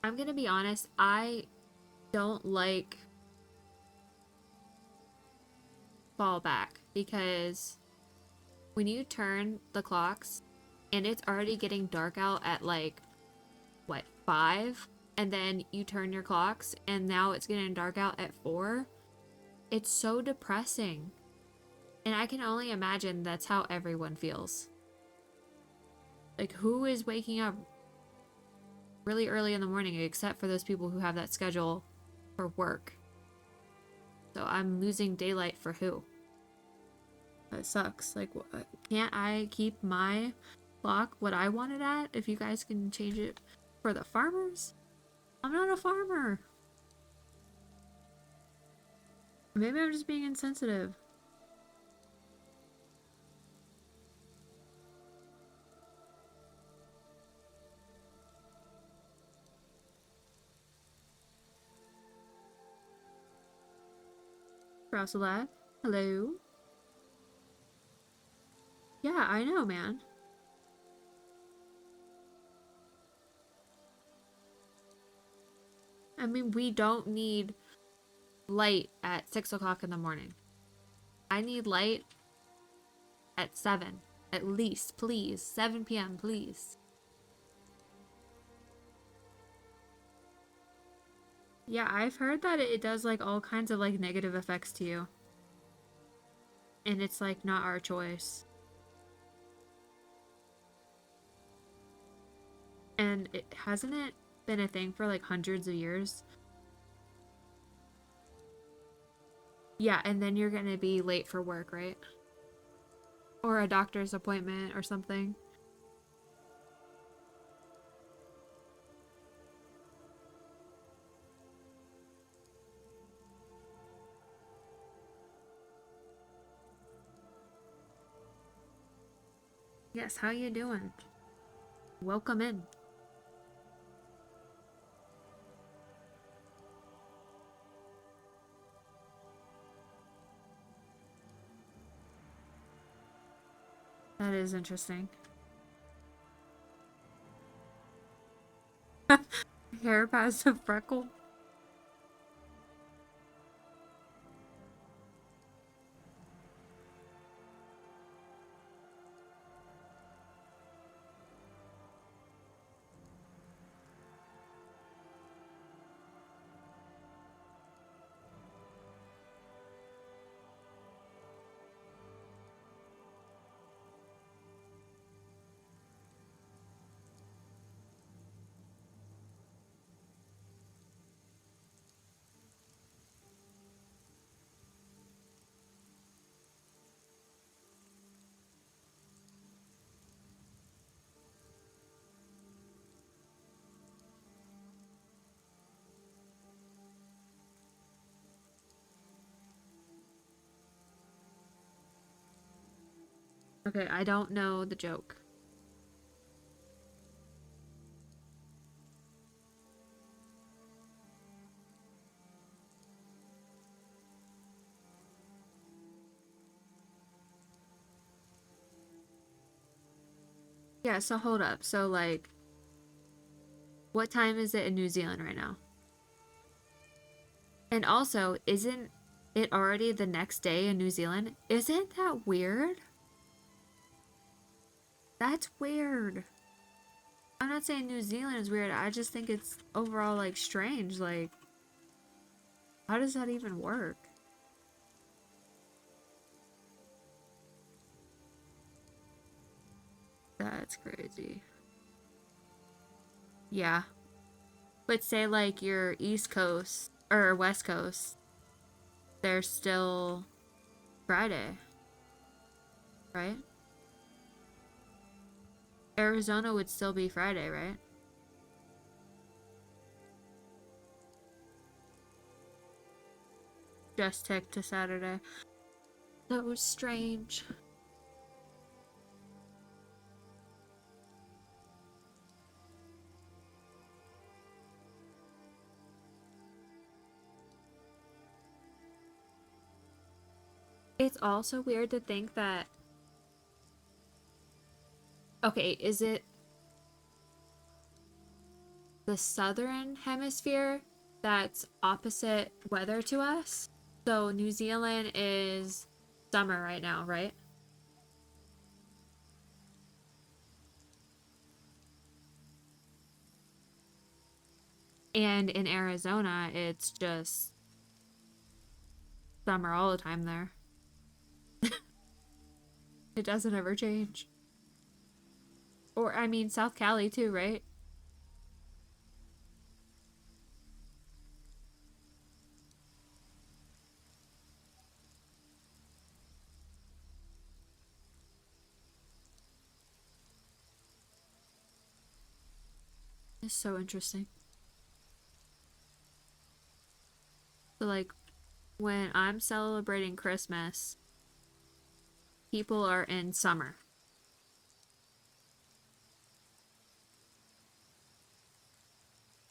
I'm gonna be honest, I don't like fall back because when you turn the clocks and it's already getting dark out at like what 5 and then you turn your clocks and now it's getting dark out at 4, it's so depressing. And I can only imagine that's how everyone feels. Like, who is waking up really early in the morning except for those people who have that schedule for work? So I'm losing daylight for who? That sucks. Like, can't I keep my clock what I want it at if you guys can change it for the farmers? I'm not a farmer. Maybe I'm just being insensitive. Browse alive. Hello? Yeah, I know, man. I mean, we don't need light at 6 o'clock in the morning. I need light at 7. At least, please. 7 p.m., please. Yeah, I've heard that it does like all kinds of like negative effects to you. And it's like not our choice. And it hasn't it been a thing for like hundreds of years? Yeah, and then you're gonna be late for work, right? Or a doctor's appointment or something. Yes, how you doing? Welcome in. That is interesting. Hair past a freckle. Okay, I don't know the joke. Yeah, so hold up. So like what time is it in New Zealand right now? And also, isn't it already the next day in New Zealand? Isn't that weird? That's weird. I'm not saying New Zealand is weird. I just think it's overall like strange. Like, how does that even work? That's crazy. Yeah. But say like your East Coast or West Coast, they're still Friday, right? Arizona would still be Friday, right? Just tick to Saturday. That was strange. It's also weird to think that, okay, is it the southern hemisphere that's opposite weather to us? So New Zealand is summer right now, right? And in Arizona, it's just summer all the time there. It doesn't ever change. Or, I mean, South Cali too, right? It's so interesting. So, like, when I'm celebrating Christmas, people are in summer.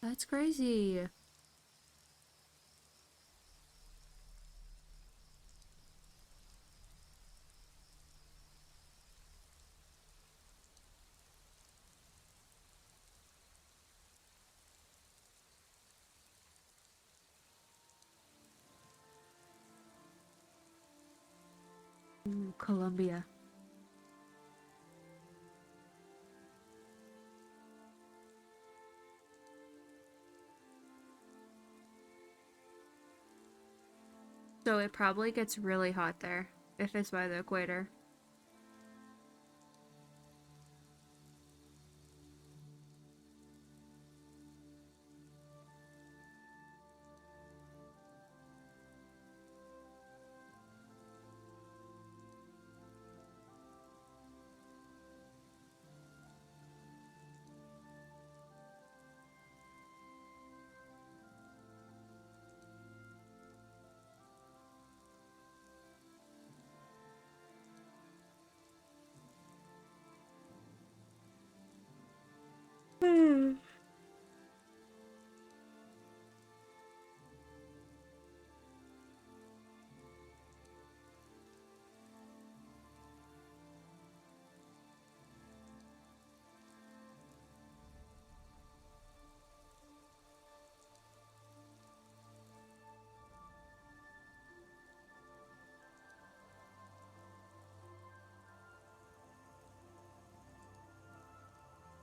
That's crazy. Ooh, Colombia. So it probably gets really hot there if it's by the equator.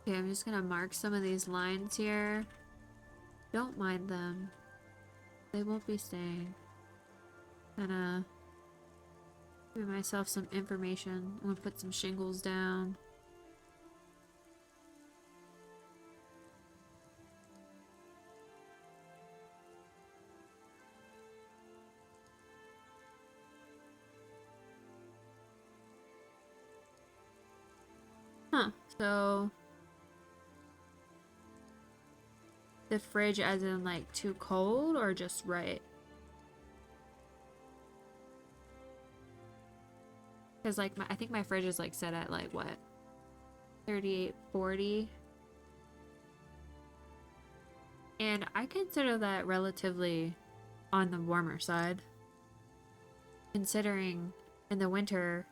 Okay, I'm just gonna mark some of these lines here. Don't mind them. They won't be staying. Gonna give myself some information. I'm gonna put some shingles down. Huh, so the fridge as in like too cold or just right? Because like I think my fridge is like set at like what? 38, 40. And I consider that relatively on the warmer side. Considering in the winter,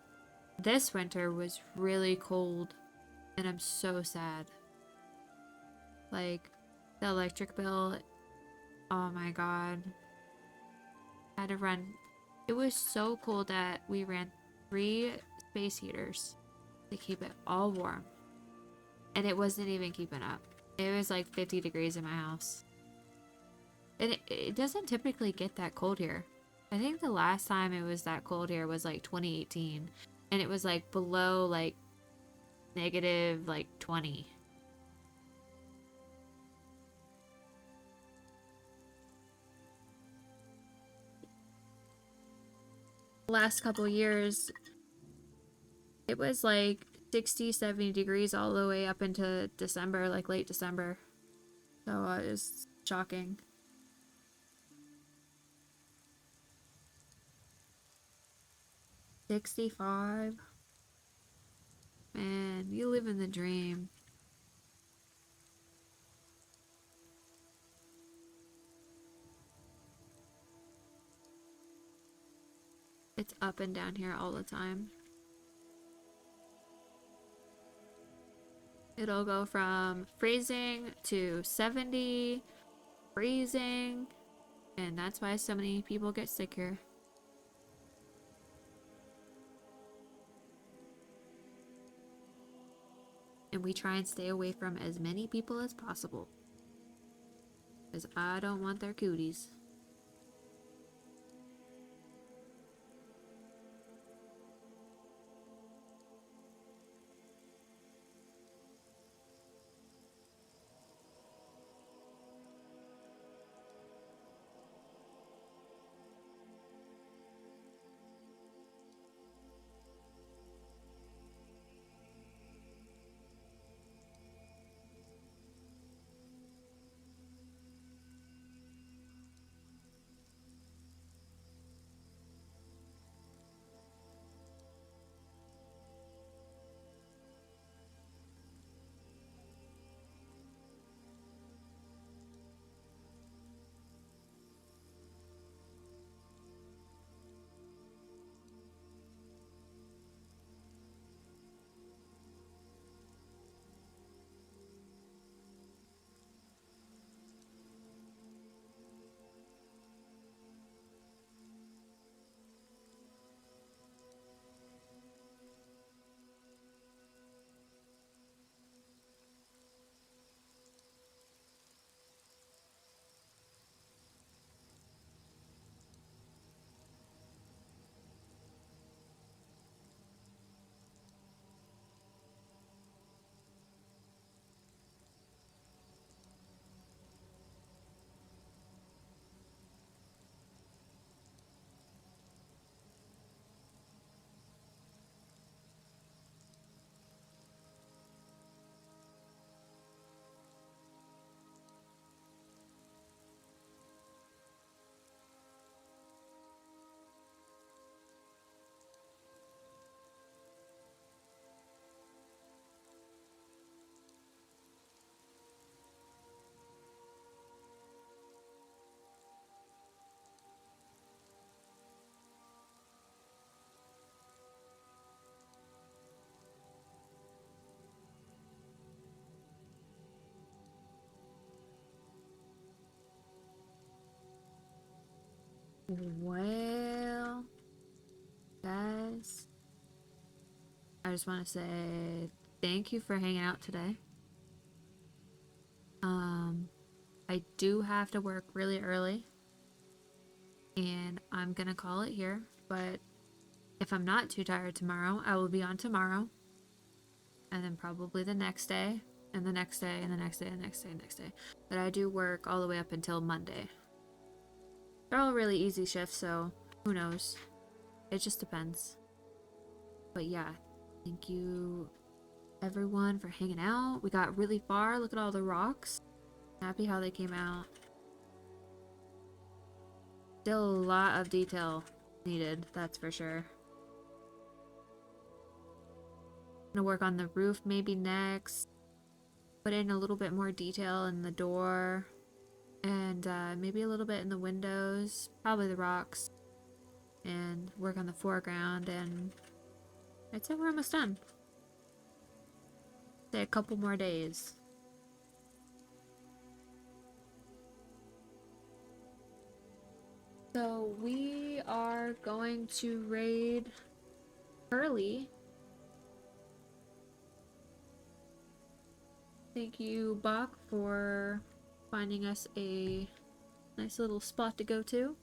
this winter was really cold and I'm so sad. Like the electric bill, oh my god. I had to run. It was so cold that we ran 3 space heaters to keep it all warm. And it wasn't even keeping up. It was like 50 degrees in my house. And it doesn't typically get that cold here. I think the last time it was that cold here was like 2018. And it was like below like negative like 20. Last couple years, it was like 60, 70 degrees all the way up into December, like late December. So it was shocking. 65. Man, you live in the dream. It's up and down here all the time. It'll go from freezing to 70, freezing, and that's why so many people get sick here. And we try and stay away from as many people as possible. Because I don't want their cooties. Well, guys, I just want to say thank you for hanging out today. I do have to work really early, and I'm gonna call it here, but if I'm not too tired tomorrow, I will be on tomorrow, and then probably the next day, and the next day, and the next day, and the next day, and the next day. But I do work all the way up until Monday. They're all really easy shifts, so who knows? It just depends. But yeah, thank you everyone for hanging out. We got really far. Look at all the rocks. Happy how they came out. Still a lot of detail needed, that's for sure. Gonna work on the roof maybe next. Put in a little bit more detail in the door. And maybe a little bit in the windows. Probably the rocks. And work on the foreground, and I'd say we're almost done. Say a couple more days. So we are going to raid Hurley. Thank you, Bach, for finding us a nice little spot to go to.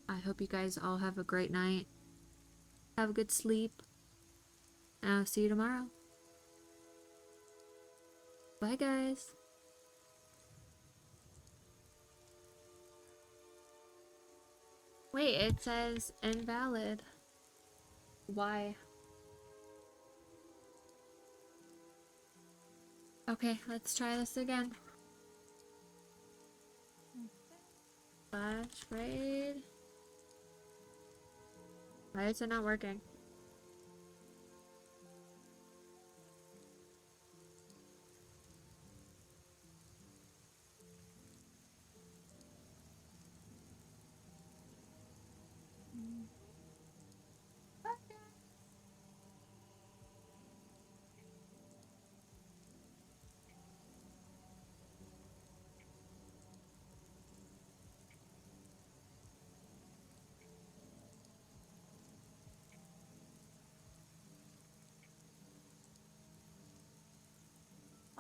I hope you guys all have a great night. Have a good sleep. And I'll see you tomorrow. Bye, guys. Wait, it says invalid. Why? Okay, let's try this again. Flash raid. Why is it not working?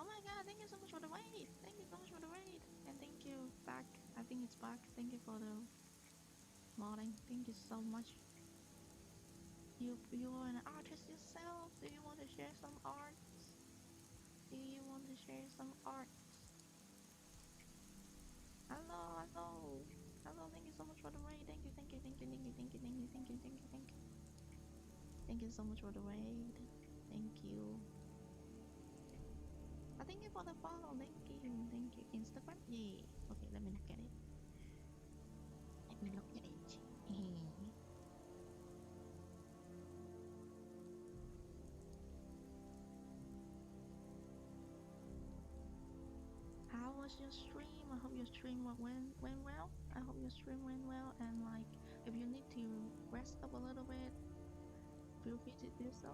Oh my god, thank you so much for the raid. Thank you so much for the raid. And thank you, back. I think it's back. Thank you for the modding. Thank you so much. You are an artist yourself. Do you want to share some arts? Do you want to share some arts? Hello, hello. Hello, thank you so much for the raid. Thank you, thank you, thank you, thank you, thank you, thank you, thank you, thank you, thank you. Thank you so much for the raid. Thank you. Thank you for the follow. Thank you. Thank you. Instagram? Yeah. Okay, let me look at it. Let me look at it. How was your stream? I hope your stream went well. I hope your stream went well. And like, if you need to rest up a little bit, feel free to do so.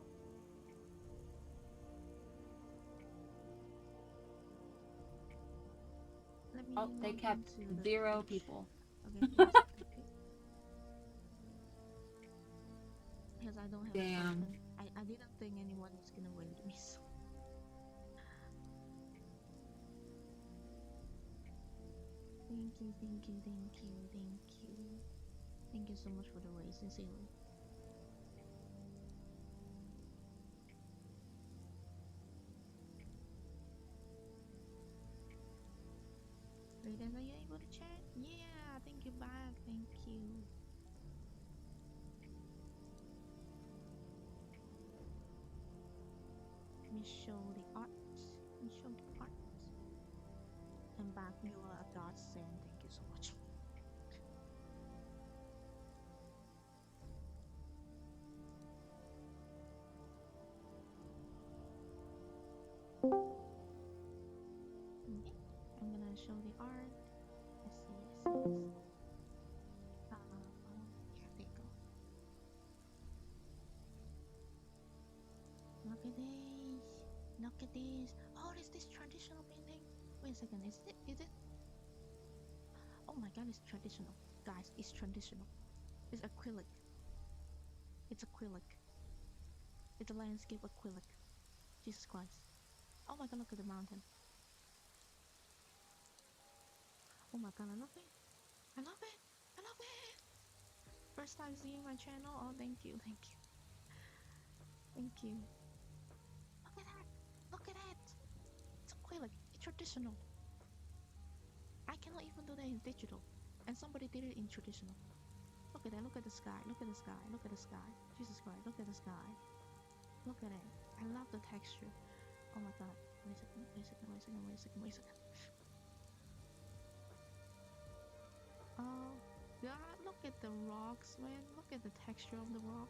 Let me Oh, they log kept into the 0 Twitch. people. Okay, yes, okay. Because I don't have a Damn. button. I didn't think anyone was gonna raid me. So. Thank you, thank you, thank you, thank you. Thank you so much for the raid, sincerely. Raiden, are you able to chat? Yeah, thank you back, thank you. Let me show the art. Let me show the art. And back, you are a godsend. Thank you so much. Okay, I'm gonna show the art. Let's see, let's see, let's see. Yeah, there you go. Look at this. Look at this. Oh, it's this traditional painting. Wait a second, is it? Is it? Oh my god, it's traditional. Guys, it's traditional. It's acrylic. It's acrylic. It's a landscape acrylic. Jesus Christ. Oh my god, look at the mountain. Oh my god, I love it. I love it. I love it. First time seeing my channel. Oh, thank you. Thank you. Thank you. Look at that. Look at that. It's acrylic. It's traditional. I cannot even do that in digital. And somebody did it in traditional. Look at that. Look at the sky. Look at the sky. Look at the sky. Jesus Christ. Look at the sky. Look at it. I love the texture. Oh my god. Wait a second. Wait a second. Wait a second. Wait a second. Wait a second. Oh, God. Look at the rocks, man. Look at the texture of the rock.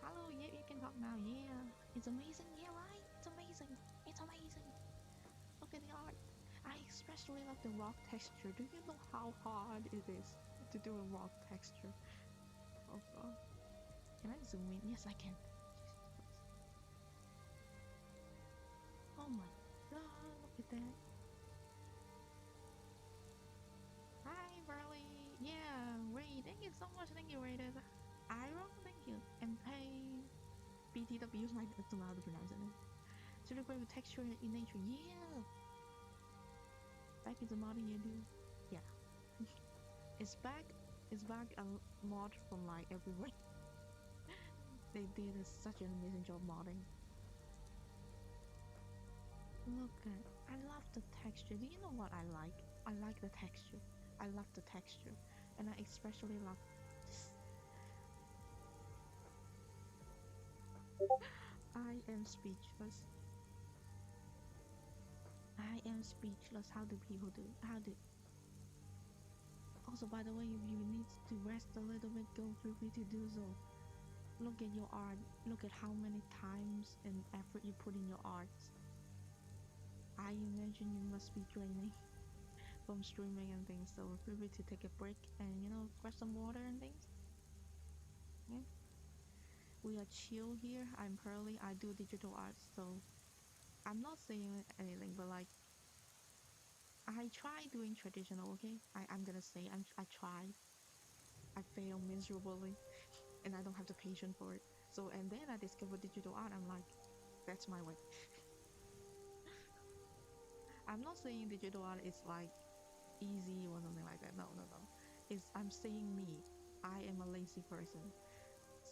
Hello. Yeah, you can talk now. Yeah. It's amazing. Yeah, right? It's amazing. It's amazing. Look at the art. I especially love the rock texture. Do you know how hard it is to do a rock texture? Oh god. Can I zoom in? Yes, I can. Jesus Christ. Oh my god, look at that. Hi, Burley. Yeah, Ray, thank you so much. Thank you, Rated. Iron, thank you. And pay BTW is like that's allowed to pronounce it. To the great texture in nature. Yeah. Back into modding, you do. Yeah. It's back. It's back a mod from like everywhere. They did such an amazing job modding. Look at, I love the texture. Do you know what I like? I like the texture. I love the texture. And I especially love this. I am speechless. I am speechless. How do people do? How do? Also, by the way, if you need to rest a little bit, go feel free to do so. Look at your art. Look at how many times and effort you put in your art. I imagine you must be draining from streaming and things, so feel free to take a break and grab some water and things. Yeah. We are chill here. I'm Pearly. I do digital art, so I'm not saying anything, but like I try doing traditional. Okay, I'm gonna say I try. I fail miserably, and I don't have the patience for it. So and then I discovered digital art. I'm like, that's my way. I'm not saying digital art is like easy or something like that. No, no, no. I'm saying me. I am a lazy person.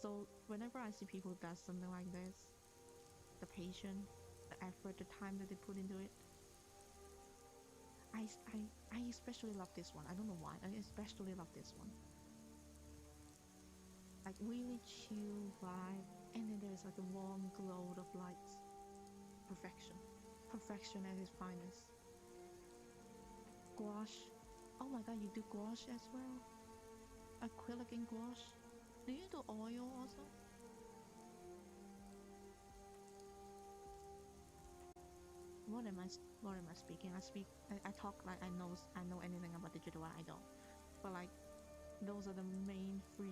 So whenever I see people does something like this, the patience, the effort, the time that they put into it, I especially love this one. I don't know why. I especially love this one. Like really chill vibe, and then there's like a warm glow of lights. Perfection. Perfection at its finest. Gouache. Oh my god, you do gouache as well? Acrylic and gouache? Do you do oil also? What am I speaking? I talk like I know anything about digital art. I don't. But like those are the main three